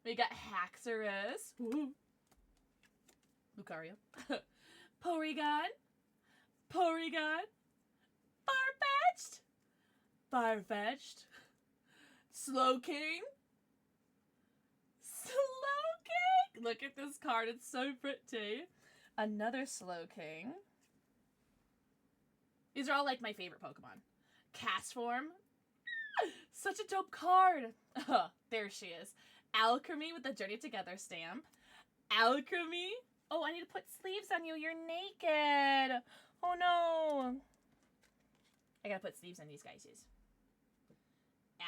We got Haxorus. Woo. Lucario. Porygon. Farfetch'd. Slowking. Look at this card. It's so pretty. Another Slowking. These are all like my favorite Pokemon. Castform. Such a dope card. There she is. Alchemy with the Journey Together stamp. Alchemy. Oh, I need to put sleeves on you. You're naked. Oh, no. I gotta put sleeves on these guys.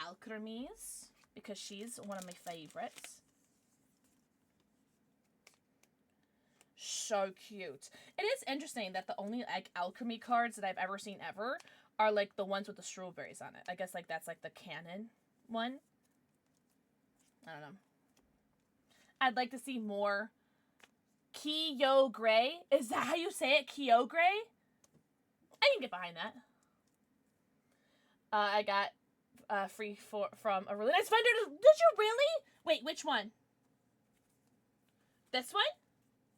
Alchemy's, because she's one of my favorites. So cute. It is interesting that the only, like, Alchemy cards that I've ever seen ever are, like, the ones with the strawberries on it. I guess, like, that's, like, the canon one. I don't know. I'd like to see more Kyogre. Is that how you say it? Kyogre? I can get behind that. I got free from a really nice vendor. Did you really? Wait, which one? This one?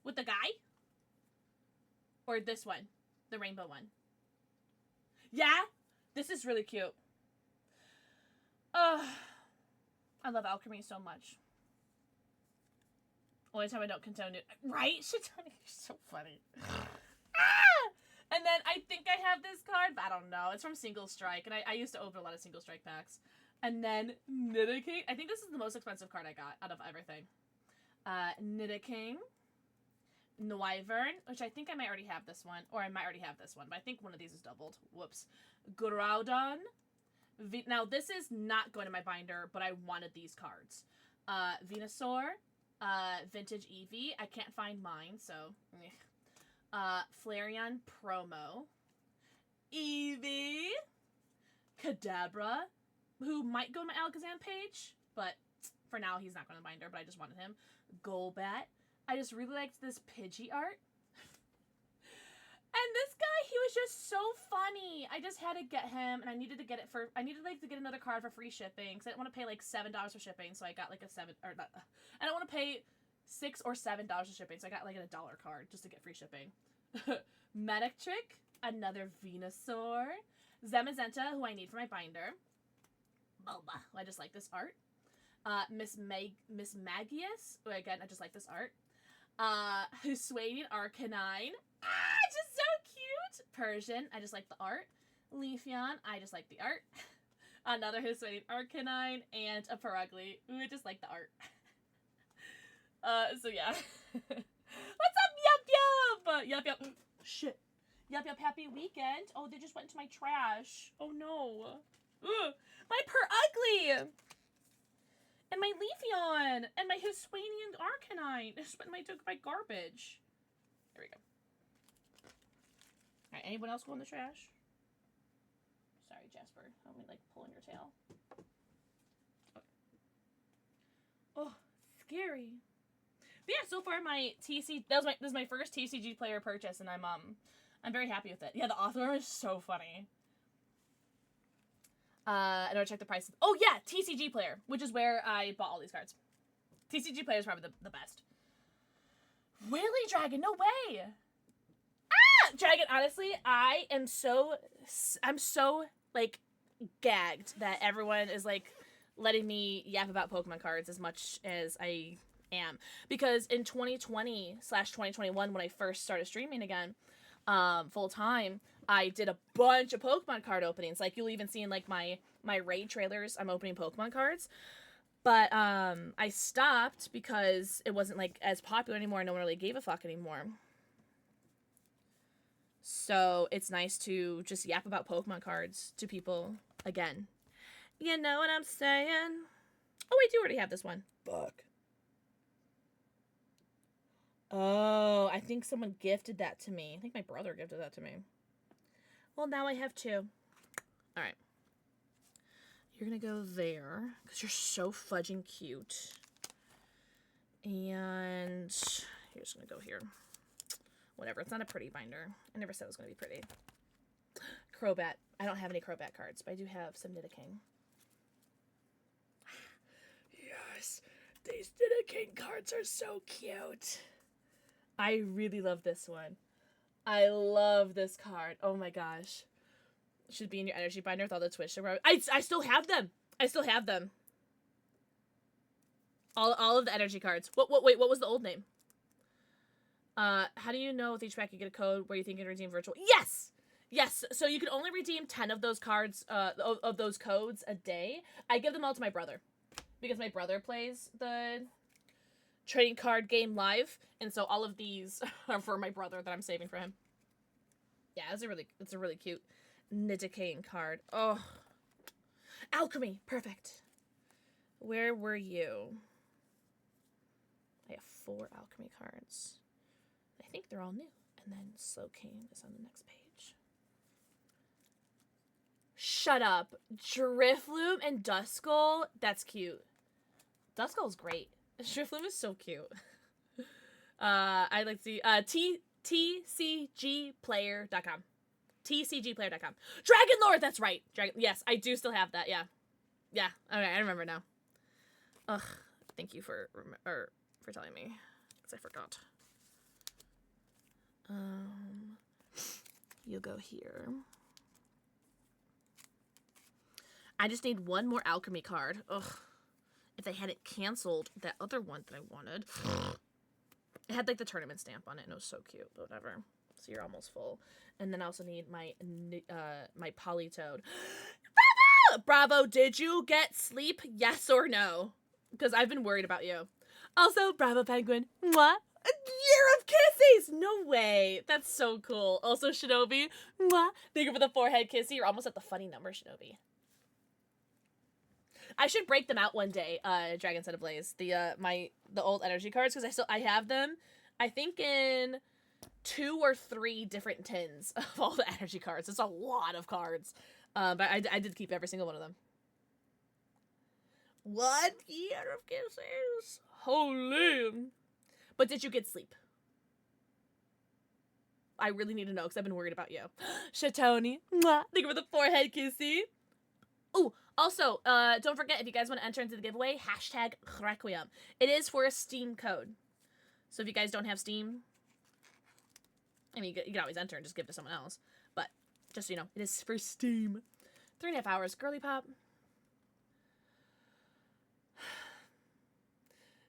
With the guy? Or this one? The rainbow one? Yeah? This is really cute. I love Alchemy so much. Only time I don't condone it. Right? Shitoni, you're so funny. And then I think I have this card, but I don't know. It's from Single Strike, and I used to open a lot of Single Strike packs. And then Nidoking. I think this is the most expensive card I got out of everything. Nidoking. Noivern, which I think I might already have this one, or I might already have this one, but I think one of these is doubled. Whoops. Groudon. Now, this is not going to my binder, but I wanted these cards. Venusaur. Vintage Eevee. I can't find mine, so... Flareon promo. Eevee. Kadabra, who might go to my Alakazam page, but for now he's not going to binder, but I just wanted him. Golbat. I just really liked this Pidgey art. And this guy, he was just so funny. I just had to get him, and I needed to get it for, I needed like to get another card for free shipping, because I didn't want to pay like $7 for shipping, so I got like a I don't want to pay $6 or $7 for shipping, so I got like a $1 card just to get free shipping. Medictrick, another Venusaur, Zamazenta, who I need for my binder. Bulba, I just like this art. Miss Magius. Oh, again, I just like this art. Huswanian Arcanine. Just so cute. Persian. I just like the art. Leafeon. I just like the art. Another Huswanian Arcanine and a Perugly. Ooh, I just like the art. So yeah. What's up, Yup Yup? Yup Yup. Shit. Yup Yup, happy weekend. Oh, they just went into my trash. Oh no. Ugh. My Perugly. And my Leafeon. And my Huswanian Arcanine. This went took my garbage. There we go. Alright, anyone else go in the trash? Sorry, Jasper. Help me, like, pulling your tail. Okay. Oh, scary. But yeah, so far my TC... This is my first TCG player purchase, and I'm very happy with it. Yeah, the author is so funny. I don't check the prices. Oh, yeah, TCG player, which is where I bought all these cards. TCG player is probably the best. Really, Dragon? No way! Dragon, honestly, I'm so, like, gagged that everyone is, like, letting me yap about Pokemon cards as much as I am. Because in 2020/2021, when I first started streaming again, full time, I did a bunch of Pokemon card openings. Like, you'll even see in, like, my raid trailers, I'm opening Pokemon cards. But, I stopped because it wasn't, like, as popular anymore. No one really gave a fuck anymore. So it's nice to just yap about Pokemon cards to people again. You know what I'm saying? Oh, I do already have this one. Fuck. Oh, I think someone gifted that to me. I think my brother gifted that to me. Well, now I have two. All right. You're going to go there because you're so fudging cute. And you're just going to go here. Whatever, it's not a pretty binder. I never said it was going to be pretty. Crobat. I don't have any Crobat cards, but I do have some Nidoking. Yes, these Nidoking cards are so cute. I really love this one. I love this card. Oh my gosh. Should be in your energy binder with all the Twitch. I still have them. I still have them. All of the energy cards. Wait, what was the old name? How do you know with each pack you get a code where you think you can redeem virtual? Yes! Yes, so you can only redeem 10 of those cards, of those codes a day. I give them all to my brother. Because my brother plays the trading card game live, and so all of these are for my brother that I'm saving for him. Yeah, it's a really cute Nidoking card. Oh. Alchemy! Perfect. Where were you? I have 4 alchemy cards. I think they're all new. And then Slowking is on the next page. Shut up. Drifloon and Duskull? That's cute. Duskull's great. Drifloon is so cute. I'd like to see tcgplayer.com. tcgplayer.com. Dragon Lord, that's right. Yes, I do still have that. Yeah. Yeah. Okay, I remember now. Ugh. Thank you for telling me, because I forgot. You'll go here. I just need one more alchemy card. Ugh. If they hadn't canceled that other one that I wanted. It had like the tournament stamp on it and it was so cute, but whatever. So you're almost full. And then I also need my my Politoed. Bravo! Bravo, did you get sleep? Yes or no? Because I've been worried about you. Also, bravo, Penguin. Mwah. A year of kisses! No way. That's so cool. Also, Shinobi. Mwah. Thank you for the forehead kissy. You're almost at the funny number, Shinobi. I should break them out one day, Dragon Set Ablaze. The old energy cards, because I have them, I think in 2 or 3 different tins of all the energy cards. It's a lot of cards. But I did keep every single one of them. 1 year of kisses. Holy. But did you get sleep? I really need to know, because I've been worried about you. Shatoni. Mwah. Thank you for the forehead kissy. Ooh, also, don't forget, if you guys want to enter into the giveaway, hashtag Requiem. It is for a Steam code. So if you guys don't have Steam, I mean, you can always enter and just give it to someone else. But, just so you know, it is for Steam. 3.5 hours. Girly Pop.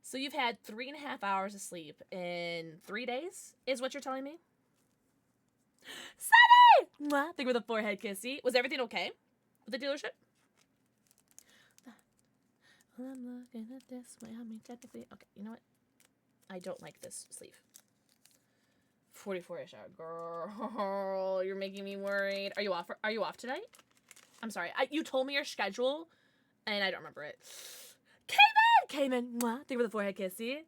So you've had 3.5 hours of sleep in 3 days, is what you're telling me? Sunny! Mwah. Think with a forehead kissy. Was everything okay with the dealership? Well, I'm looking at this way. I mean, technically, okay. You know what? I don't like this sleeve. 44-ish hour, girl. You're making me worried. Are you off? Are you off tonight? I'm sorry. You told me your schedule, and I don't remember it. Cayman, mwah. Think with a forehead kissy.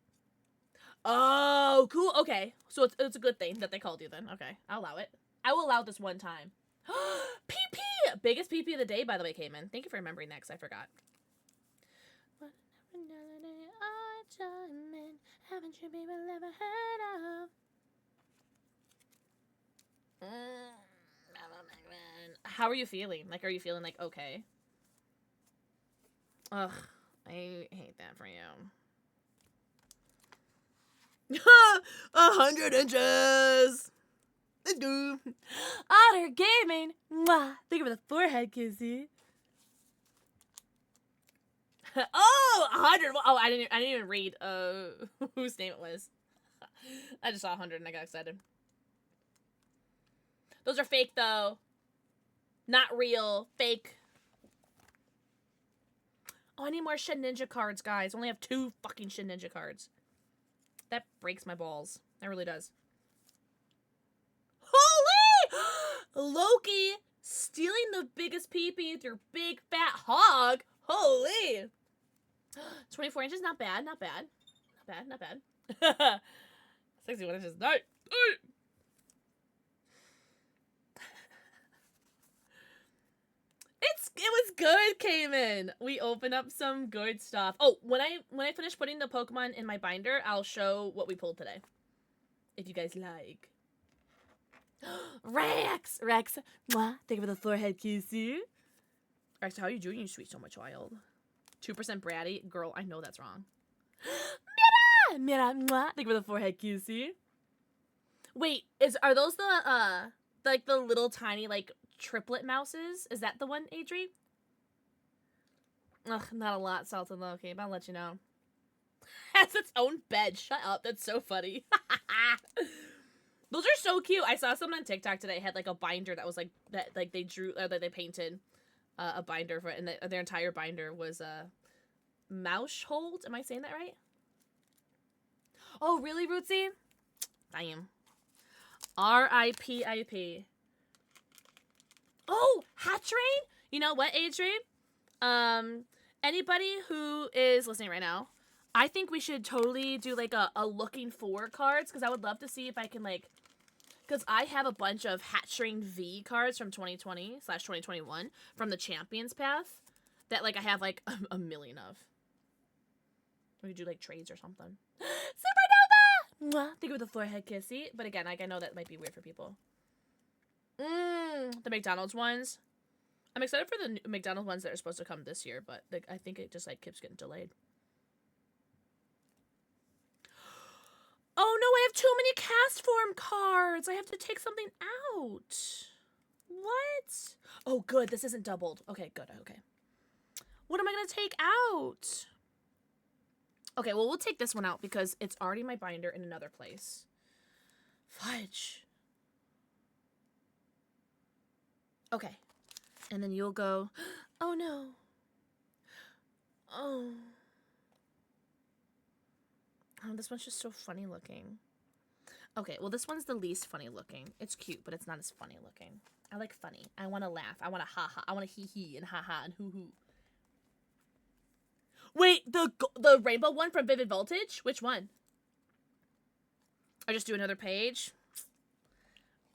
Oh, cool. Okay, so it's a good thing that they called you then. Okay, I'll allow it. I will allow this one time. PP! Biggest PP of the day, by the way, Cayman. Thank you for remembering that, because I forgot. Haven't you people ever heard of? How are you feeling? Like, are you feeling like okay? Ugh, I hate that for you. 100 inches. Let's go. Otter Gaming. Mwah. Think of the forehead kissy. Oh, 100. Oh, I didn't even read whose name it was. I just saw 100 and I got excited. Those are fake though. Not real. Fake. Oh, I need more Shin Ninja cards, guys. I only have 2 fucking Shin Ninja cards. That breaks my balls. That really does. Holy! Loki stealing the biggest pee-pee with your big fat hog. Holy! 24 inches, not bad, not bad. Not bad, not bad. 61 inches, no. It was good, Cayman. We opened up some good stuff. Oh, when I finish putting the Pokemon in my binder, I'll show what we pulled today. If you guys like. Rex! Rex. Mwah. Thank you for the forehead kissy. Rex, how are you doing, you sweet summer child? 2% bratty? Girl, I know that's wrong. Mira! Mira, mwah. Thank you for the forehead kissy. Wait, are those the, like the little tiny, like, triplet mouses? Is that the one, Adri? Ugh, not a lot, Salted Loki, but I'll let you know. Has its own bed. Shut up. That's so funny. Those are so cute. I saw someone on TikTok today had like a binder that was like that, like they drew or that they painted a binder for it, and their entire binder was a mouse hold. Am I saying that right? Oh, really, Rootsy? I am. R.I.P.I.P. Oh, Hat Train? You know what, Adri? Anybody who is listening right now, I think we should totally do like a looking for cards, because I would love to see if I can like, because I have a bunch of Hat Train V cards from 2020/2021 from the Champions Path that like I have like a million of. We could do like trades or something. Supernova! Mwah! Think of the forehead kissy, but again, like I know that might be weird for people. The McDonald's ones. I'm excited for the McDonald's ones that are supposed to come this year, but like, I think it just like keeps getting delayed. Oh no, I have too many cast form cards. I have to take something out. What? Oh, good. This isn't doubled. Okay, good. Okay. What am I going to take out? Okay, well, we'll take this one out because it's already in my binder in another place. Fudge. Okay. And then you'll go, oh no. Oh. Oh, this one's just so funny looking. Okay, well, this one's the least funny looking. It's cute, but it's not as funny looking. I like funny. I want to laugh. I want to ha-ha. I want to hee-hee and ha-ha and hoo-hoo. Wait, the rainbow one from Vivid Voltage? Which one? I just do another page?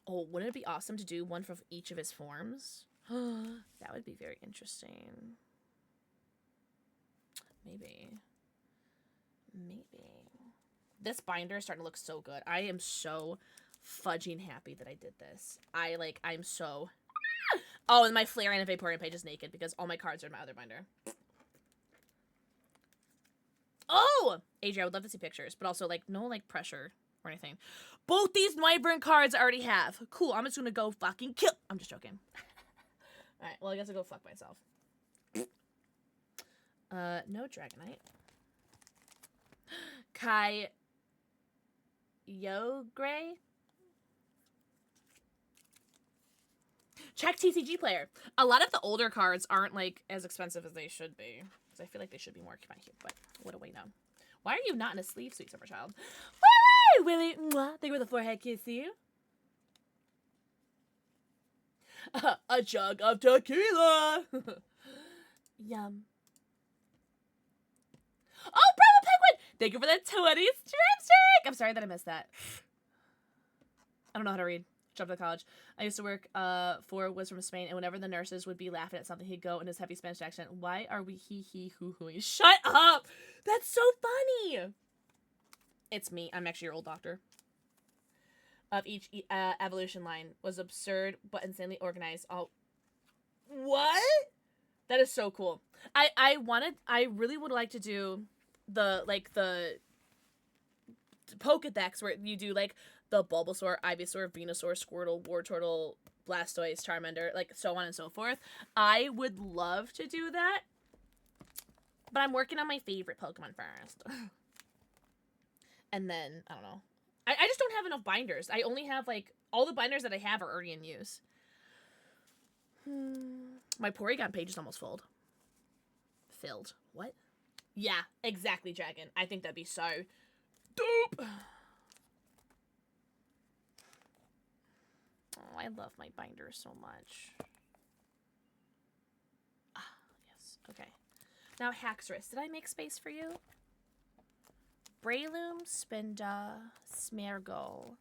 Oh, wouldn't it be awesome to do one from each of his forms? That would be very interesting. Maybe. This binder is starting to look so good. I am so fudging happy that I did this. I'm so... Oh, and my Flareon and Vaporeon page is naked because all my cards are in my other binder. Oh! Adria, I would love to see pictures, but also, like, no, like, pressure or anything. Both these Wyvern cards I already have. Cool, I'm just gonna go fucking kill... I'm just joking. Alright, well, I guess I'll go fuck myself. No Dragonite. Kai Yogre. Check TCG Player. A lot of the older cards aren't like as expensive as they should be. Because I feel like they should be more expensive, but what do we know? Why are you not in a sleeve, sweet summer child? Willie! Mwah. Thank you for the forehead kiss, you. A jug of tequila. Yum. Oh, Bravo Penguin! Thank you for the 20 strip. I'm sorry that I missed that. I don't know how to read. Jumped to college. I used to work was from Spain, and whenever the nurses would be laughing at something, he'd go in his heavy Spanish accent. Why are we he hoo hooing? Shut up! That's so funny. It's me. I'm actually your old doctor. Of each evolution line was absurd but insanely organized. Oh, what? That is so cool. I really would like to do the Pokedex where you do like the Bulbasaur, Ivysaur, Venusaur, Squirtle, Wartortle, Blastoise, Charmander, like so on and so forth. I would love to do that, but I'm working on my favorite Pokemon first. And then, I don't know. I just don't have enough binders. I only have, like, all the binders that I have are already in use. My Porygon page is almost filled. Filled. What? Yeah, exactly, Dragon. I think that'd be so dope. Oh, I love my binders so much. Ah, yes. Okay. Now, Haxorus. Did I make space for you? Breloom, Spinda, Smeargle.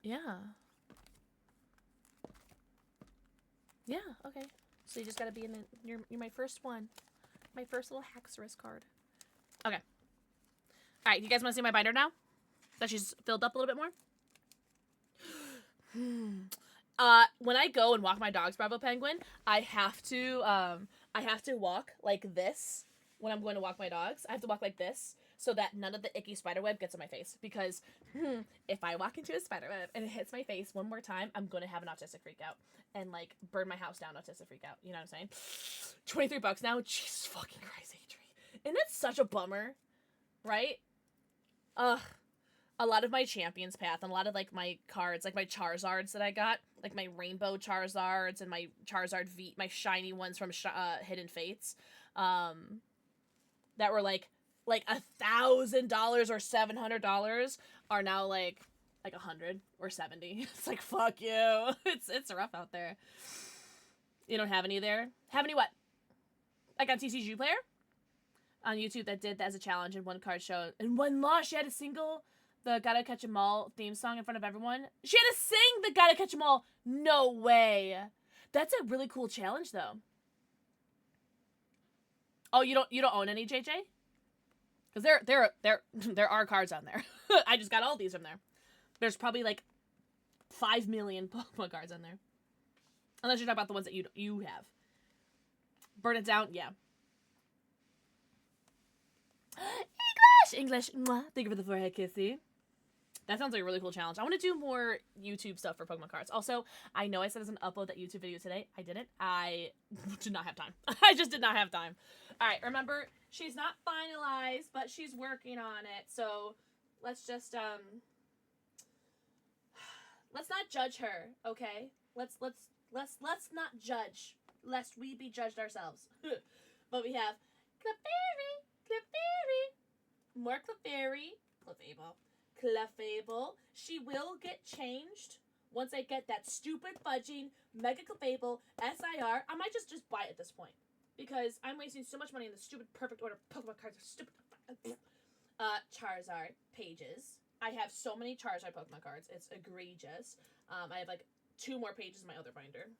Yeah. Yeah, okay. So you just gotta be in you're my first one. My first little Haxorus card. Okay. Alright, you guys wanna see my binder now? That she's filled up a little bit more? When I go and walk my dogs, Bravo Penguin, I have to walk like this. When I'm going to walk my dogs, I have to walk like this so that none of the icky spiderweb gets in my face. Because if I walk into a spiderweb and it hits my face one more time, I'm going to have an autistic freak out. And, like, burn my house down autistic freak out. You know what I'm saying? $23 now? Jesus fucking Christ, Adri. Isn't that such a bummer? Right? Ugh. A lot of my Champions Path and a lot of, like, my cards, like my Charizards that I got, like my Rainbow Charizards and my Charizard V, my shiny ones from Hidden Fates, that were like $1,000 or $700 are now like 100 or 70. It's like, fuck you. It's rough out there. You don't have any there? Have any what? Like on TCG Player? On YouTube that did that as a challenge in one card show. In one loss, she had to single the Gotta Catch 'Em All theme song in front of everyone. She had to sing the Gotta Catch 'Em All. No way. That's a really cool challenge though. Oh, you don't own any, JJ? Because there are cards on there. I just got all these from there. There's probably like 5 million Pokemon cards on there. Unless you're talking about the ones that you have. Burn it down, yeah. English. Mwah. Thank you for the forehead kissy. That sounds like a really cool challenge. I want to do more YouTube stuff for Pokemon cards. Also, I know I said I was going to upload that YouTube video today. I didn't. I did not have time. I just did not have time. All right, remember, she's not finalized, but she's working on it. So let's just, let's not judge her, okay? Let's not judge, lest we be judged ourselves. But we have Clefairy, more Clefable. She will get changed once I get that stupid fudging Mega Clefable SIR. I might just buy it at this point because I'm wasting so much money in the stupid perfect order Pokemon cards. Are stupid. Charizard pages. I have so many Charizard Pokemon cards. It's egregious. I have like 2 more pages in my other binder.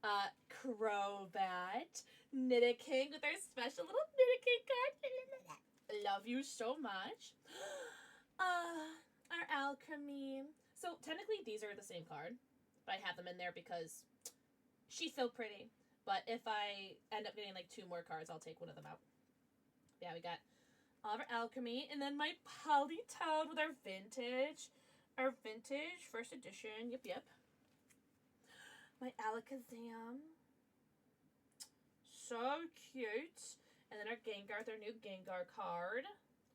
Crobat, Nidoking with our special little Nidoking card. Love you so much. Our Alchemy. So technically these are the same card, but I have them in there because she's so pretty. But if I end up getting like 2 more cards, I'll take one of them out. Yeah, we got all of our Alchemy, and then my Politoed with our vintage first edition. Yep. My Alakazam. So cute. And then our Gengar, our new Gengar card.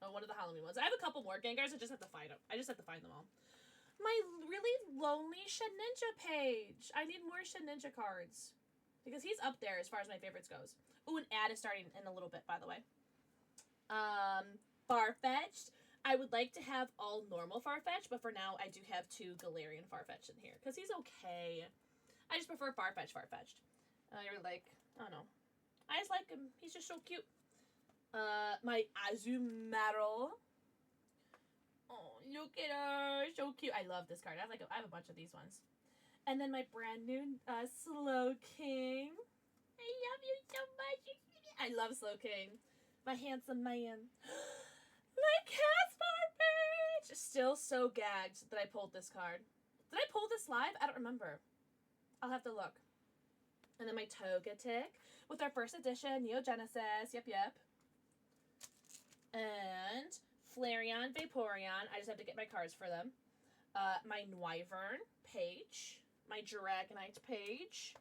Oh, one of the Halloween ones. I have a couple more Gengars. I just have to find them. I just have to find them all. My really lonely Shedinja page. I need more Shedinja cards. Because he's up there as far as my favorites goes. Ooh, an ad is starting in a little bit, by the way. Farfetch'd. I would like to have all normal Farfetch'd, but for now, I do have 2 Galarian Farfetch'd in here. Because he's okay. I just prefer Farfetch'd. I really like, I don't know. I just like him. He's just so cute. My Azumarill. Oh, look at her. So cute. I love this card. I have a bunch of these ones. And then my brand new Slow King. I love you so much. I love Slow King. My handsome man. My Caspar page. Still so gagged that I pulled this card. Did I pull this live? I don't remember. I'll have to look. And then my Togetic with our first edition, Neogenesis. Yep. And Flareon, Vaporeon. I just have to get my cards for them. My Noivern page. My Dragonite page.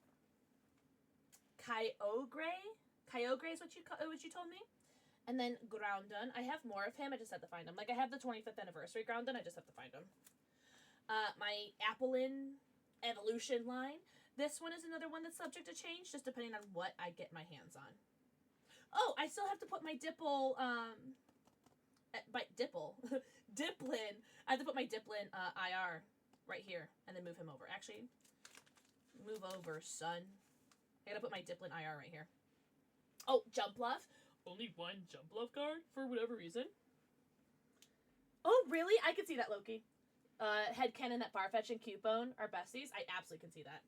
Kyogre. Kyogre is what you told me. And then Groudon. I have more of him. I just have to find him. Like, I have the 25th anniversary Groudon. I just have to find him. My Applin Evolution line. This one is another one that's subject to change, just depending on what I get my hands on. Oh, I still have to put my Dipple, Diplin. I have to put my Diplin, IR right here, and then move him over. Actually, move over, son. I gotta put my Diplin IR right here. Oh, Jumpluff. Only one Jumpluff card, for whatever reason. Oh, really? I can see that, Loki. Headcanon that Farfetch and Cutebone are besties. I absolutely can see that.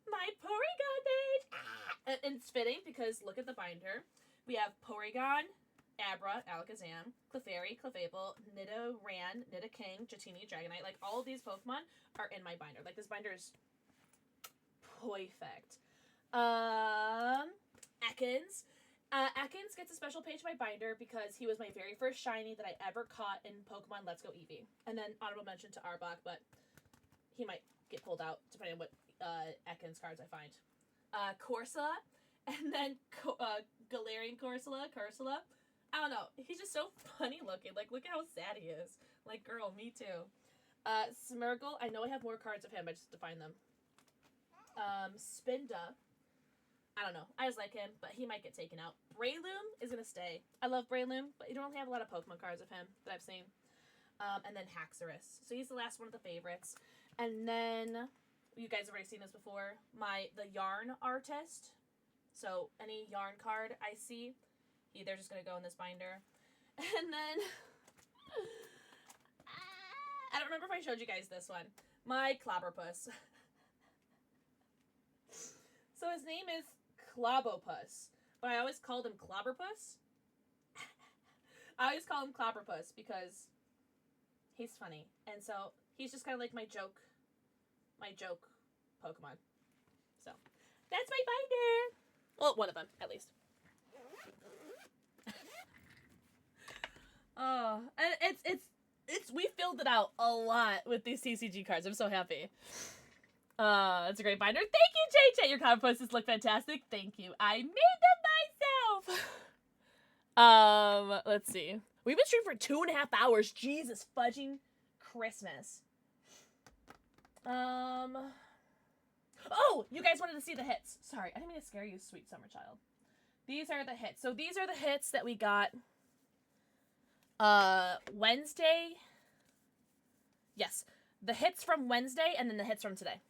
My Porygon page! And it's fitting because look at the binder. We have Porygon, Abra, Alakazam, Clefairy, Clefable, Nidoran, Nidoking, Dratini, Dragonite. Like, all of these Pokemon are in my binder. Like, this binder is perfect. Ekans. Ekans gets a special page in my binder because he was my very first shiny that I ever caught in Pokemon Let's Go Eevee. And then honorable mention to Arbok, but he might get pulled out depending on what Ekans cards I find. Corsola, and then Galarian Corsola. I don't know. He's just so funny looking. Like, look at how sad he is. Like, girl, me too. Smeargle. I know I have more cards of him. I just have to find them. Spinda. I don't know. I just like him, but he might get taken out. Breloom is going to stay. I love Breloom, but you don't really have a lot of Pokemon cards of him that I've seen. And then Haxorus. So he's the last one of the favorites. And then, you guys have already seen this before, the Yarn Artist. So any Yarn card I see, they're just going to go in this binder. And then, I don't remember if I showed you guys this one. My Clobberpuss. So his name is Clobopus, but I always called him Clobberpuss. I always call him Clobberpuss because he's funny. And so he's just kind of like my joke Pokemon. So that's my binder. Well, one of them, at least. Oh, and it's we filled it out a lot with these TCG cards. I'm so happy. It's a great binder. Thank you, JJ. Your comic posters look fantastic. Thank you. I made them myself. Let's see. We've been streaming for 2.5 hours. Jesus fudging Christmas. Oh, you guys wanted to see the hits. Sorry, I didn't mean to scare you, sweet summer child. These are the hits. So these are the hits that we got Wednesday. Yes. The hits from Wednesday and then the hits from today.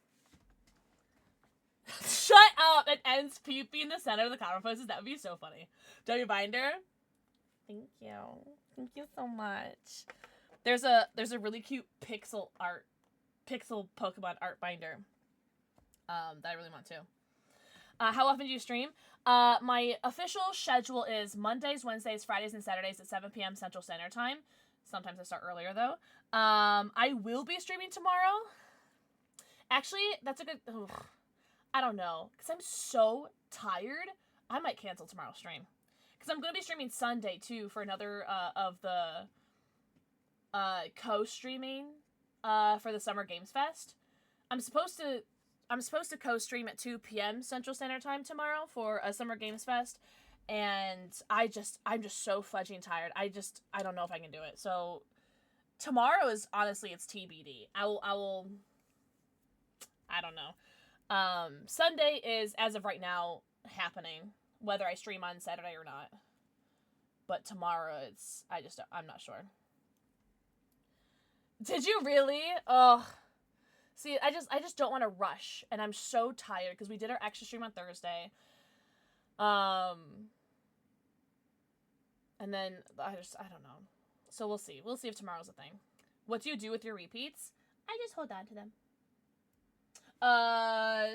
Shut up! It ends peeping in the center of the cover posters. That would be so funny. W binder. Thank you. Thank you so much. There's a really cute pixel Pokemon art binder. That I really want to. How often do you stream? My official schedule is Mondays, Wednesdays, Fridays, and Saturdays at 7 p.m. Central Standard Time. Sometimes I start earlier, though. I will be streaming tomorrow. Actually, that's a good... Ugh, I don't know. Because I'm so tired, I might cancel tomorrow's stream. Because I'm going to be streaming Sunday, too, for another of the co-streaming for the Summer Games Fest. I'm supposed to co-stream at 2 p.m. Central Standard Time tomorrow for a Summer Games Fest. And I'm just so fudging tired. I don't know if I can do it. So tomorrow is honestly, it's TBD. I don't know. Sunday is, as of right now, happening, whether I stream on Saturday or not. But tomorrow I'm not sure. Did you really? Oh, see, I just don't want to rush, and I'm so tired because we did our extra stream on Thursday. And then I don't know. So we'll see. We'll see if tomorrow's a thing. What do you do with your repeats? I just hold on to them.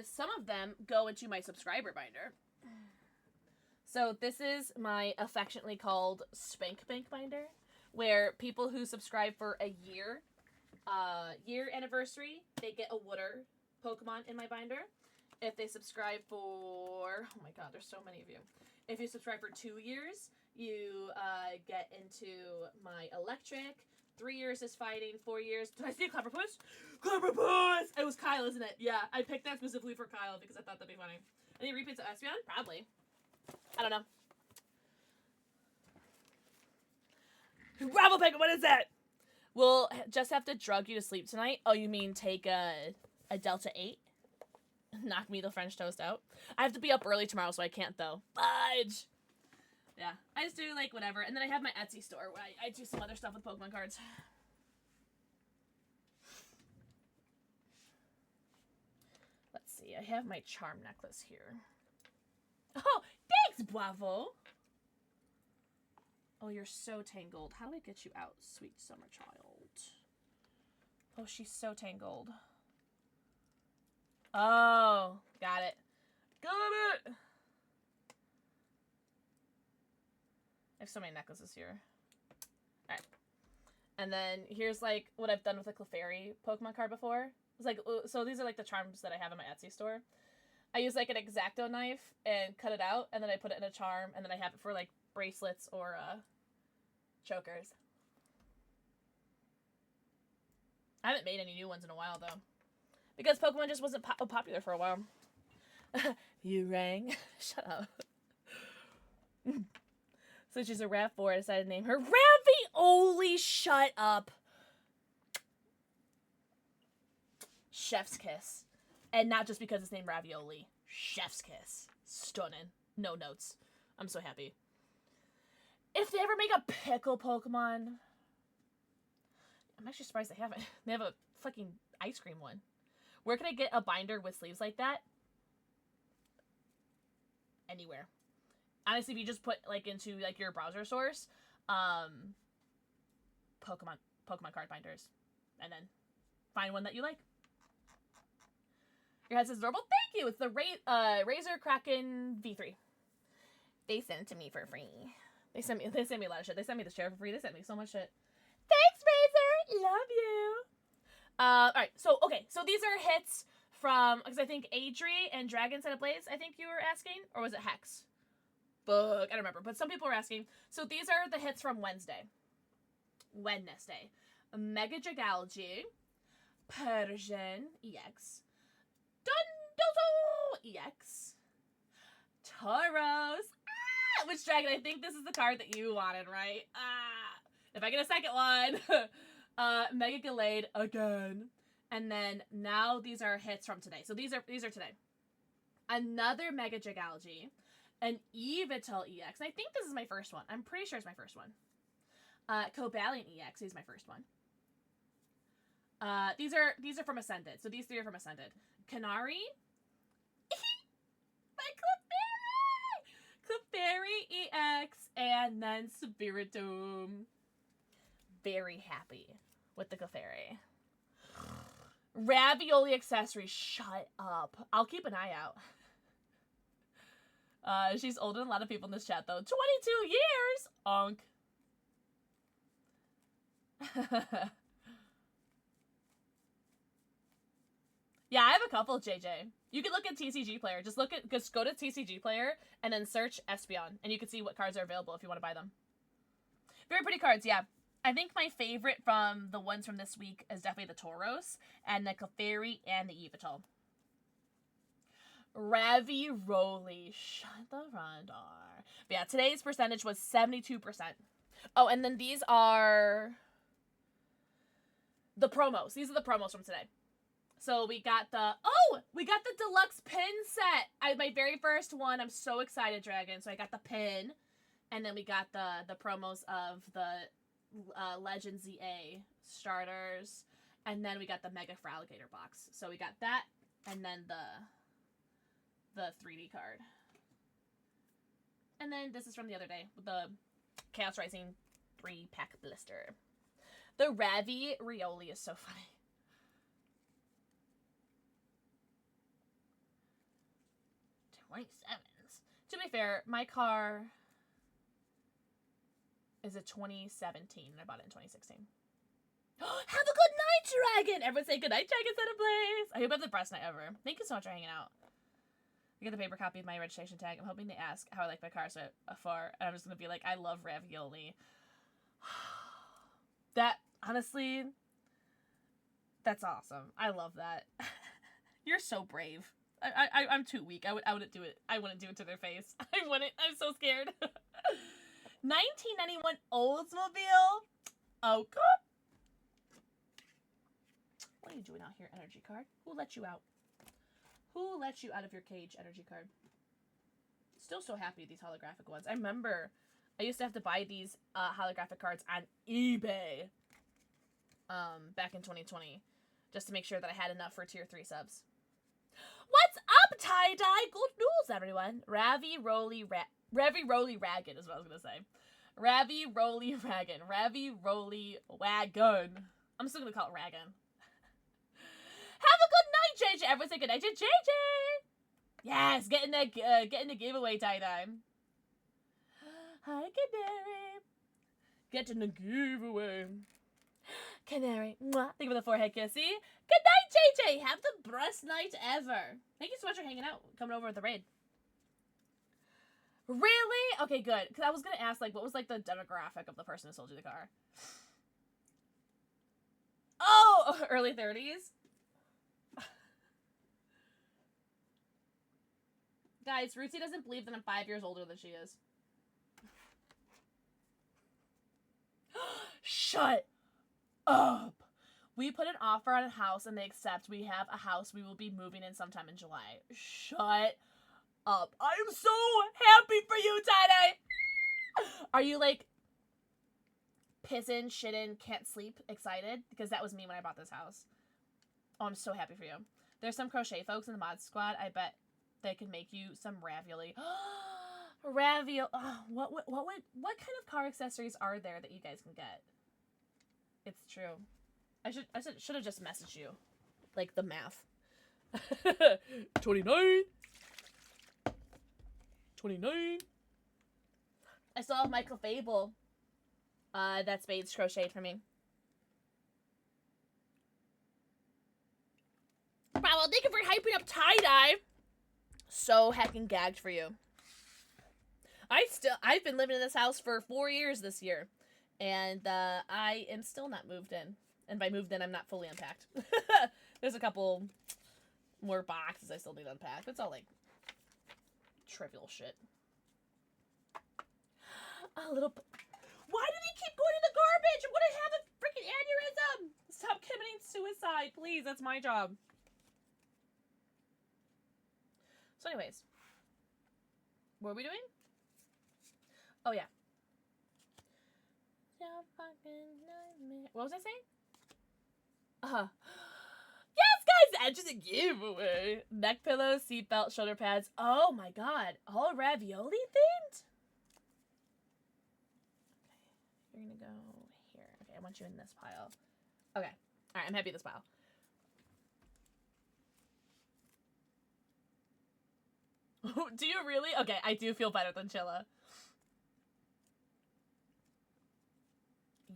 Some of them go into my subscriber binder. So this is my affectionately called Spank Bank binder, where people who subscribe for a year anniversary, they get a Wooder Pokemon in my binder. If they subscribe for, oh my god, there's so many of you. If you subscribe for 2 years, you get into my Electric. 3 years is fighting. 4 years. Did I see a Cleverpuss? Cleverpuss! It was Kyle, isn't it? Yeah, I picked that specifically for Kyle because I thought that'd be funny. Any repeats of Espeon? Probably. I don't know. Gravel Pick, what is that? We'll just have to drug you to sleep tonight. Oh, you mean take a Delta 8? Knock me the French toast out. I have to be up early tomorrow, so I can't, though. Fudge! Yeah, I just do, like, whatever. And then I have my Etsy store where I do some other stuff with Pokemon cards. Let's see. I have my charm necklace here. Oh, thanks, Bravo! Oh, you're so tangled. How do I get you out, sweet summer child? Oh, she's so tangled. Oh, got it. Got it! I have so many necklaces here. Alright. And then here's, like, what I've done with a Clefairy Pokemon card before. It's like, so these are, like, the charms that I have in my Etsy store. I use, like, an X-Acto knife and cut it out, and then I put it in a charm, and then I have it for, like, bracelets or, chokers. I haven't made any new ones in a while, though. Because Pokemon just wasn't popular for a while. You rang? Shut up. So she's a RAV4. I decided to name her Ravioli. Shut up. Chef's kiss. And not just because it's named Ravioli. Chef's kiss. Stunning. No notes. I'm so happy. If they ever make a pickle Pokemon, I'm actually surprised they haven't. They have a fucking ice cream one. Where can I get a binder with sleeves like that? Anywhere. Honestly, if you just put, like, into, like, your browser source, Pokemon card binders. And then find one that you like. Your head says adorable. Thank you! It's the Razor Kraken V3. They sent it to me for free. They sent me a lot of shit. They sent me the chair for free. They sent me so much shit. Thanks, Razor! Love you! Alright, so these are hits from, because I think Adri and Dragon Set of Blades, I think you were asking? Or was it Hex? Fuck, I don't remember. But some people were asking. So these are the hits from Wednesday. Mega Dragalge, Persian EX, Dondozo EX, Tauros. Which dragon? I think this is the card that you wanted, right? If I get a second one. Mega Gallade again. And then now these are hits from today. So these are today. Another Mega Dragalge, an Evital EX. I think this is my first one. I'm pretty sure it's my first one. Cobalion EX is my first one. These are from Ascended. So these three are from Ascended. Canary. My Clefairy EX, and then Spiritomb. Very happy with the Clefairy. Ravioli accessories. Shut up. I'll keep an eye out. She's older than a lot of people in this chat, though. 22 years! Onk. Yeah, I have a couple, JJ. You can look at TCG Player. Just go to TCG Player and then search Espeon, and you can see what cards are available if you want to buy them. Very pretty cards, yeah. I think my favorite from the ones from this week is definitely the Tauros, and the Clefairy, and the Evital. Ravioli. Shut the front door. But yeah, today's percentage was 72%. Oh, and then these are the promos. These are the promos from today. So we got the deluxe pin set. My very first one. I'm so excited, Dragon. So I got the pin, and then we got the promos of the Legend ZA starters, and then we got the Mega Alligator box. So we got that, and then the 3D card. And then this is from the other day, the Chaos Rising 3-pack blister. The Ravioli is so funny. 27s. To be fair, my car is a 2017, and I bought it in 2016. Have a good night, Dragon! Everyone say good night, Dragon, set a place. I hope I have the best night ever. Thank you so much for hanging out. I get the paper copy of my registration tag. I'm hoping to ask how I like my car so far, and I'm just gonna be like, I love ravioli. That, honestly, that's awesome. I love that. You're so brave. I'm too weak. I wouldn't do it. I wouldn't do it to their face. I wouldn't. I'm so scared. 1991 Oldsmobile. Oh, God. What are you doing out here, energy card? Who let you out? Who let you out of your cage, energy card? Still so happy with these holographic ones. I remember I used to have to buy these holographic cards on eBay back in 2020 just to make sure that I had enough for tier 3 subs. What's up, tie-dye? Good news, everyone. Ravioli Raggin is what I was going to say. Ravioli Raggin. Ravioli Wagon. I'm still going to call it Raggin. Have a good night, JJ. Everyone say good night to JJ. Yes, getting the giveaway, tie-dye. Hi, Canary. Getting the giveaway. Canary. Mwah. Think of the forehead kissy. Good night, JJ. Have the best night ever. Thank you so much for hanging out, coming over with the raid. Really? Okay, good. Because I was going to ask, like, what was, like, the demographic of the person who sold you the car? Oh, early 30s? Guys, Rootsy doesn't believe that I'm 5 years older than she is. Shut up. We put an offer on a house and they accept. We have a house we will be moving in sometime in July. Shut up. I'm so happy for you, Tie-Dye. Are you like pissing, shitting, can't sleep, excited? Because that was me when I bought this house. Oh, I'm so happy for you. There's some crochet folks in the mod squad. I bet they could make you some ravioli. Ravioli. Oh, what kind of car accessories are there that you guys can get? It's true. I should have just messaged you, like the math. 29. 29. I still have Michael Fable. That Spades crocheted for me. Wow, thank you for hyping up tie-dye. So heckin' gagged for you. I've been living in this house for 4 years this year. And I am still not moved in. And by moved in, I'm not fully unpacked. There's a couple more boxes I still need to unpack. It's all like trivial shit. A little. Why did he keep going in the garbage? I'm gonna have a freaking aneurysm. Stop committing suicide, please. That's my job. So, anyways, what are we doing? Oh yeah. What was I saying? Yes, guys, enter the giveaway. Neck pillows, seatbelt, shoulder pads. Oh my god, all ravioli themed? Okay, you're gonna go here. Okay, I want you in this pile. Okay, alright, I'm happy with this pile. Do you really? Okay, I do feel better than Chilla.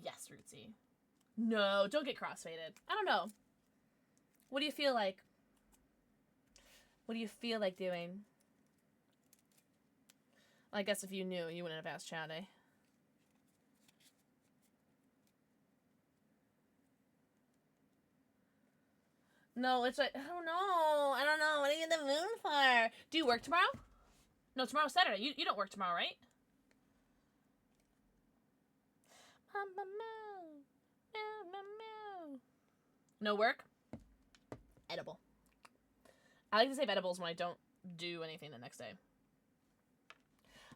Yes, Rootsy. No, don't get crossfaded. I don't know. What do you feel like? What do you feel like doing? Well, I guess if you knew, you wouldn't have asked Chowdy. No, it's like, I don't know. What are you in the mood for? fair. Do you work tomorrow? No, tomorrow's Saturday. You don't work tomorrow, right? No work? Edible. I like to save edibles when I don't do anything the next day.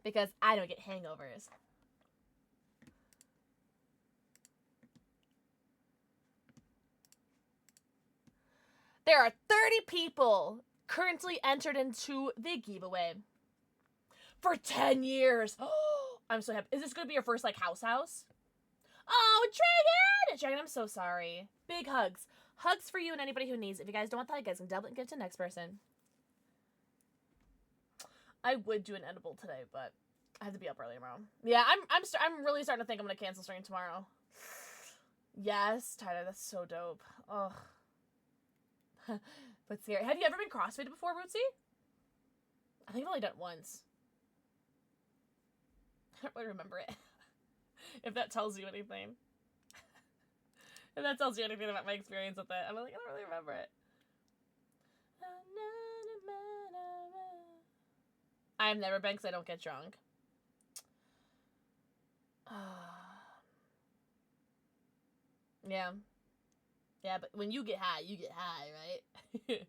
Because I don't get hangovers. There are 30 people currently entered into the giveaway. For 10 years. Oh, I'm so happy. Is this going to be your first, like, house? Oh, Dragon! Dragon, I'm so sorry. Big hugs. Hugs for you and anybody who needs it. If you guys don't want that, you guys can double it and give it to the next person. I would do an edible today, but I have to be up early tomorrow. Yeah, I'm really starting to think I'm going to cancel stream tomorrow. Yes, Tyler, that's so dope. Ugh. But scary. Have you ever been crossfitted before, Rootsy? I think I've only done it once. I don't really remember it. If that tells you anything. If that tells you anything about my experience with it, I'm like, I don't really remember it. I have never been because I don't get drunk. Yeah. Yeah, but when you get high, right?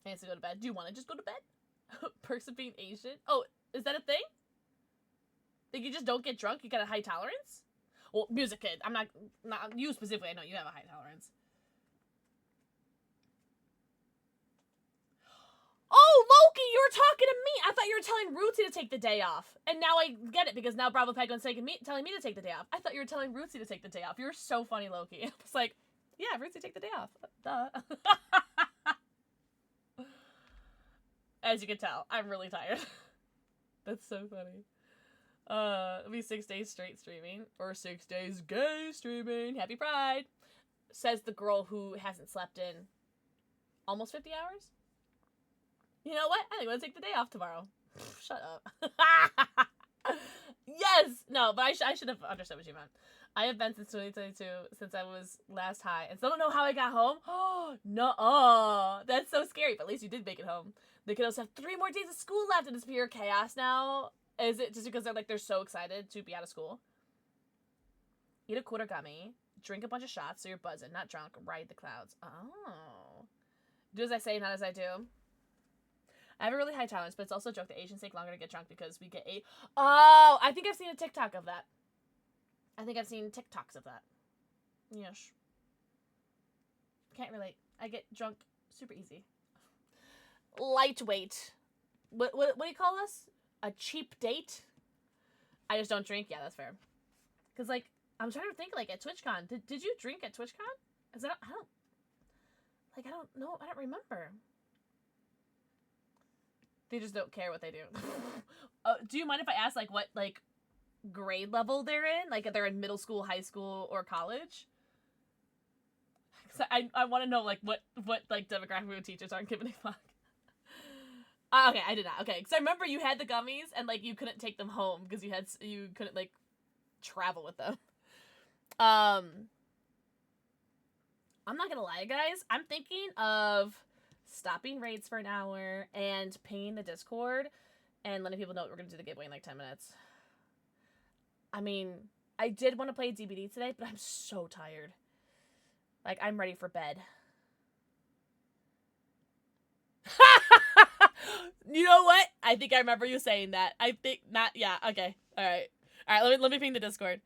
Fancy to go to bed. Do you want to just go to bed? Perks of being Asian? Oh, is that a thing? Like you just don't get drunk? You got a high tolerance? Well, music kid. I'm not you specifically. I know you have a high tolerance. Oh, Loki, you were talking to me. I thought you were telling Rootsy to take the day off. And now I get it because now Bravo Penguin's telling me to take the day off. I thought you were telling Rootsy to take the day off. You were so funny, Loki. I was like, yeah, Rootsy, take the day off. Duh. As you can tell, I'm really tired. That's so funny. It'll be 6 days straight streaming. Or 6 days gay streaming. Happy Pride. Says the girl who hasn't slept in almost 50 hours. You know what? I think I'm going to take the day off tomorrow. Shut up. Yes! No, but I should have understood what you meant. I have been since 2022, since I was last high, and still don't know how I got home. Oh, no. That's so scary, but at least you did make it home. The kiddos have 3 more days of school left, and it's pure chaos now. Is it just because they're so excited to be out of school? Eat a quarter gummy, drink a bunch of shots so you're buzzing, not drunk, ride the clouds. Oh. Do as I say, not as I do. I have a really high tolerance, but it's also a joke that Asians take longer to get drunk because we get Oh, I think I've seen a TikTok of that. I think I've seen TikToks of that. Yes. Can't relate. I get drunk super easy. Lightweight. What do you call us? A cheap date? I just don't drink. Yeah, that's fair. Because, like, I'm trying to think, like, at TwitchCon. Did you drink at TwitchCon? Because I don't know. I don't remember. They just don't care what they do. Do you mind if I ask, like, what, like, grade level they're in? Like, if they're in middle school, high school, or college? Because I want to know, like, what, like, demographic of teachers aren't giving a fuck. Okay, I did not. Okay, because I remember you had the gummies, and, like, you couldn't take them home, because you couldn't, like, travel with them. I'm not gonna lie, guys. I'm thinking of stopping raids for an hour and pinging the Discord and letting people know we're going to do the giveaway in like 10 minutes. I mean, I did want to play DBD today, but I'm so tired. Like, I'm ready for bed. You know what? I think I remember you saying that. I think not. Yeah, okay. All right. Let me ping the Discord.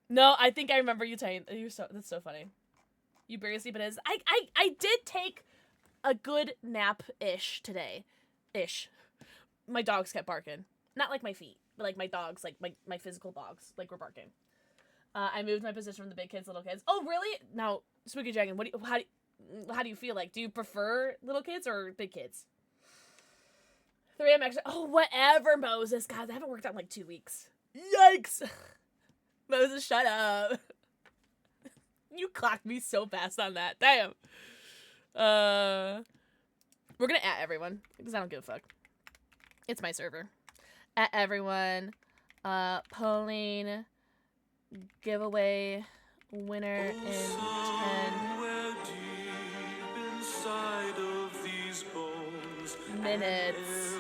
No, I think I remember you saying that's so funny. You barely sleep, but it is. I did take a good nap-ish today. Ish. My dogs kept barking. Not like my feet, but like my dogs, like my physical dogs, like were barking. I moved my position from the big kids, little kids. Oh, really? Now, Spooky Dragon, how do you feel like? Do you prefer little kids or big kids? 3 a.m. extra. Oh, whatever, Moses. Guys, I haven't worked out in like 2 weeks. Yikes. Moses, shut up. You clocked me so fast on that. Damn. We're gonna at everyone because I don't give a fuck. It's my server. At everyone. Polling. Giveaway. Winner in 10. Somewhere deep inside of the minutes.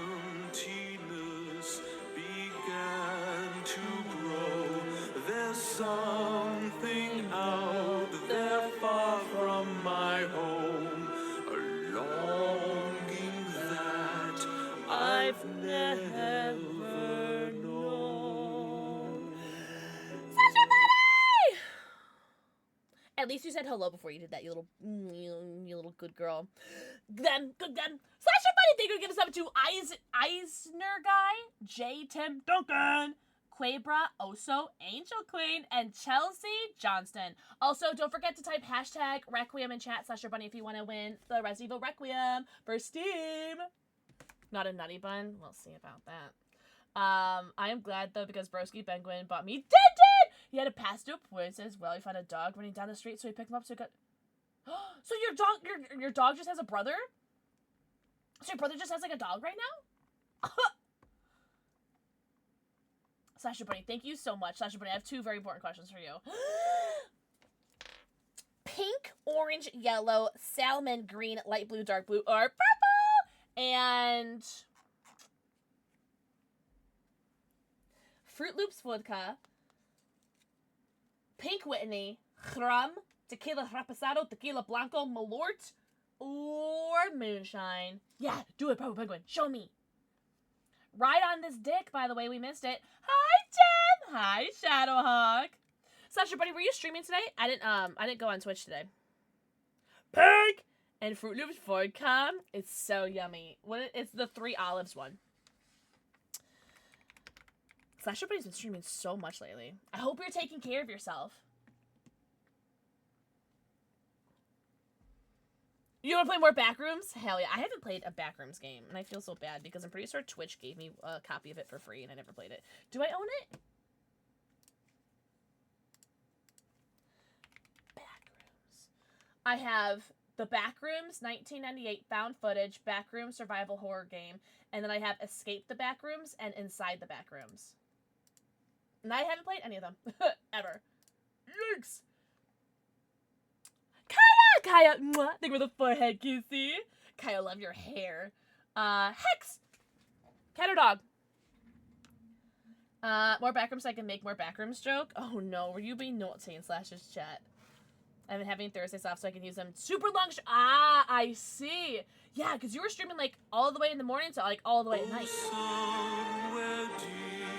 Emptiness began to grow. There's something out there far from my home, a longing that I've never known. Sasha Bunny! At least you said hello before you did that, you little good girl. Good then. Sasha Bunny, thank you for giving us up to Eisner Guy, J. Tim Duncan, Quabra, Oso, Angel Queen, and Chelsea Johnston. Also, don't forget to type hashtag Requiem in chat, Sasha Bunny, if you want to win the Resident Evil Requiem for Steam. Not a nutty bun. We'll see about that. I am glad though because Broski Penguin bought me Tintin! He had a pass to points as well. He found a dog running down the street, so he picked him up so he got So your dog just has a brother? So your brother just has like a dog right now? Sasha Bunny, thank you so much. Sasha Bunny, I have two very important questions for you. Pink, orange, yellow, salmon, green, light blue, dark blue, or purple! And Fruit Loops vodka, Pink Whitney, Rum, Tequila Rapasado, Tequila Blanco, Malort, or Moonshine. Yeah, do it, Purple Penguin. Show me. Right on this dick, by the way, we missed it. Hi, Jen. Hi, Shadowhawk. Sasha Bunny, were you streaming today? I didn't go on Twitch today. Pink and Fruit Loops vodka. It's so yummy. It's the 3 olives one. Sasha Bunny's been streaming so much lately. I hope you're taking care of yourself. You want to play more Backrooms? Hell yeah. I haven't played a Backrooms game, and I feel so bad because I'm pretty sure Twitch gave me a copy of it for free, and I never played it. Do I own it? Backrooms. I have the Backrooms 1998 found footage Backroom survival horror game, and then I have Escape the Backrooms and Inside the Backrooms. And I haven't played any of them. Ever. Yikes! Kaya, mwah, thank you for the forehead, kissy. Kaya, love your hair. Hex! Cat or dog? More Backrooms so I can make more Backrooms joke? Oh no, were you being naughty in Slash's chat? I've been having Thursdays off so I can use them super long I see. Yeah, because you were streaming like all the way in the morning to like all the way at night.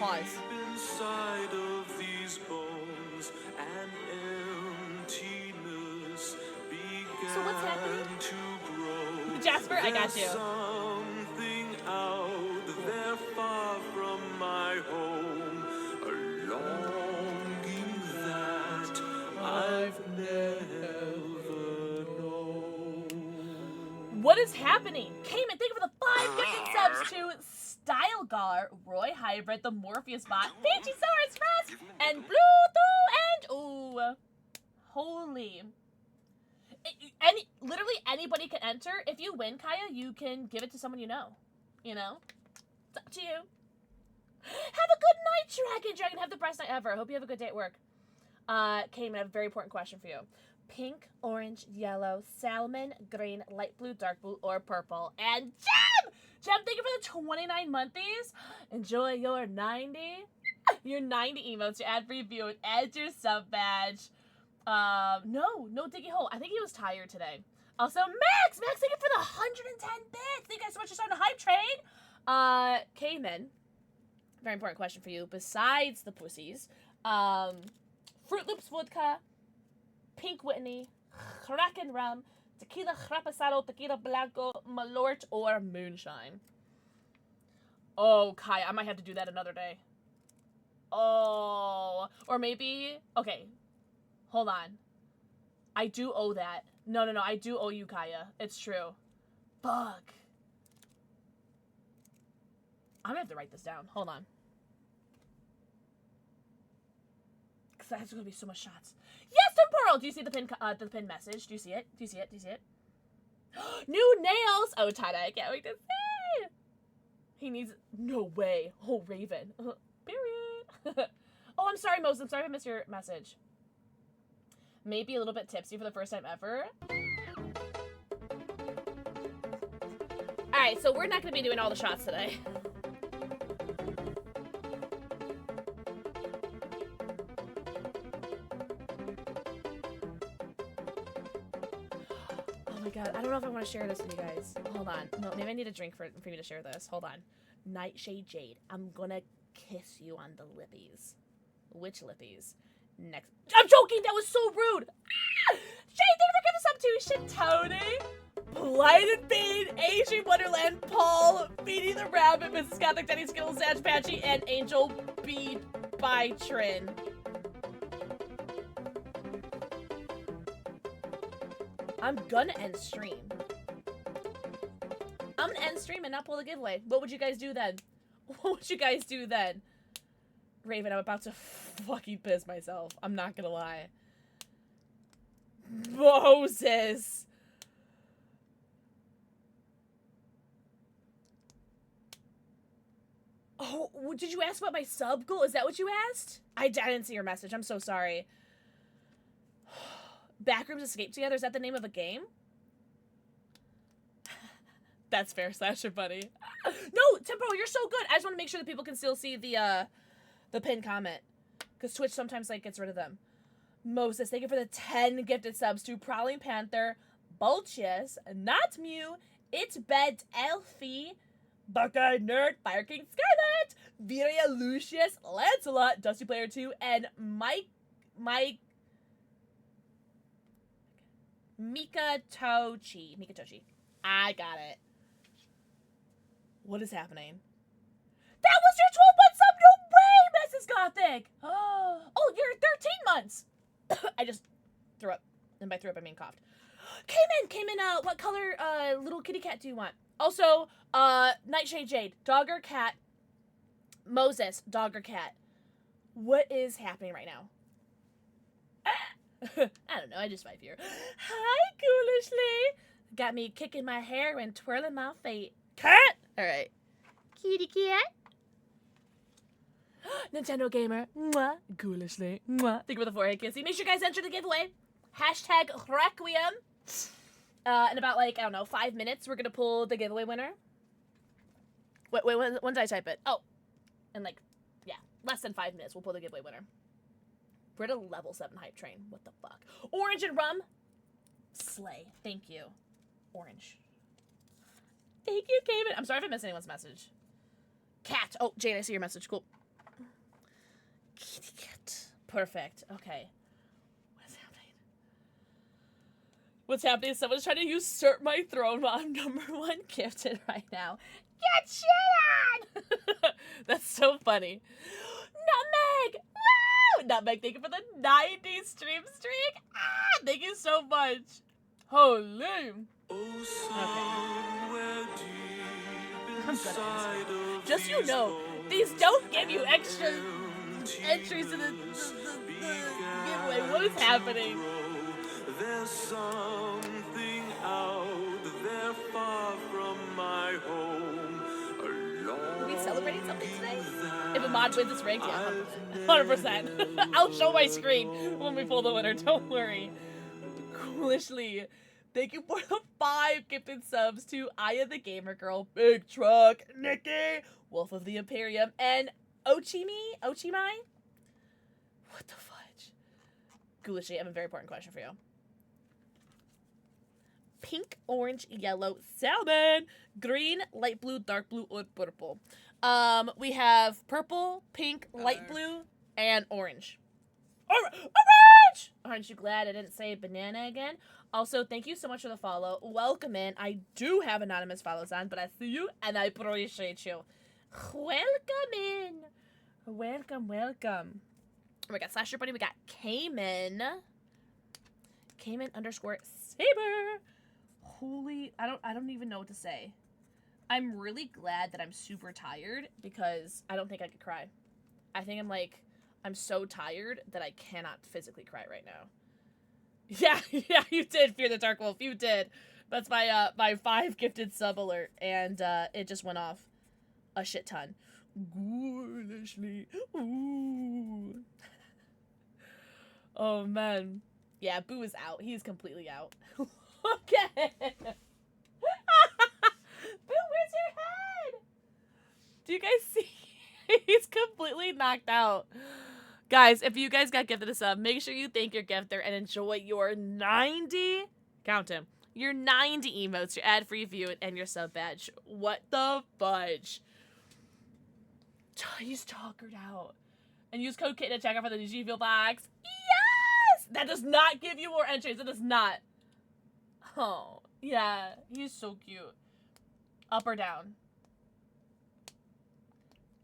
Pause. Inside of these bones, an emptiness began So what's happening? to grow. Jasper, I got you. Something out there far from my home, a longing that I've never known. What is happening? Cayman, thank you for the 5 gifted subs to Stylegar, Roy Hybrid, the Morpheus bot, Pidgeysaurus Rest, and Bluetooth, and ooh, holy. Literally anybody can enter. If you win, Kaya, you can give it to someone you know. You know? It's up to you. Have a good night, Dragon. Have the best night ever. Hope you have a good day at work. Cayman, I have a very important question for you. Pink, orange, yellow, salmon, green, light blue, dark blue, or purple. And Jem! Jem, thank you for the 29 monthlies. Enjoy your 90. Your 90 emotes, your ad-free view, and add your sub badge. No Diggy Hole. I think he was tired today. Also, Max, thank you for the 110 bits. Thank you guys so much for starting the hype train. Cayman, very important question for you. Besides the pussies, Fruit Loops vodka, Pink Whitney, Kraken rum, Tequila Rapasado, Tequila Blanco, Malort, or Moonshine. Oh, Kai, I might have to do that another day. Oh, or maybe, okay, hold on. I do owe that. No, I do owe you, Kaya. It's true. Fuck. I'm gonna have to write this down. Hold on. Because that's gonna be so much shots. Yes, Tim Pearl! Do you see the pin message? Do you see it? Do you see it? Do you see it? New nails! Oh, Tada, I can't wait to see! He needs... No way. Oh, Raven. Period. Oh, I'm sorry, Moses. I'm sorry if I missed your message. Maybe a little bit tipsy for the first time ever. Alright, so we're not gonna be doing all the shots today. Oh my god, I don't know if I want to share this with you guys. Hold on. No, maybe I need a drink for me to share this. Hold on. Nightshade Jade, I'm gonna kiss you on the lippies. Which lippies? Next. I'm joking! That was so rude! Ah! Jade, thank you for giving us up to Tony! Blighted Bean, Asian Wonderland, Paul, Beanie the Rabbit, Mrs. Catholic, Denny Skittles, Satch Patchy, and Angel B. by Trin. I'm gonna end stream. I'm gonna end stream and not pull the giveaway. What would you guys do then? What would you guys do then? Raven, I'm about to fucking piss myself. I'm not gonna lie. Moses! Oh, did you ask about my sub goal? Is that what you asked? I didn't see your message. I'm so sorry. Backrooms Escape Together? Is that the name of a game? That's fair, Slasher Buddy. No, Tempo, you're so good. I just want to make sure that people can still see the pinned comment. Because Twitch sometimes, like, gets rid of them. Moses, thank you for the 10 gifted subs to Prowling Panther, Bulchius, Not Mew, It's Bed Elfie, Buckeye Nerd, Fire King Scarlet, Viria Lucius, Lancelot, Dusty Player 2, and Mika Tochi. I got it. What is happening? That was your 12-month sub? No way, Mrs. Gothic! Oh, you're 13 months! I just threw up. And by threw up, I mean coughed. Came in, what color, little kitty cat do you want? Also, Nightshade Jade, dog or cat? Moses, dog or cat? What is happening right now? I don't know, I just vibe here. Hi, Ghoulishly! Got me kicking my hair and twirling my feet. Cat! Alright. Kitty cat. Nintendo Gamer. Mwah. Ghoulishly. Mwah. Thank you for the forehead kissy. Make sure you guys enter the giveaway. Hashtag Requiem. In about, like, I don't know, 5 minutes, we're gonna pull the giveaway winner. Wait, when did I type it? Oh. In, like, yeah, less than 5 minutes, we'll pull the giveaway winner. We're at a level 7 hype train. What the fuck? Orange and rum. Slay. Thank you. Orange. Thank you, Cayman. I'm sorry if I missed anyone's message. Cat. Oh, Jade, I see your message. Cool. Kitty cat. Perfect. Okay. What's happening? Someone's trying to usurp my throne while I'm #1 gifted right now. Get shit on! That's so funny. Nutmeg! Wow! Nutmeg, thank you for the 90 stream streak. Ah, thank you so much. Holy. I'm gonna just you know, these don't give you extra entries to the giveaway. What is happening? There's something out there far from my home. Are we celebrating something today? If a mod wins this rank, yeah, 100%. I'll show my screen when we pull the winner, don't worry. Ghoulishly, thank you for the 5 gifted subs to Aya the Gamer Girl, Big Truck, Nikki, Wolf of the Imperium, and Ochimai? What the fudge? Ghoulishly, I have a very important question for you. Pink, orange, yellow, salmon, green, light blue, dark blue, or purple. We have purple, pink, light blue, and orange. Orange! Aren't you glad I didn't say banana again? Also, thank you so much for the follow. Welcome in. I do have anonymous follows on, but I see you and I appreciate you. Welcome in. Welcome. We got Slasher Buddy. We got Cayman. Cayman _ Saber. Holy, I don't even know what to say. I'm really glad that I'm super tired because I don't think I could cry. I think I'm so tired that I cannot physically cry right now. Yeah, you did, Fear the Dark Wolf. You did. That's my 5 gifted sub alert, and it just went off a shit ton. Ghoulishly. Ooh. Oh, man. Yeah, Boo is out. He's completely out. Okay. Boo you guys see? He's completely knocked out. Guys, if you guys got gifted a sub, make sure you thank your gifter and enjoy your 90, count him, your 90 emotes, your ad-free view, and your sub badge. What the fudge? He's talkered out. And use code KITTEN to check out for the new G Fuel box. Yes! That does not give you more entries. It does not. Oh, yeah. He's so cute. Up or down?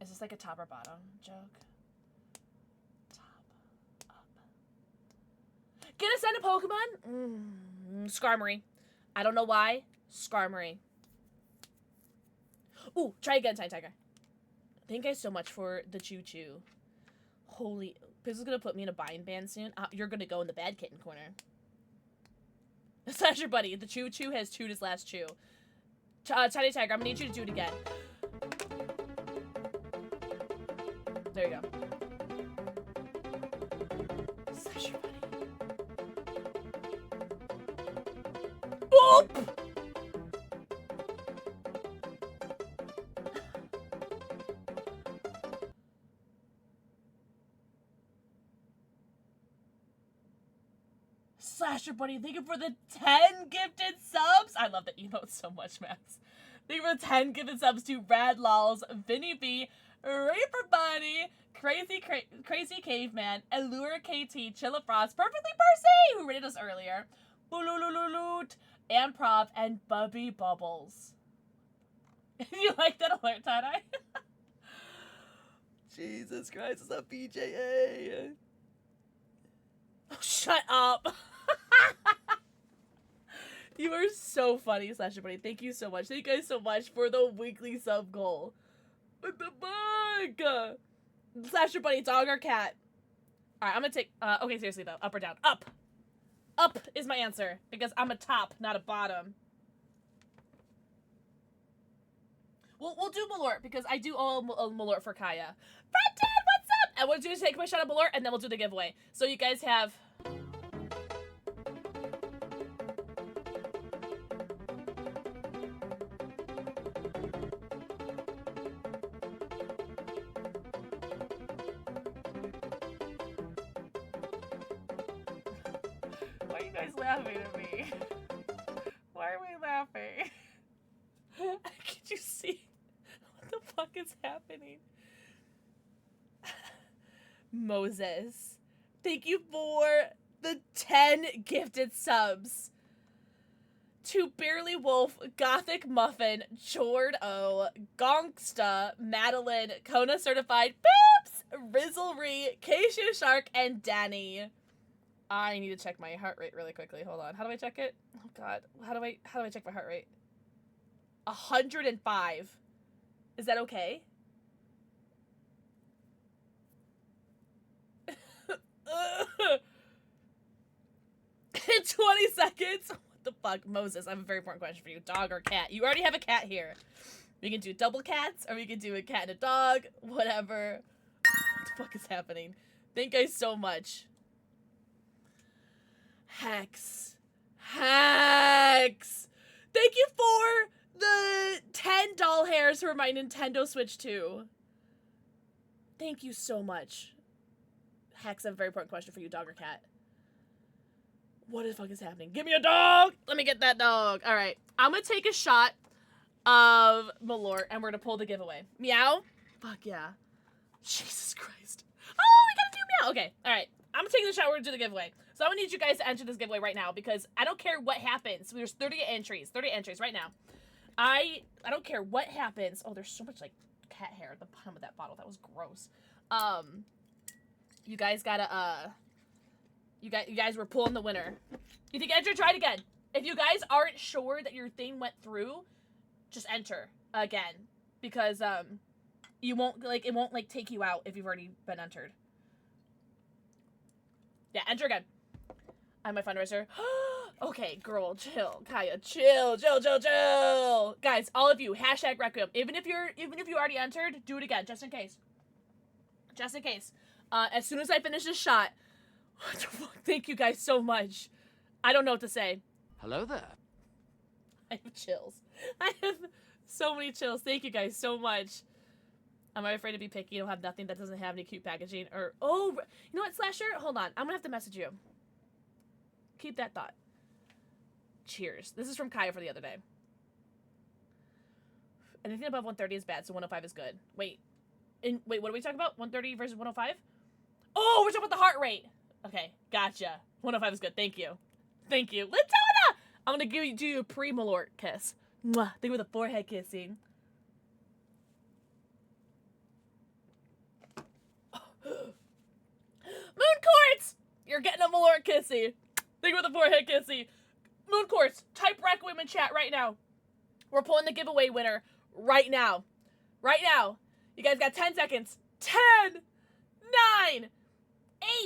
Is this like a top or bottom joke? Top, up. Get a send a Pokemon? Skarmory. I don't know why. Skarmory. Ooh, try again, Tiny Tiger. Thank you guys so much for the choo-choo. Holy... Pixel's gonna put me in a bind band soon. You're gonna go in the bad kitten corner. Slash your buddy. The choo-choo has chewed his last chew. Tiny Tiger, I'm gonna need you to do it again. There you go. Slash your buddy. Boop! Slasher Buddy, thank you for the 10 gifted subs. I love the emote so much, Max. Thank you for the 10 gifted subs to Rad Lols, Vinny B, Reaper Bunny, Crazy Caveman, Allure KT, Chilla Frost, Perfectly Percy, who rated us earlier, Bululululuut, Amprov, and Bubby Bubbles. You like that alert, Tie-Dye? Jesus Christ, it's a BJA. Oh, shut up. You are so funny, Slasher Buddy. Thank you so much. Thank you guys so much for the weekly sub goal. What the fuck? Slasher Buddy, dog or cat? Alright, I'm gonna take... okay, seriously though. Up or down? Up! Up is my answer. Because I'm a top, not a bottom. We'll do Malort, because I do owe a Malort for Kaya. Brendan, what's up? And we'll do take my shot of Malort, and then we'll do the giveaway. So you guys have... Why are you guys laughing at me? Why are we laughing? Could you see what the fuck is happening? Moses, thank you for the 10 gifted subs. To Barely Wolf, Gothic Muffin, Jord O, Gongsta, Madeline, Kona Certified, Boops, Rizzlery, Keishu Shark, and Danny. I need to check my heart rate really quickly. Hold on. How do I check it? Oh god. How do I check my heart rate? 105. Is that okay? 20 seconds? What the fuck? Moses, I have a very important question for you. Dog or cat? You already have a cat here. We can do double cats, or we can do a cat and a dog. Whatever. What the fuck is happening? Thank you guys so much. Hex. Hex! Thank you for the 10 doll hairs for my Nintendo Switch 2. Thank you so much. Hex, I have a very important question for you, dog or cat. What the fuck is happening? Give me a dog! Let me get that dog. Alright, I'm gonna take a shot of Malort, and we're gonna pull the giveaway. Meow? Fuck yeah. Jesus Christ. Oh, we gotta do meow! Okay, alright. I'm taking the shot, we're gonna do the giveaway. So I'm gonna need you guys to enter this giveaway right now, because I don't care what happens. There's 30 entries right now. I don't care what happens. Oh, there's so much, like, cat hair at the bottom of that bottle. That was gross. You guys gotta, you guys were pulling the winner. You think enter? Try it again. If you guys aren't sure that your thing went through, just enter again. Because, you won't, like, it won't, like, take you out if you've already been entered. Yeah, enter again. I'm my fundraiser. Okay, girl, chill. Kaya, chill. Guys, all of you, hashtag Requiem. Even if you already entered, do it again, just in case. Just in case. As soon as I finish this shot, what the fuck? Thank you guys so much. I don't know what to say. Hello there. I have chills. I have so many chills. Thank you guys so much. Am I afraid to be picky? You don't have nothing that doesn't have any cute packaging? Or, oh, you know what, Slasher? Hold on. I'm gonna have to message you. Keep that thought. Cheers. This is from Kaya for the other day. Anything above 130 is bad, so 105 is good. Wait, what are we talking about? 130 versus 105? Oh, we're talking about the heart rate. Okay, gotcha. 105 is good. Thank you. Thank you. Latona! I'm gonna do you a pre-malort kiss. Mwah. Think with a forehead kissing. Moon Quartz! You're getting a malort kissy. Think with a forehead kissy. Moon Quartz, type Requiem in chat right now. We're pulling the giveaway winner right now. Right now. You guys got 10 seconds. 10, 9,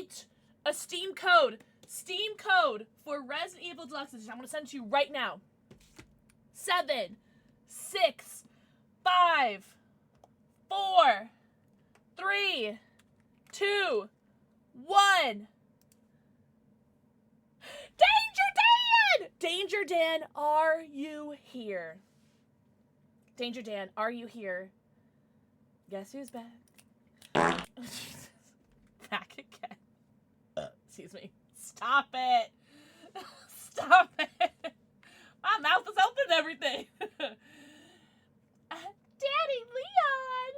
8. A Steam code. Steam code for Resident Evil Deluxe Edition. I'm going to send it to you right now. 7, 6, 5, 4, 3, 2, 1. Danger Dan! Danger Dan, are you here? Danger Dan, are you here? Guess who's back? Back again. Excuse me. Stop it. Stop it. My mouth is open and everything. Daddy Leon.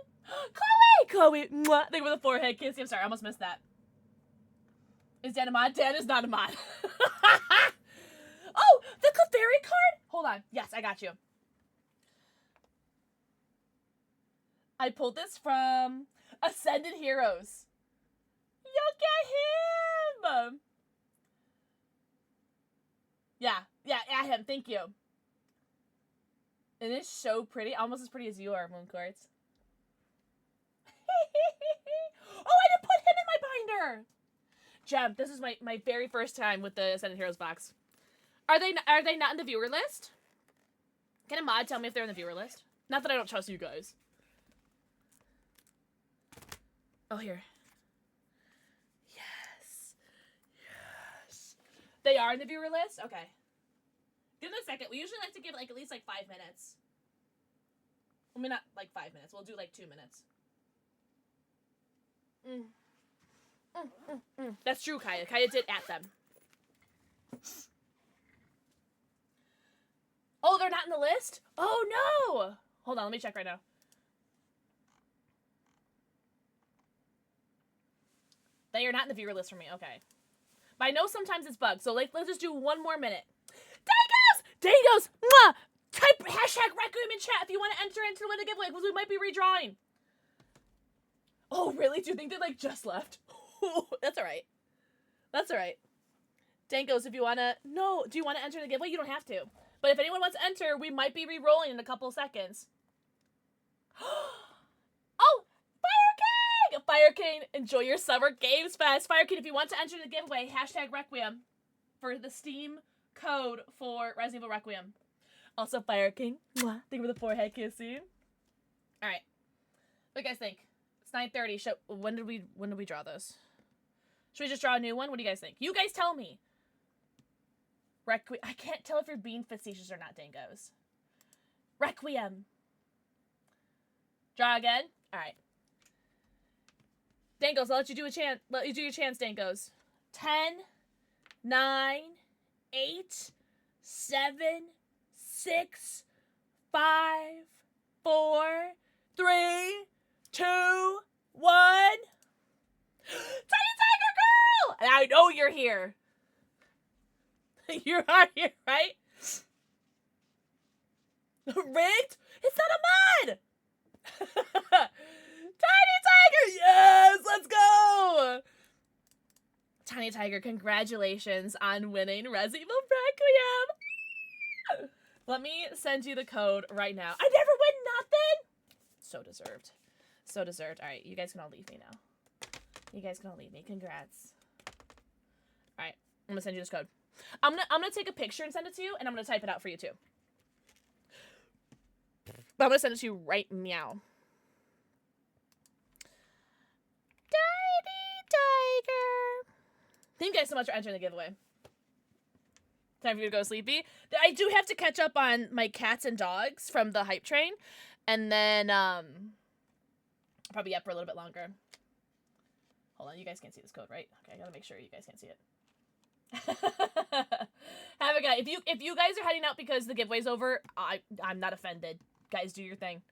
Chloe. Mwah. Think with a forehead kiss. I'm sorry, I almost missed that. Is Dan a mod? Dan is not a mod. Oh, the Clefairy card? Hold on. Yes, I got you. I pulled this from Ascended Heroes. Look at him! Yeah, at him. Thank you. It is so pretty. Almost as pretty as you are, Moon Quartz. Oh, I didn't put him in my binder! Gem, this is my very first time with the Ascended Heroes box. Are they not in the viewer list? Can a mod tell me if they're in the viewer list? Not that I don't trust you guys. Oh, here. Yes. Yes. They are in the viewer list? Okay. Give them a second. We usually like to give like at least like 5 minutes. I mean, not like 5 minutes. We'll do like 2 minutes. That's true, Kaya. Kaya did at them. Oh, they're not in the list? Oh, no! Hold on, let me check right now. They are not in the viewer list for me. Okay. But I know sometimes it's bugged, so like, let's just do 1 more minute. Dangos! Dangos! Mwah! Type hashtag Requiem in chat if you want to enter into the giveaway, because we might be redrawing. Oh, really? Do you think they, like, just left? That's alright. That's alright. Dangos, if you want to... No, do you want to enter the giveaway? You don't have to. But if anyone wants to enter, we might be re-rolling in a couple seconds. Oh! Fire King! Fire King, enjoy your summer games fest. Fire King, if you want to enter the giveaway, hashtag Requiem for the Steam code for Resident Evil Requiem. Also, Fire King, mwah, thank you for the forehead kissing. Alright. What do you guys think? It's 9:30. When did we draw this? Should we just draw a new one? What do you guys think? You guys tell me. Requiem. I can't tell if you're being facetious or not, Dangos. Requiem. Draw again? Alright. Dangos, I'll let you do a chance. Let you do your chance, Dangos. 10, 9, 8, 7, 6, 5, 4, 3, 2, 1. Tiny Tiger Girl! And I know you're here. You are here, right? Rigged? It's not a mod! Tiny Tiger! Yes! Let's go! Tiny Tiger, congratulations on winning Resident Evil Requiem! Let me send you the code right now. I never win nothing! So deserved. So deserved. Alright, you guys can all leave me now. You guys can all leave me. Congrats. Alright, I'm gonna send you this code. I'm gonna take a picture and send it to you, and I'm gonna type it out for you too. But I'm gonna send it to you right meow. Tiny Tiger. Thank you guys so much for entering the giveaway. Time for you to go sleepy. I do have to catch up on my cats and dogs from the hype train, and then I'll probably be up for a little bit longer. Hold on, you guys can't see this code, right? Okay, I gotta make sure you guys can't see it. Have a guy. If you guys are heading out because the giveaway's over, I'm not offended. Guys, do your thing.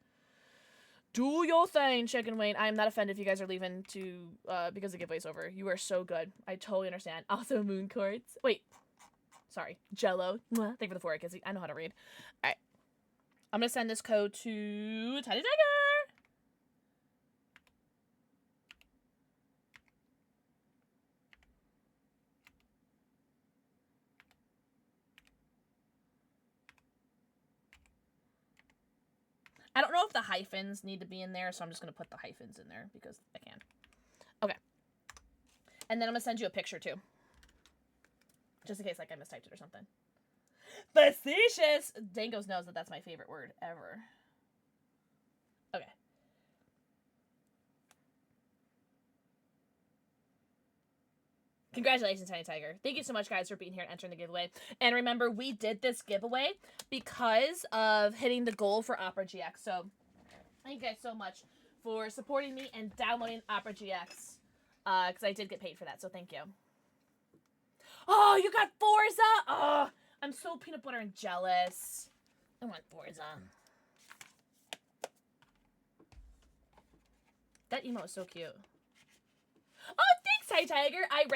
Do your thing, Chicken Wayne. I am not offended if you guys are leaving to because the giveaway's over. You are so good. I totally understand. Also, moon quartz. Wait. Sorry. Jello. Thank you for the 4 kids. I know how to read. Alright. I'm gonna send this code to Tiny Tiger. I don't know if the hyphens need to be in there, so I'm just going to put the hyphens in there because I can. Okay. And then I'm going to send you a picture, too. Just in case, like, I mistyped it or something. Facetious! Dangos knows that that's my favorite word ever. Okay. Congratulations, Tiny Tiger. Thank you so much, guys, for being here and entering the giveaway. And remember, we did this giveaway because of hitting the goal for Opera GX. So, thank you guys so much for supporting me and downloading Opera GX. Because I did get paid for that, so thank you. Oh, you got Forza! Oh, I'm so peanut butter and jealous. I want Forza. That emote is so cute. Oh, thanks, Hi Tiger. I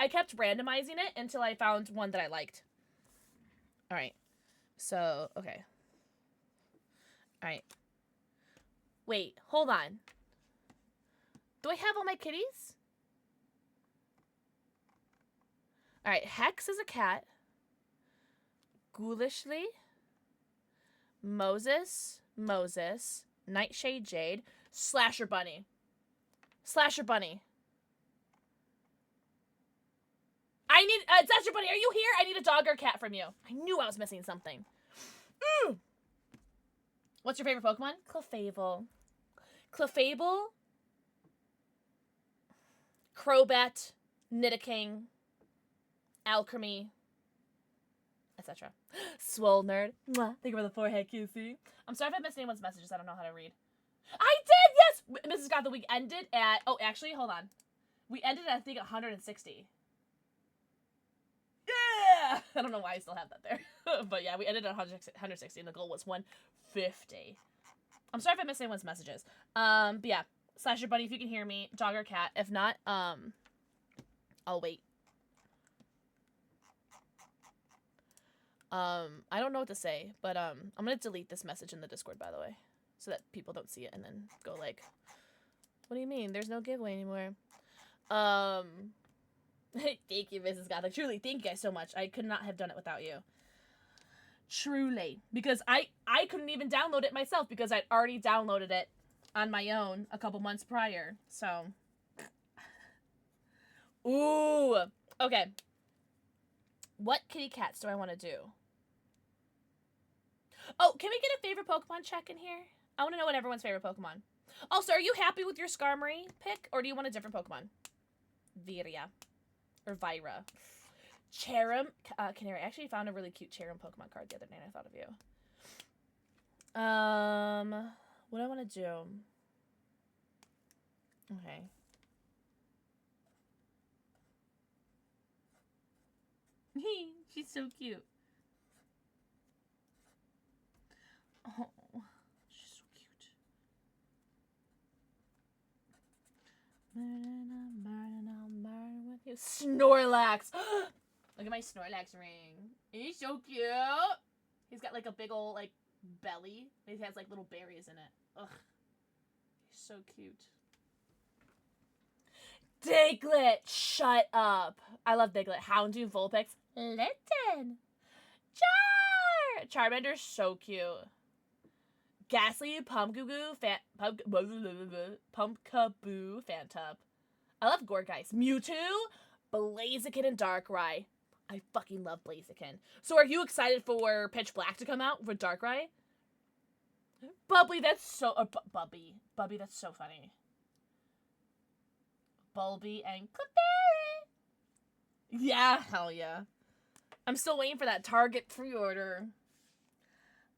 kept randomizing it until I found one that I liked. All right. So, okay. All right. Wait, hold on. Do I have all my kitties? All right, Hex is a cat. Ghoulishly. Moses. Nightshade Jade. Slasher Bunny. Slasher Bunny. I need, Slasher Bunny, are you here? I need a dog or cat from you. I knew I was missing something. What's your favorite Pokemon? Clefable. Clefable. Crobat. Nidoking. Alchemy. Etc. Swole Nerd. Mwah. Thank you for the forehead, QC. I'm sorry if I missed anyone's messages. I don't know how to read. I did! Yes! Mrs. Scott, the week ended at... Oh, actually, hold on. We ended at, I think, 160. Yeah! I don't know why I still have that there. But yeah, we ended at 160, and the goal was 150. I'm sorry if I missed anyone's messages. But yeah. Slasher Bunny, if you can hear me. Dog or cat. If not, I'll wait. I don't know what to say, but, I'm gonna delete this message in the Discord, by the way. So that people don't see it and then go like, what do you mean? There's no giveaway anymore. Thank you, Mrs. Gothic. Truly, thank you guys so much. I could not have done it without you. Truly. Because I couldn't even download it myself because I'd already downloaded it on my own a couple months prior. So. Ooh. Okay. What kitty cats do I want to do? Oh, can we get a favorite Pokemon check in here? I want to know what everyone's favorite Pokemon. Also, are you happy with your Skarmory pick, or do you want a different Pokemon? Viria. Or Vira. Cherim. Canary. I actually found a really cute Cherim Pokemon card the other night. I thought of you. What do I want to do? Okay. She's so cute. Oh, she's so cute. Burning with you. Snorlax. Look at my Snorlax ring. He's so cute. He's got like a big old like belly. He has like little berries in it. Ugh. He's so cute. Diglett, shut up. I love Diglett. Houndoom, Vulpix, Litten. Charmander's so cute. Ghastly, Pumpkaboo, Phantup. I love Gorgeist. Mewtwo, Blaziken, and Darkrai. I fucking love Blaziken. So are you excited for Pitch Black to come out with Darkrai? Bubby, that's so... Bubby, that's so funny. Bulby and Clefairy. Yeah, hell yeah. I'm still waiting for that Target pre-order.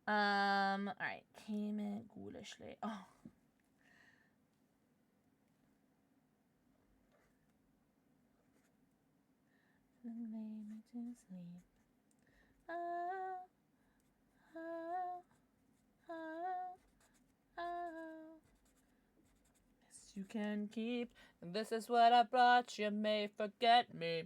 Alright. Came in ghoulishly. Oh. and lay me to sleep. Oh, oh, oh, oh. This you can keep, and this is what I brought. You may forget me.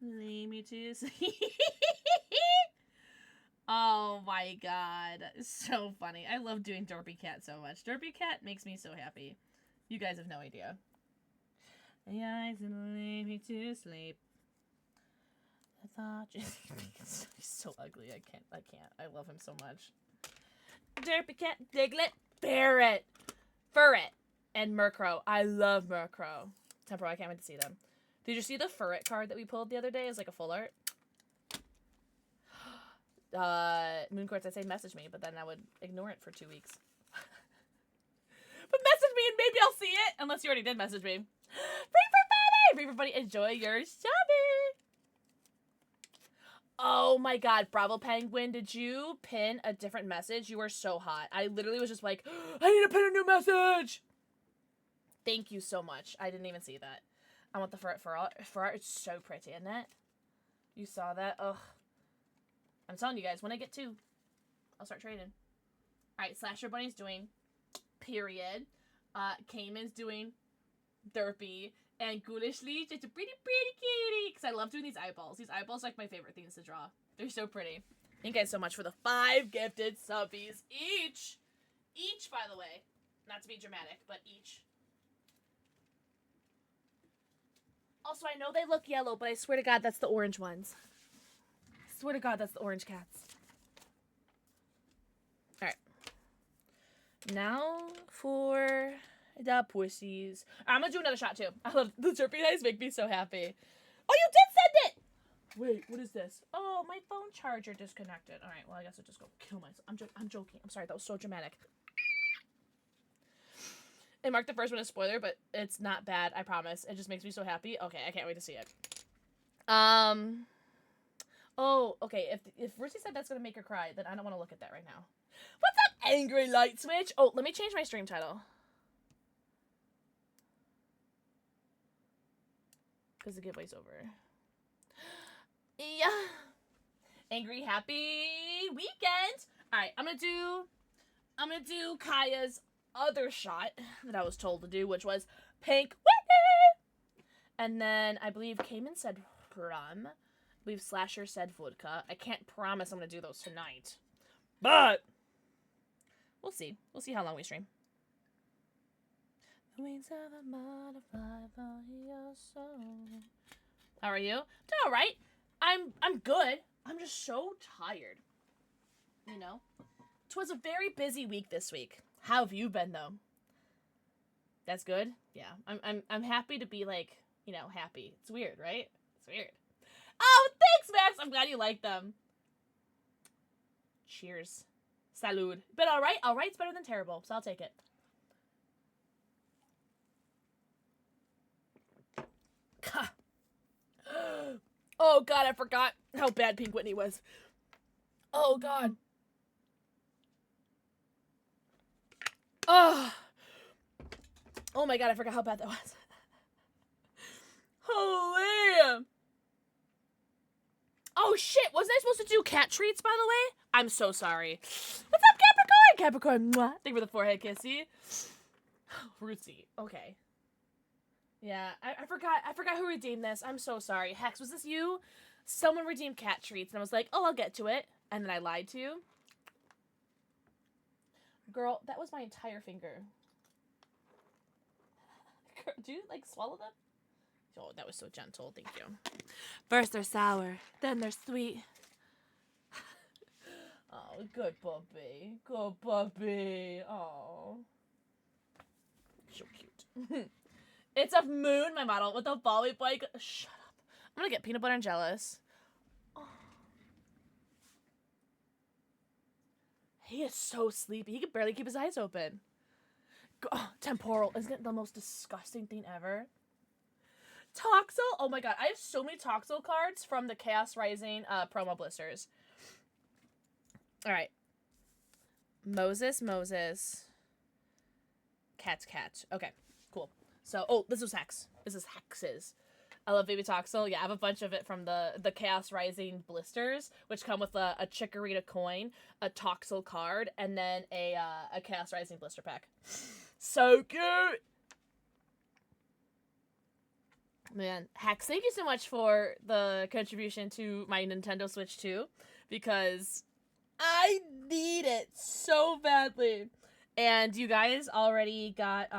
Lay me to sleep. Oh my god. So funny. I love doing Derpy Cat so much. Derpy Cat makes me so happy. You guys have no idea. The eyes and lay me to sleep. I thought you... He's so ugly. I can't. I love him so much. Derpy Cat, Diglett, Barrett, Furret, and Murkrow. I love Murkrow. Temporal, I can't wait to see them. Did you see the Furret card that we pulled the other day as like a full art? Mooncourts, I say message me, but then I would ignore it for 2 weeks. But message me and maybe I'll see it, unless you already did message me. Free for Friday! Free for buddy, enjoy your shopping! Oh my god, Bravo Penguin, did you pin a different message? You are so hot. I literally was just like, I need to pin a new message! Thank you so much. I didn't even see that. I want the Furret for art. It's so pretty, isn't it? You saw that? Ugh. I'm telling you guys, when I get 2, I'll start trading. Alright, Slasher Bunny's doing period. Cayman's doing derpy. And Ghoulish Leech, it's a pretty cutie. Because I love doing these eyeballs. These eyeballs are like my favorite things to draw. They're so pretty. Thank you guys so much for the 5 gifted subbies each. Each, by the way. Not to be dramatic, but each. Also, I know they look yellow, but I swear to God, that's the orange ones. Swear to God, that's the orange cats. Alright. Now for the pussies. I'm gonna do another shot too. I love the derpy eyes make me so happy. Oh, you did send it! Wait, what is this? Oh, my phone charger disconnected. Alright, well, I guess I'll just go kill myself. I'm joking. I'm sorry, that was so dramatic. It marked the first one as spoiler, but it's not bad, I promise. It just makes me so happy. Okay, I can't wait to see it. Oh, okay, if Rusi said that's gonna make her cry, then I don't want to look at that right now. What's up, Angry Light Switch? Oh, let me change my stream title. Because the giveaway's over. Yeah. Angry Happy Weekend! Alright, I'm gonna do Kaya's other shot that I was told to do, which was Pink Whitney! And then I believe Cayman said rum. I believe Slasher said vodka. I can't promise I'm gonna do those tonight. But we'll see. We'll see how long we stream. The wings of a butterfly for your soul. How are you? Doing alright. I'm good. I'm just so tired. You know? 'Twas a very busy week this week. How have you been though? That's good? Yeah. I'm happy to be like, you know, happy. It's weird, right? It's weird. Oh, thanks, Max! I'm glad you like them. Cheers. Salud. But alright? Alright's better than terrible, so I'll take it. Oh god, I forgot how bad Pink Whitney was. Oh god. Oh my god, I forgot how bad that was. Holy. Oh shit, wasn't I supposed to do cat treats, by the way? I'm so sorry. What's up, Capricorn? Capricorn, mwah. Thank you for the forehead kissy. Rootsy, okay. Yeah, I forgot who redeemed this. I'm so sorry. Hex, was this you? Someone redeemed cat treats, and I was like, oh, I'll get to it. And then I lied to you. Girl, that was my entire finger. Girl, do you, like, swallow them? Oh, that was so gentle. Thank you. First they're sour, then they're sweet. Oh, good puppy. Good puppy. Oh. So cute. It's a moon, my model, with a volley bike. Shut up. I'm gonna get peanut butter and jealous. Oh. He is so sleepy. He can barely keep his eyes open. Oh, temporal. Isn't it the most disgusting thing ever? Toxel? Oh my god. I have so many Toxel cards from the Chaos Rising promo blisters. Alright. Moses. Cat's cat. Okay, cool. So, oh, this was Hex. This is Hex's. I love Baby Toxel. Yeah, I have a bunch of it from the Chaos Rising blisters, which come with a Chikorita coin, a Toxel card, and then a Chaos Rising blister pack. So cute! Man, Hex, thank you so much for the contribution to my Nintendo Switch 2, because I need it so badly. And you guys already got,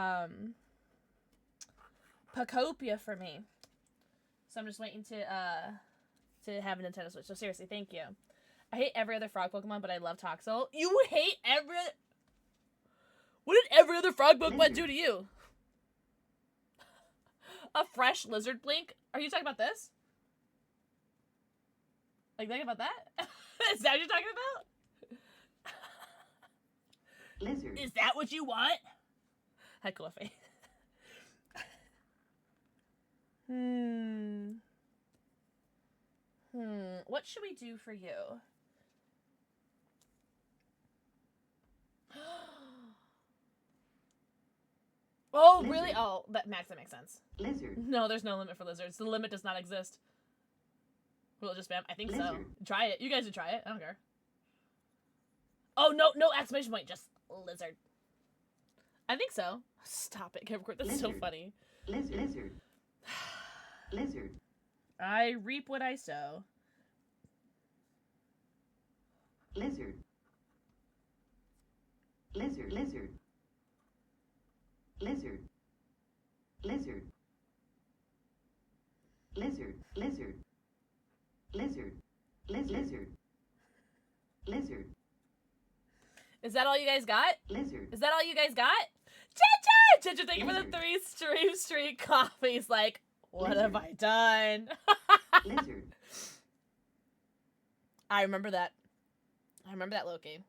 Pacopia for me. So I'm just waiting to have a Nintendo Switch. So seriously, thank you. I hate every other frog Pokemon, but I love Toxel. You hate every... What did every other frog Pokemon do to you? A fresh lizard blink? Are you talking about this? Like, think about that? Is that what you're talking about? Lizard. Is that what you want? Heckle face. What should we do for you? Oh, Lizard. really? Oh, that makes sense. Lizard. No, there's no limit for lizards. The limit does not exist. Will it just spam? I think so. Lizard. Try it. You guys should try it. I don't care. Oh, no exclamation point. Just lizard. I think so. Stop it, Capricorn. That's so Lizard. funny. Lizard. Lizard. I reap what I sow. Lizard. Lizard. Lizard. Lizard. Lizard. Lizard. Lizard. Lizard. Lizard. Lizard. Is that all you guys got? Lizard. Is that all you guys got? Ginger, thank you for the 3 stream coffees. Like, what Lizard. have I done? Lizard. I remember that. I remember that, Loki.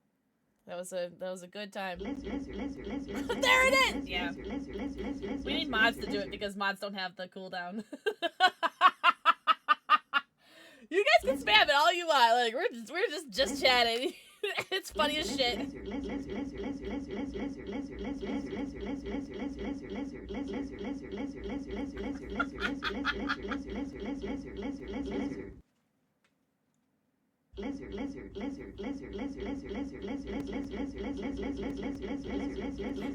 That was a good time. Lizard. There it is! Yeah. Lizard. We need mods to do it because mods don't have the cooldown. You guys can spam it all you want. Like, we're just chatting. It's funny as shit.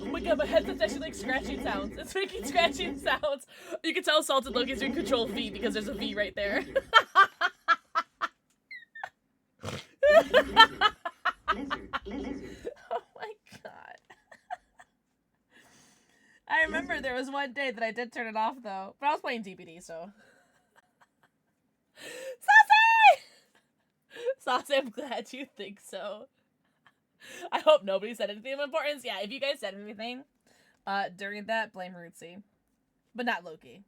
Oh my god, my headset's actually like scratching sounds. It's making scratching sounds. You can tell Salted Loki's doing Control V because there's a V right there. Oh my god. I remember there was one day that I did turn it off though, but I was playing DBD, so. Saucy, I'm glad you think so. I hope nobody said anything of importance. Yeah, if you guys said anything during that, blame Rootsy. But not Loki.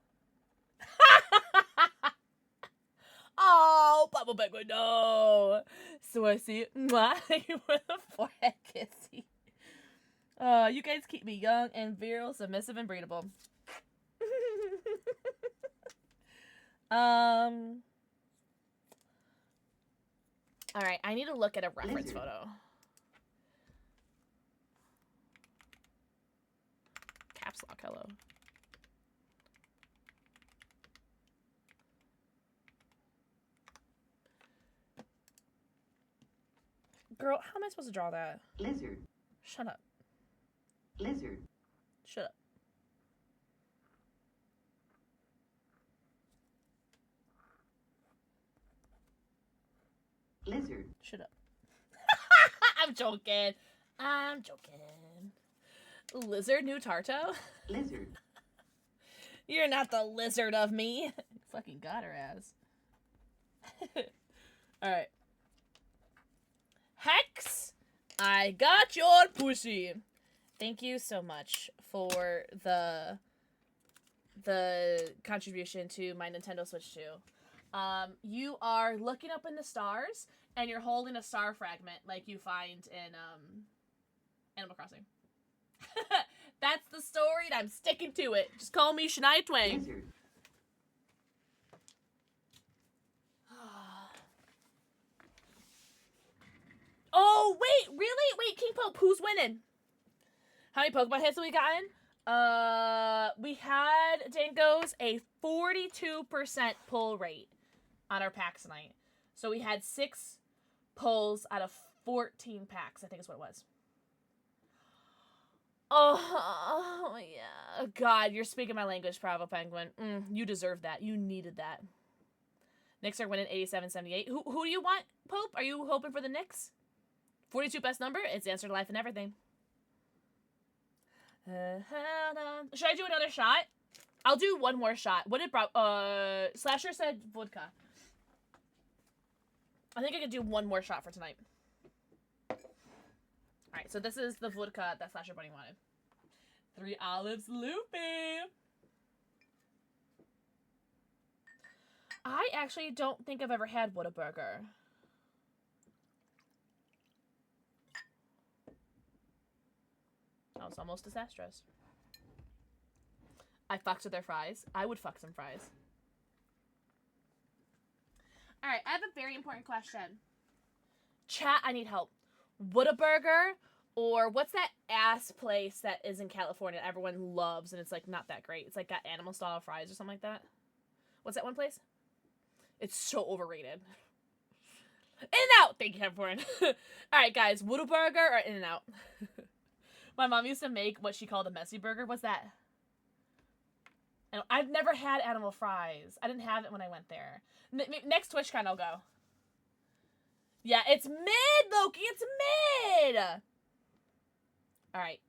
Oh, Papa Penguin, no. So I see mwah, with a forehead kissy. You guys keep me young and virile, submissive, and breedable. Alright, I need to look at a reference photo. Caps lock, hello. Girl, how am I supposed to draw that? Lizard. Shut up. Lizard. Shut up. Lizard. Shut up. I'm joking. I'm joking. Lizard new Tarto? Lizard. You're not the lizard of me. Fucking got her ass. Alright. Hex, I got your pussy. Thank you so much for the contribution to my Nintendo Switch 2. You are looking up in the stars, and you're holding a star fragment like you find in Animal Crossing. That's the story, and I'm sticking to it. Just call me Shania Twain. Lizard. Oh, wait, really? Wait, King Pope, who's winning? How many Pokemon hits have we gotten? We had Dankos a 42% pull rate on our packs tonight. So we had 6 pulls out of 14 packs, I think is what it was. Oh yeah. God, you're speaking my language, Bravo Penguin. You deserve that. You needed that. Knicks are winning 87-78. Who do you want, Pope? Are you hoping for the Knicks? 42 best number? It's the answer to life and everything. Should I do another shot? I'll do one more shot. What did Slasher said vodka. I think I could do one more shot for tonight. Alright, so this is the vodka that Slasher Bunny wanted. 3 olives loopy. I actually don't think I've ever had Whataburger. That was almost disastrous. I fucked with their fries. I would fuck some fries. Alright, I have a very important question. Chat, I need help. Whataburger, or what's that ass place that is in California that everyone loves and it's like not that great? It's like got animal style fries or something like that. What's that one place? It's so overrated. In-N-Out! Thank you, everyone. Alright, guys. Whataburger or In-N-Out? My mom used to make what she called a messy burger. What's that? And I've never had animal fries. I didn't have it when I went there. Next TwitchCon I'll go. Yeah, it's mid, Loki. It's mid. Alright.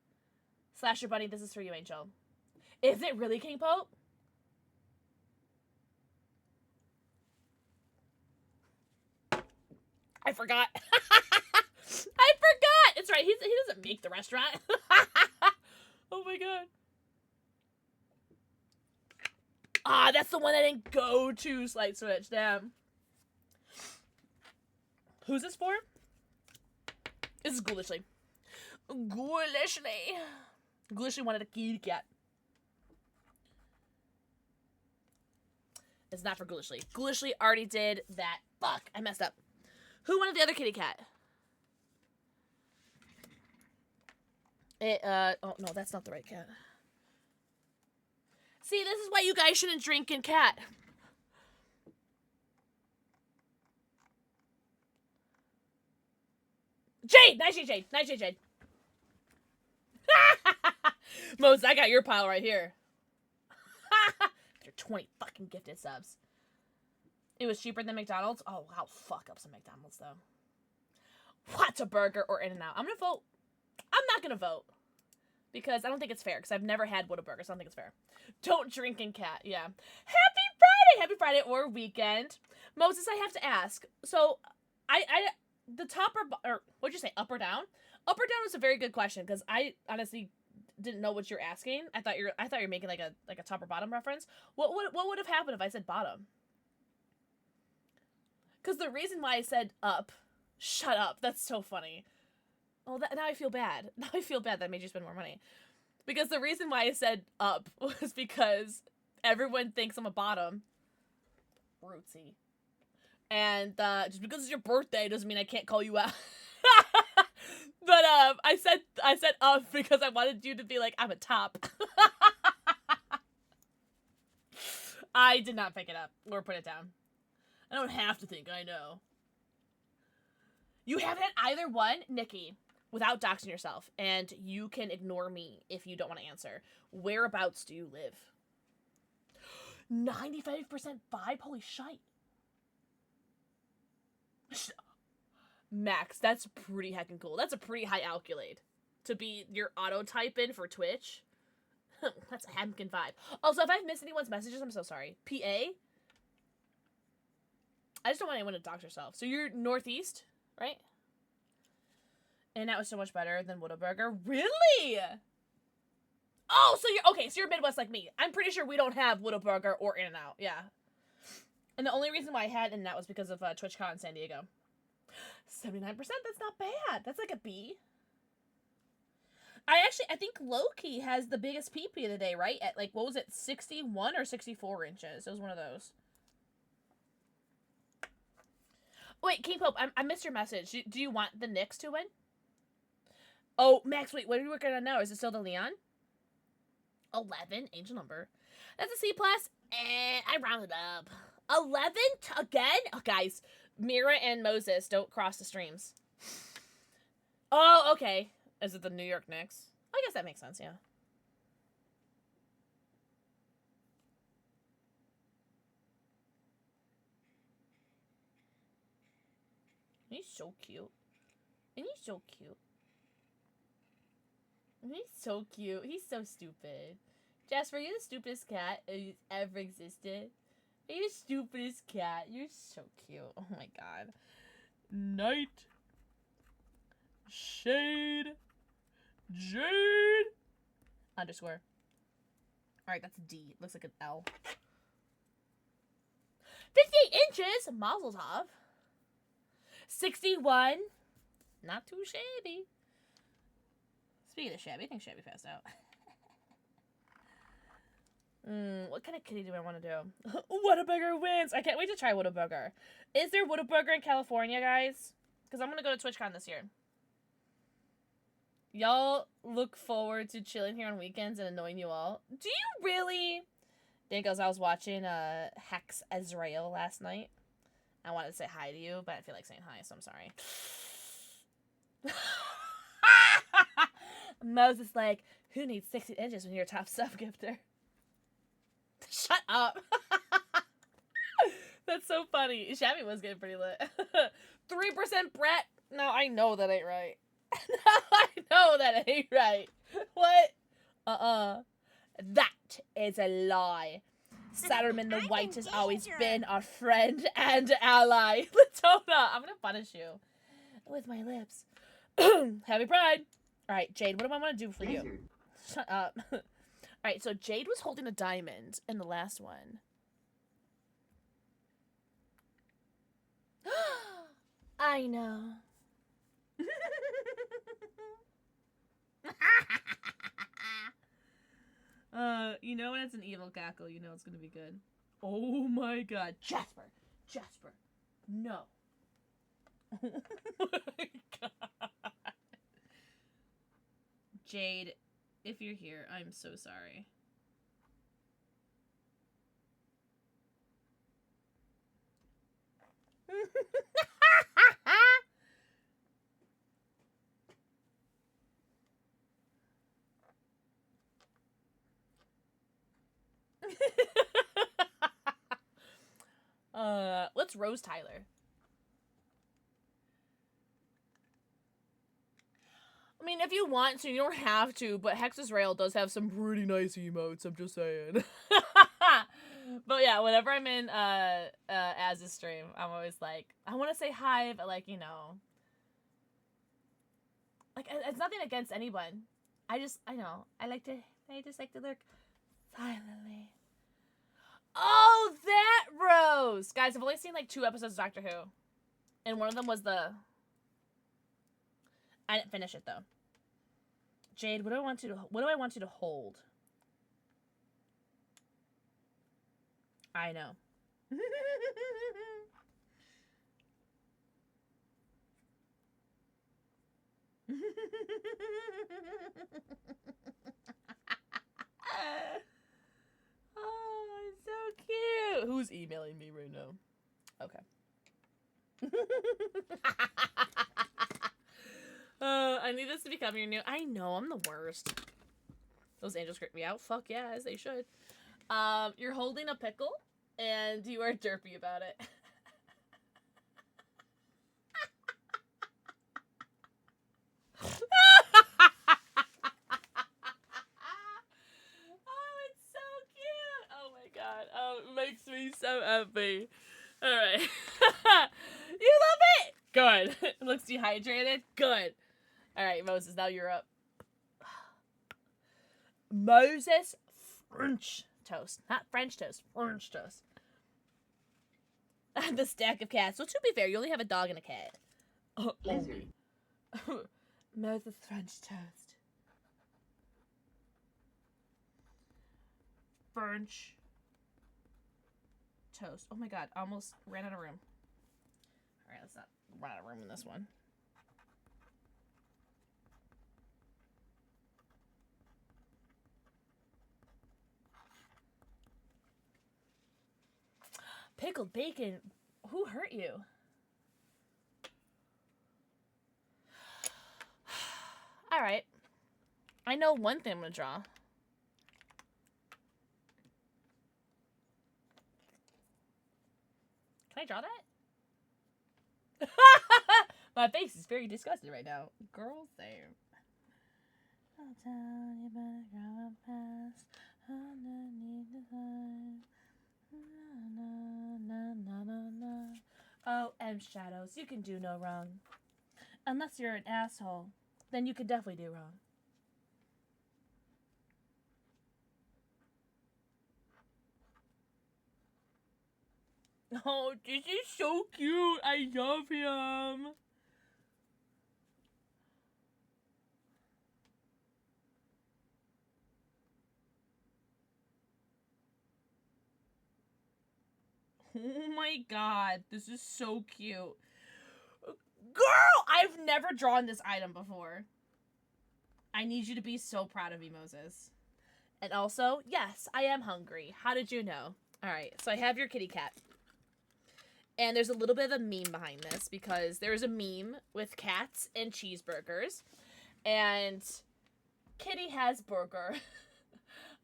Slasher Bunny, this is for you, Angel. Is it really King Pope? I forgot. I forgot. It's right. He doesn't make the restaurant. Oh my god. Ah, that's the one I didn't go to. Slight switch. Damn. Who's this for? This is Ghoulishly. Ghoulishly. Ghoulishly wanted a kitty cat. It's not for Ghoulishly. Ghoulishly already did that. Fuck, I messed up. Who wanted the other kitty cat? Oh no, that's not the right cat. See, this is why you guys shouldn't drink in cat. Jade! Nice Jade! Nice Jade! Moses, I got your pile right here. They're 20 fucking gifted subs. It was cheaper than McDonald's? Oh, I'll fuck up some McDonald's, though. Whataburger or In-N-Out? I'm gonna vote. I'm not gonna vote. Because I don't think it's fair. Because I've never had Whataburger, so I don't think it's fair. Don't drink in cat. Yeah. Happy Friday! Happy Friday or weekend. Moses, I have to ask. So, the top or what'd you say? Up or down? Up or down was a very good question. Because I honestly didn't know what you're asking. I thought you're making like a top or bottom reference. What would have happened if I said bottom? Because the reason why I said up, shut up, that's so funny. Oh, now I feel bad. Now I feel bad that made you spend more money. Because the reason why I said up was because everyone thinks I'm a bottom. Rootsy. And just because it's your birthday doesn't mean I can't call you out. But I said up because I wanted you to be like, I'm a top. I did not pick it up or put it down. I don't have to think, I know. You haven't had either one, Nikki, without doxing yourself, and you can ignore me if you don't want to answer. Whereabouts do you live? 95% vibe? Holy shite. Max, that's pretty heckin' cool. That's a pretty high accolade to be your auto type in for Twitch. That's a heckin' vibe. Also, if I've missed anyone's messages, I'm so sorry. PA? I just don't want anyone to dox yourself. So you're northeast, right? And that was so much better than Whataburger. Really? Oh, so you're Midwest like me. I'm pretty sure we don't have Whataburger or In-N-Out. Yeah. And the only reason why I had In-N-Out was because of TwitchCon in San Diego. 79%, that's not bad. That's like a B. I think Loki has the biggest PP of the day, right? At like, what was it, 61 or 64 inches? It was one of those. Wait, King Pope, I missed your message. Do you want the Knicks to win? Oh, Max, wait, what are you working on now? Is it still the Leon? 11, angel number. That's a C plus, and I rounded up. 11 again? Oh, guys, Mira and Moses don't cross the streams. Oh, okay. Is it the New York Knicks? I guess that makes sense, yeah. He's so cute. And he's so cute. And he's so cute. He's so stupid. Jasper, you're the stupidest cat who's ever existed. You're the stupidest cat. You're so cute. Oh my god. Night. Shade. Jade. Underscore. Alright, that's a D. Looks like an L. 58 inches. Mazel tov. 61. Not too shabby. Speaking of shabby, I think shabby passed out. What kind of kitty do I want to do? Whataburger wins! I can't wait to try Whataburger. Is there Whataburger in California, guys? Because I'm going to go to TwitchCon this year. Y'all look forward to chilling here on weekends and annoying you all. Do you really? Dinkles, I was watching Hex Ezreal last night. I wanted to say hi to you, but I feel like saying hi, so I'm sorry. Moses like, who needs 60 inches when you're a top sub gifter? Shut up. That's so funny. Shabby was getting pretty lit. 3% Brett? No, I know that ain't right. No, I know that ain't right. What? That is a lie. Saturn the White has always been our friend and ally. Latona, I'm gonna punish you with my lips. Happy Pride. Alright, Jade, what do I want to do for you? Lizard. Shut up. Alright, so Jade was holding a diamond in the last one. I know. You know when it's an evil cackle, you know it's gonna be good. Oh my god. Jasper! Jasper! No. Oh my god. Jade, if you're here, I'm so sorry. Let's roast Tyler. I mean, if you want to, you don't have to, but Hex's Rail does have some pretty nice emotes, I'm just saying. But yeah, whenever I'm in as a stream, I'm always like, I want to say hi, but like, you know, like it's nothing against anyone. I know, I just like to lurk silently. Oh, that Rose! Guys, I've only seen like 2 episodes of Doctor Who. And one of them was the... I didn't finish it though. Jade, what do I want you to hold? I know. Oh, it's so cute. Who's emailing me right now? Okay. I need this to become your new... I know, I'm the worst. Those angels creep me out. Fuck yeah, as they should. You're holding a pickle, and you are derpy about it. Oh, it's so cute. Oh my god. Oh, it makes me so happy. Alright. You love it? Good. It looks dehydrated? Good. Alright, Moses, now you're up. Moses French toast. Not French toast. French toast. The stack of cats. So to be fair, you only have a dog and a cat. Oh, Lizard. Moses French toast. French toast. Oh my god, almost ran out of room. Alright, let's not run out of room in this one. Pickled bacon. Who hurt you? All right. I know one thing I'm gonna draw. Can I draw that? My face is very disgusted right now. Girl, same. I'll tell you better grow up fast underneath the sun. Na, na, na, na, na. Oh, M Shadows, you can do no wrong. Unless you're an asshole, then you can definitely do wrong. Oh, this is so cute. I love him. Oh my god, this is so cute. Girl, I've never drawn this item before. I need you to be so proud of me, Moses. And also, yes, I am hungry. How did you know? Alright, so I have your kitty cat. And there's a little bit of a meme behind this because there's a meme with cats and cheeseburgers. And Kitty has burger.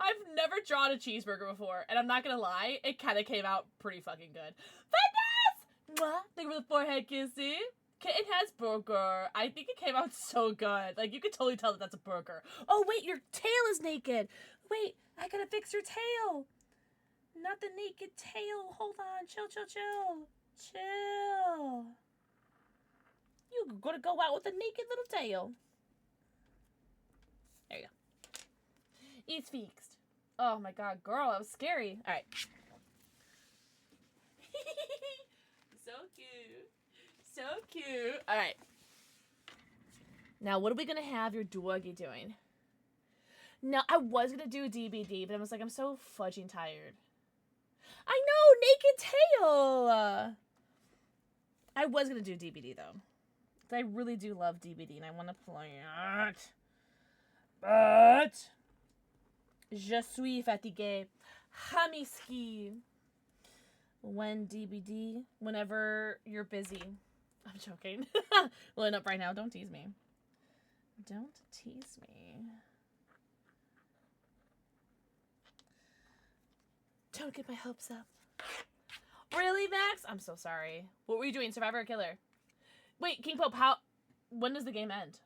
I've never drawn a cheeseburger before, and I'm not gonna lie, it kind of came out pretty fucking good. Fitness! Mwah! Thank you for the forehead kissy. Kitten has burger. I think it came out so good. Like, you could totally tell that that's a burger. Oh, wait, your tail is naked. Wait, I gotta fix your tail. Not the naked tail. Hold on. Chill, chill, chill. Chill. You're gonna go out with a naked little tail. There you go. It's fixed. Oh my god, girl, that was scary. Alright. So cute. So cute. Alright. Now, what are we gonna have your doggy doing? Now, I was gonna do a DBD, but I was like, I'm so fudging tired. I know, naked tail! I was gonna do DBD, though. I really do love DBD, and I want to play it. But je suis fatigué. Hamiski. When DBD, whenever you're busy. I'm joking. Line up right now. Don't tease me. Don't tease me. Don't get my hopes up. Really, Max? I'm so sorry. What were you doing? Survivor or Killer? Wait, King Pope, when does the game end?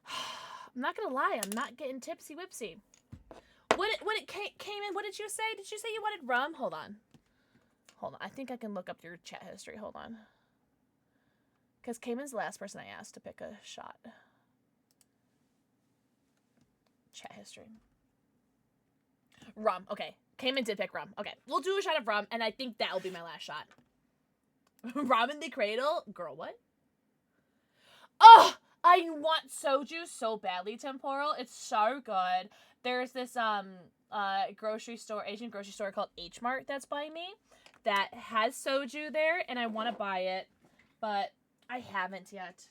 I'm not gonna lie, I'm not getting tipsy whipsy. When it came in, what did you say? Did you say you wanted rum? Hold on. Hold on. I think I can look up your chat history. Hold on. Because Cayman's the last person I asked to pick a shot. Chat history. Rum. Okay. Cayman did pick rum. Okay. We'll do a shot of rum, and I think that'll be my last shot. Rum in the cradle? Girl, what? Oh! I want soju so badly, Temporal. It's so good. There's this grocery store, Asian grocery store called H Mart that's by me that has soju there, and I want to buy it, but I haven't yet.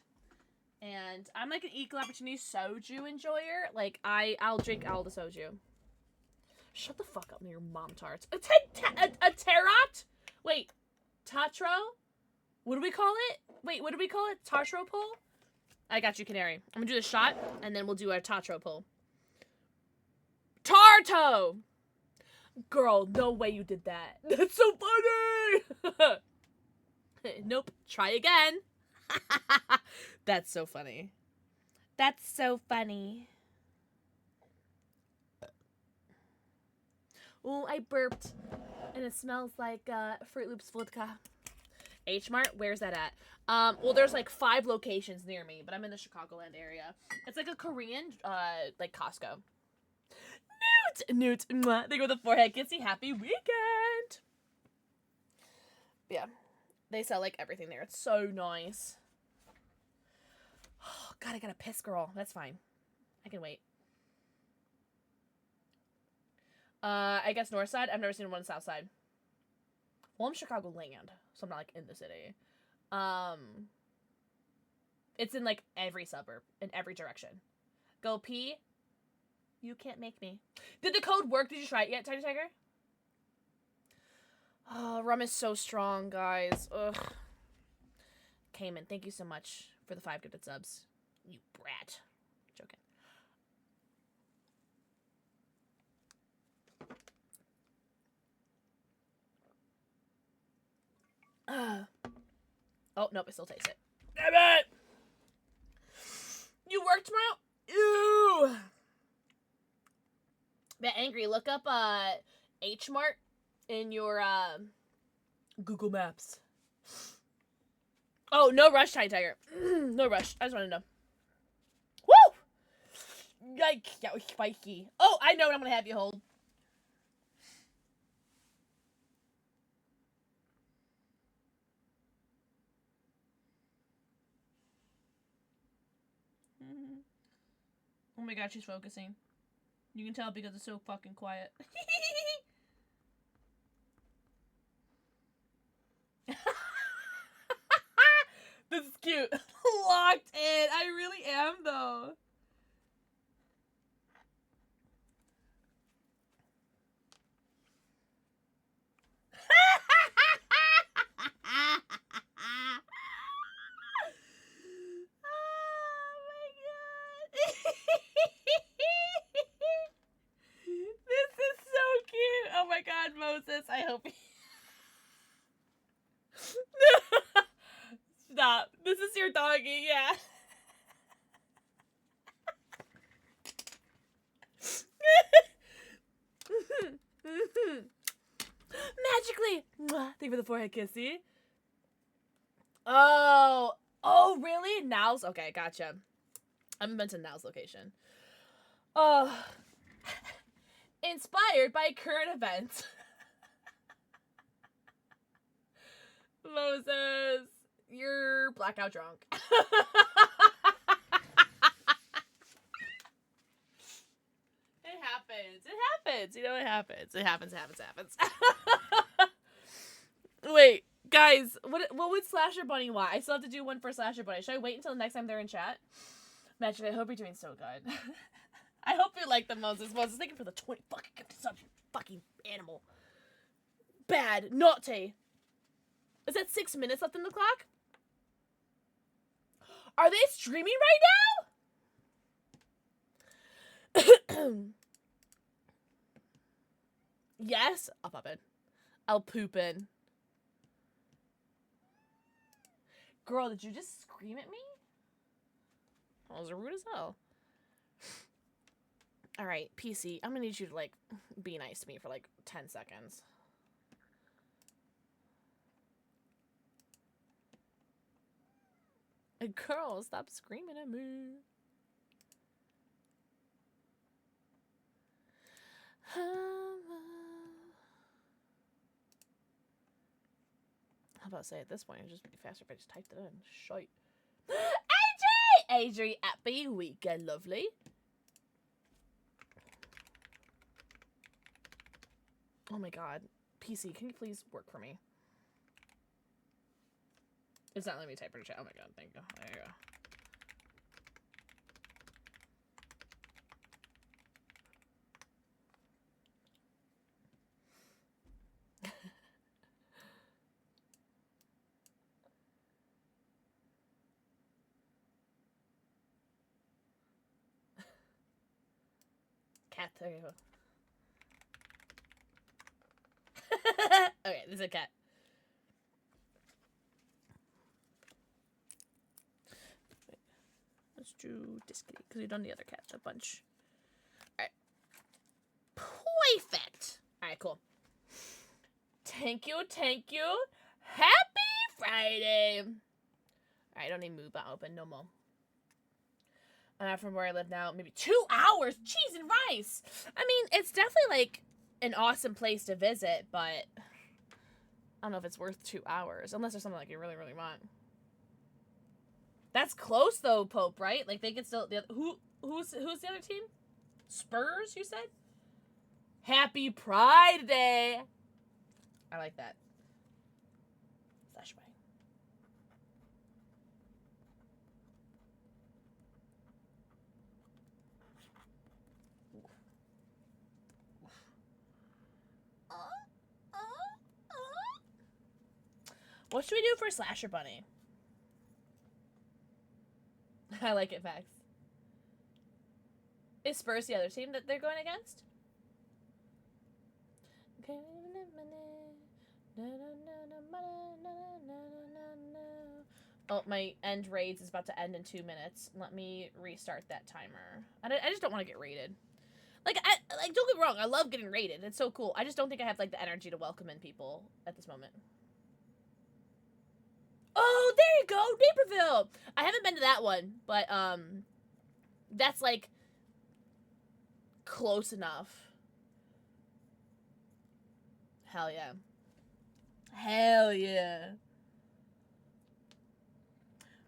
And I'm like an equal opportunity soju enjoyer. Like, I'll drink all the soju. Shut the fuck up, your mom tarts. A tarot? Wait, tatro? What do we call it? Wait, what do we call it? Tatro pull? I got you, Canary. I'm gonna do the shot, and then we'll do our tatro pull. Tarto! Girl, no way you did that. That's so funny! Nope. Try again. That's so funny. That's so funny. Oh, I burped. And it smells like Fruit Loops vodka. H Mart? Where's that at? Well, there's like 5 locations near me, but I'm in the Chicagoland area. It's like a Korean, like Costco. Newt! Mwah. They go with the forehead kissy. Happy weekend! Yeah. They sell like everything there. It's so nice. Oh, God, I gotta piss, girl. That's fine. I can wait. I guess north side. I've never seen one south side. Well, I'm Chicagoland, so I'm not like in the city. It's in like every suburb, in every direction. Go pee. You can't make me. Did the code work? Did you try it yet, Tiny Tiger? Oh, rum is so strong, guys. Ugh. Cayman, thank you so much for the 5 gifted subs. You brat. Joking. Oh, nope, I still taste it. Damn it! You work tomorrow? Ew! Bit angry. Look up H Mart in your Google Maps. Oh, no rush, Tiger. No rush. I just want to know. Woo! Yikes, that was spicy. Oh, I know what I'm gonna have you hold. Oh my god, she's focusing. You can tell because it's so fucking quiet. This is cute. Locked in. I really am, though. Oh my god. This is so cute. Oh my god, Moses. I hope. Stop. This is your doggy, yeah. Magically. Thank you for the forehead kissy. Oh. Oh, really? Now's okay, gotcha. I haven't been to Now's location. Oh. Inspired by current events. Moses, you're blackout drunk. It happens. It happens. You know, it happens. It happens. Wait, guys, what would Slasher Bunny want? I still have to do one for Slasher Bunny. Should I wait until the next time they're in chat? Magic, I hope you're doing so good. I hope you like the Moses. Moses, thank you for the 20 fucking gifted subs, you fucking animal. Bad. Naughty. Is that 6 minutes left in the clock? Are they streaming right now? Yes? I'll pop in. I'll poop in. Girl, did you just scream at me? That was rude as hell. Alright, PC, I'm gonna need you to, like, be nice to me for, like, 10 seconds. Girl, stop screaming at me. How about say at this point, it'd just be faster if I just typed it in. Shite. AJ, happy weekend, lovely. Oh my god. PC, can you please work for me? It's not letting me type in chat. Oh my god, thank you. There you go. Cat, there you go. Okay, this is a cat. Wait, let's do Disky, because we've done the other cat a bunch. Alright. Perfect! Alright, cool. Thank you. Happy Friday! Alright, I don't need move button open no more. From where I live now, maybe 2 hours. Cheese and rice. I mean, it's definitely like an awesome place to visit, but I don't know if it's worth 2 hours, unless there's something like you really, really want. That's close though, Pope. Right? Like they could still. Who's the other team? Spurs. You said. Happy Pride Day. I like that. Slash away. What should we do for Slasher Bunny? I like it, Max. Is Spurs the other team that they're going against? Oh, my end raids is about to end in 2 minutes. Let me restart that timer. I just don't want to get raided. Like, don't get me wrong, I love getting raided. It's so cool. I just don't think I have, like, the energy to welcome in people at this moment. Oh, there you go, Naperville! I haven't been to that one, but, that's, like, close enough. Hell yeah. Hell yeah.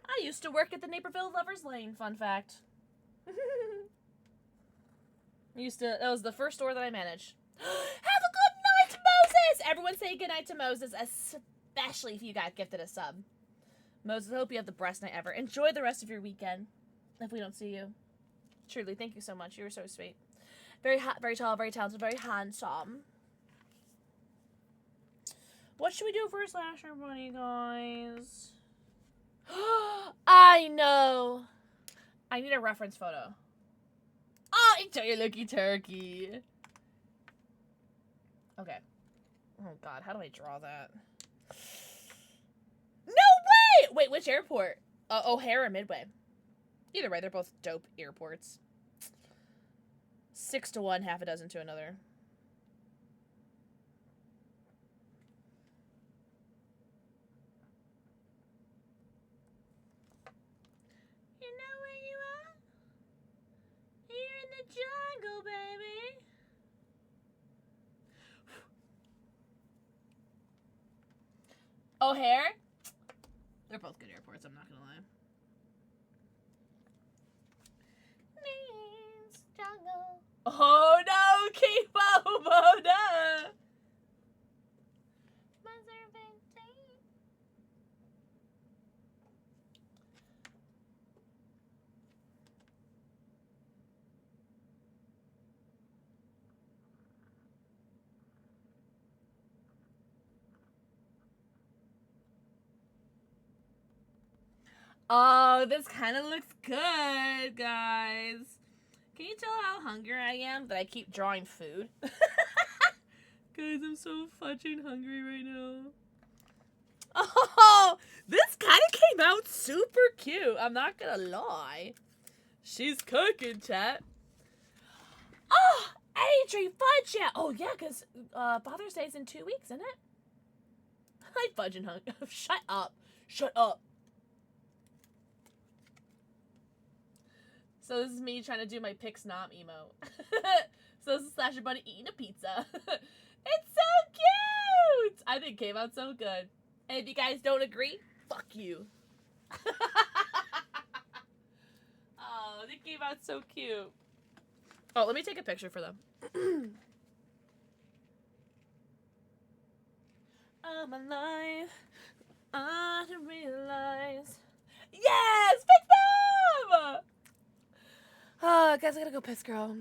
I used to work at the Naperville Lovers Lane, fun fact. That was the first store that I managed. Have a good night, Moses! Everyone say good night to Moses, especially if you got gifted a sub. Moses, I hope you have the best night ever. Enjoy the rest of your weekend, if we don't see you. Truly, thank you so much. You were so sweet. Very hot, very tall, very talented, very handsome. What should we do for a Slasher Bunny, guys? I know. I need a reference photo. Oh, enjoy your looky turkey. Okay. Oh god, how do I draw that? No way! Wait, which airport? O'Hare or Midway? Either way, they're both dope airports. 6 to 1, half a dozen to another. You know where you are? Here in the jungle, baby. O'Hare? They're both good airports, I'm not gonna lie. Means jungle. Oh no, keep up, oh no. My serpentine. Oh, this kind of looks good, guys. Can you tell how hungry I am that I keep drawing food? Guys, I'm so fudging hungry right now. Oh, this kind of came out super cute. I'm not gonna lie. She's cooking, chat. Oh, Adri, fudge yeah. Oh, yeah, because Father's Day's in 2 weeks, isn't it? I'm fudging hungry. Shut up. Shut up. So this is me trying to do my Pix Nom emote. So this is Slasher Bunny eating a pizza. It's so cute! I think it came out so good. And if you guys don't agree, fuck you. Oh, they came out so cute. Oh, let me take a picture for them. I'm alive. I didn't realize. Yes! Fix them! Oh, guys, I gotta go piss, girl.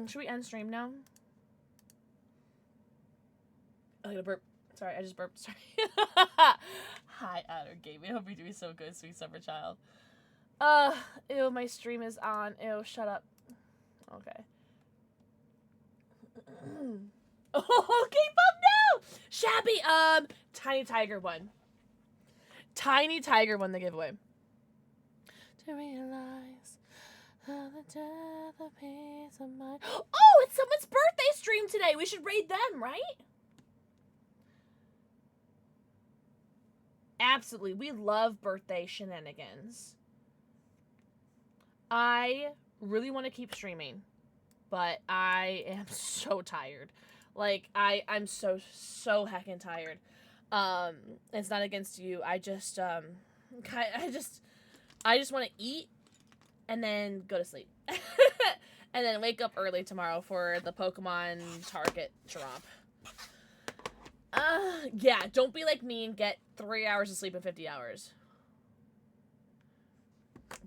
Should we end stream now? I gotta burp. Sorry, I just burped. Sorry. Hi, Adder Gaming. I hope you're doing so good, sweet summer child. Ew, my stream is on. Ew, shut up. Okay. Oh, keep up now! Shabby, Tiny Tiger won. Tiny Tiger won the giveaway. To realize the death of peace of mind. Oh, it's someone's birthday stream today. We should raid them, right? Absolutely. We love birthday shenanigans. I really want to keep streaming, but I am so tired. Like, I'm so heckin' tired. It's not against you. I just want to eat and then go to sleep. And then wake up early tomorrow for the Pokemon Target drop. Yeah, don't be like me and get 3 hours of sleep in 50 hours.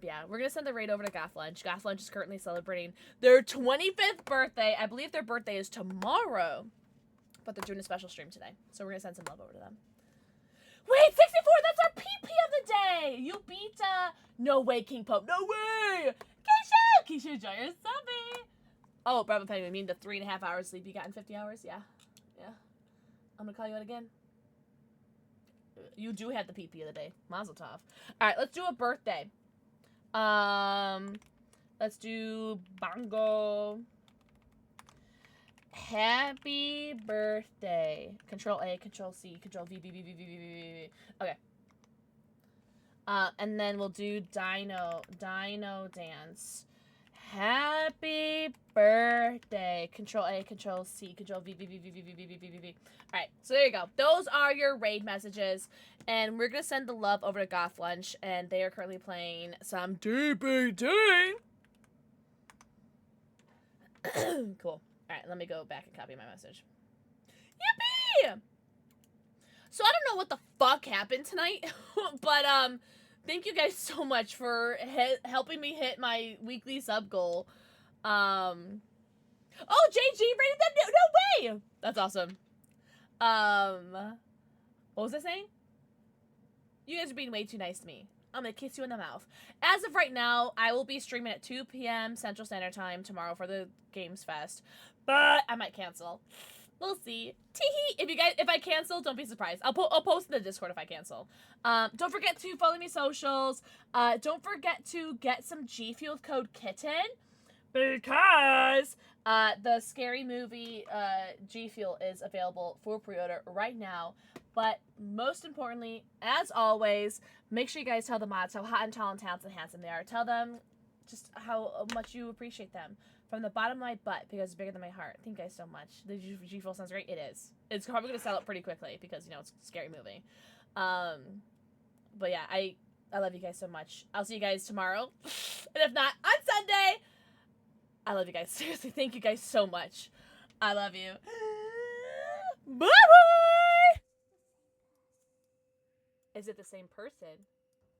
Yeah, we're gonna send the raid over to Goth Lunch. Goth Lunch is currently celebrating their 25th birthday. I believe their birthday is tomorrow. but they're doing a special stream today, so we're gonna send some love over to them. Wait, 64, that's our PP of the day! You beat, no way, King Pope, no way! Keisha, enjoy your subby! Oh, Bravo Penny, you mean the 3.5 hours sleep you got in 50 hours? Yeah. Yeah. I'm gonna call you out again. You do have the PP of the day. Mazel tov. Alright, let's do a birthday. Let's do bongo. Happy birthday. Control A, Control C, Control V, V, V, V, V, V, V, V. Okay. And then we'll do Dino Dance. Happy birthday. Control A, Control C, Control V, V, V, V, V, V, V, V, V, V, V. Alright, so there you go. Those are your raid messages. And we're going to send the love over to Goth Lunch. And they are currently playing some DBD. Cool. Alright, let me go back and copy my message. Yippee! So I don't know what the fuck happened tonight. But, thank you guys so much for helping me hit my weekly sub goal. Oh, JG rated them? No way! That's awesome. What was I saying? You guys are being way too nice to me. I'm gonna kiss you in the mouth. As of right now, I will be streaming at 2 p.m. Central Standard Time tomorrow for the Games Fest. But I might cancel. We'll see. Teehee! If I cancel, don't be surprised. I'll post in the Discord if I cancel. Don't forget to follow me socials. Don't forget to get some G Fuel with code KITTEN. Because the Scary Movie G Fuel is available for pre-order right now. But most importantly, as always, make sure you guys tell the mods how hot and tall and talented and handsome they are. Tell them just how much you appreciate them. From the bottom of my butt, because it's bigger than my heart. Thank you guys so much. The G Fuel sounds great. It is. It's probably going to sell out pretty quickly because, you know, it's a scary movie. But yeah, I love you guys so much. I'll see you guys tomorrow. And if not, on Sunday. I love you guys. Seriously, thank you guys so much. I love you. Bye-bye! Is it the same person?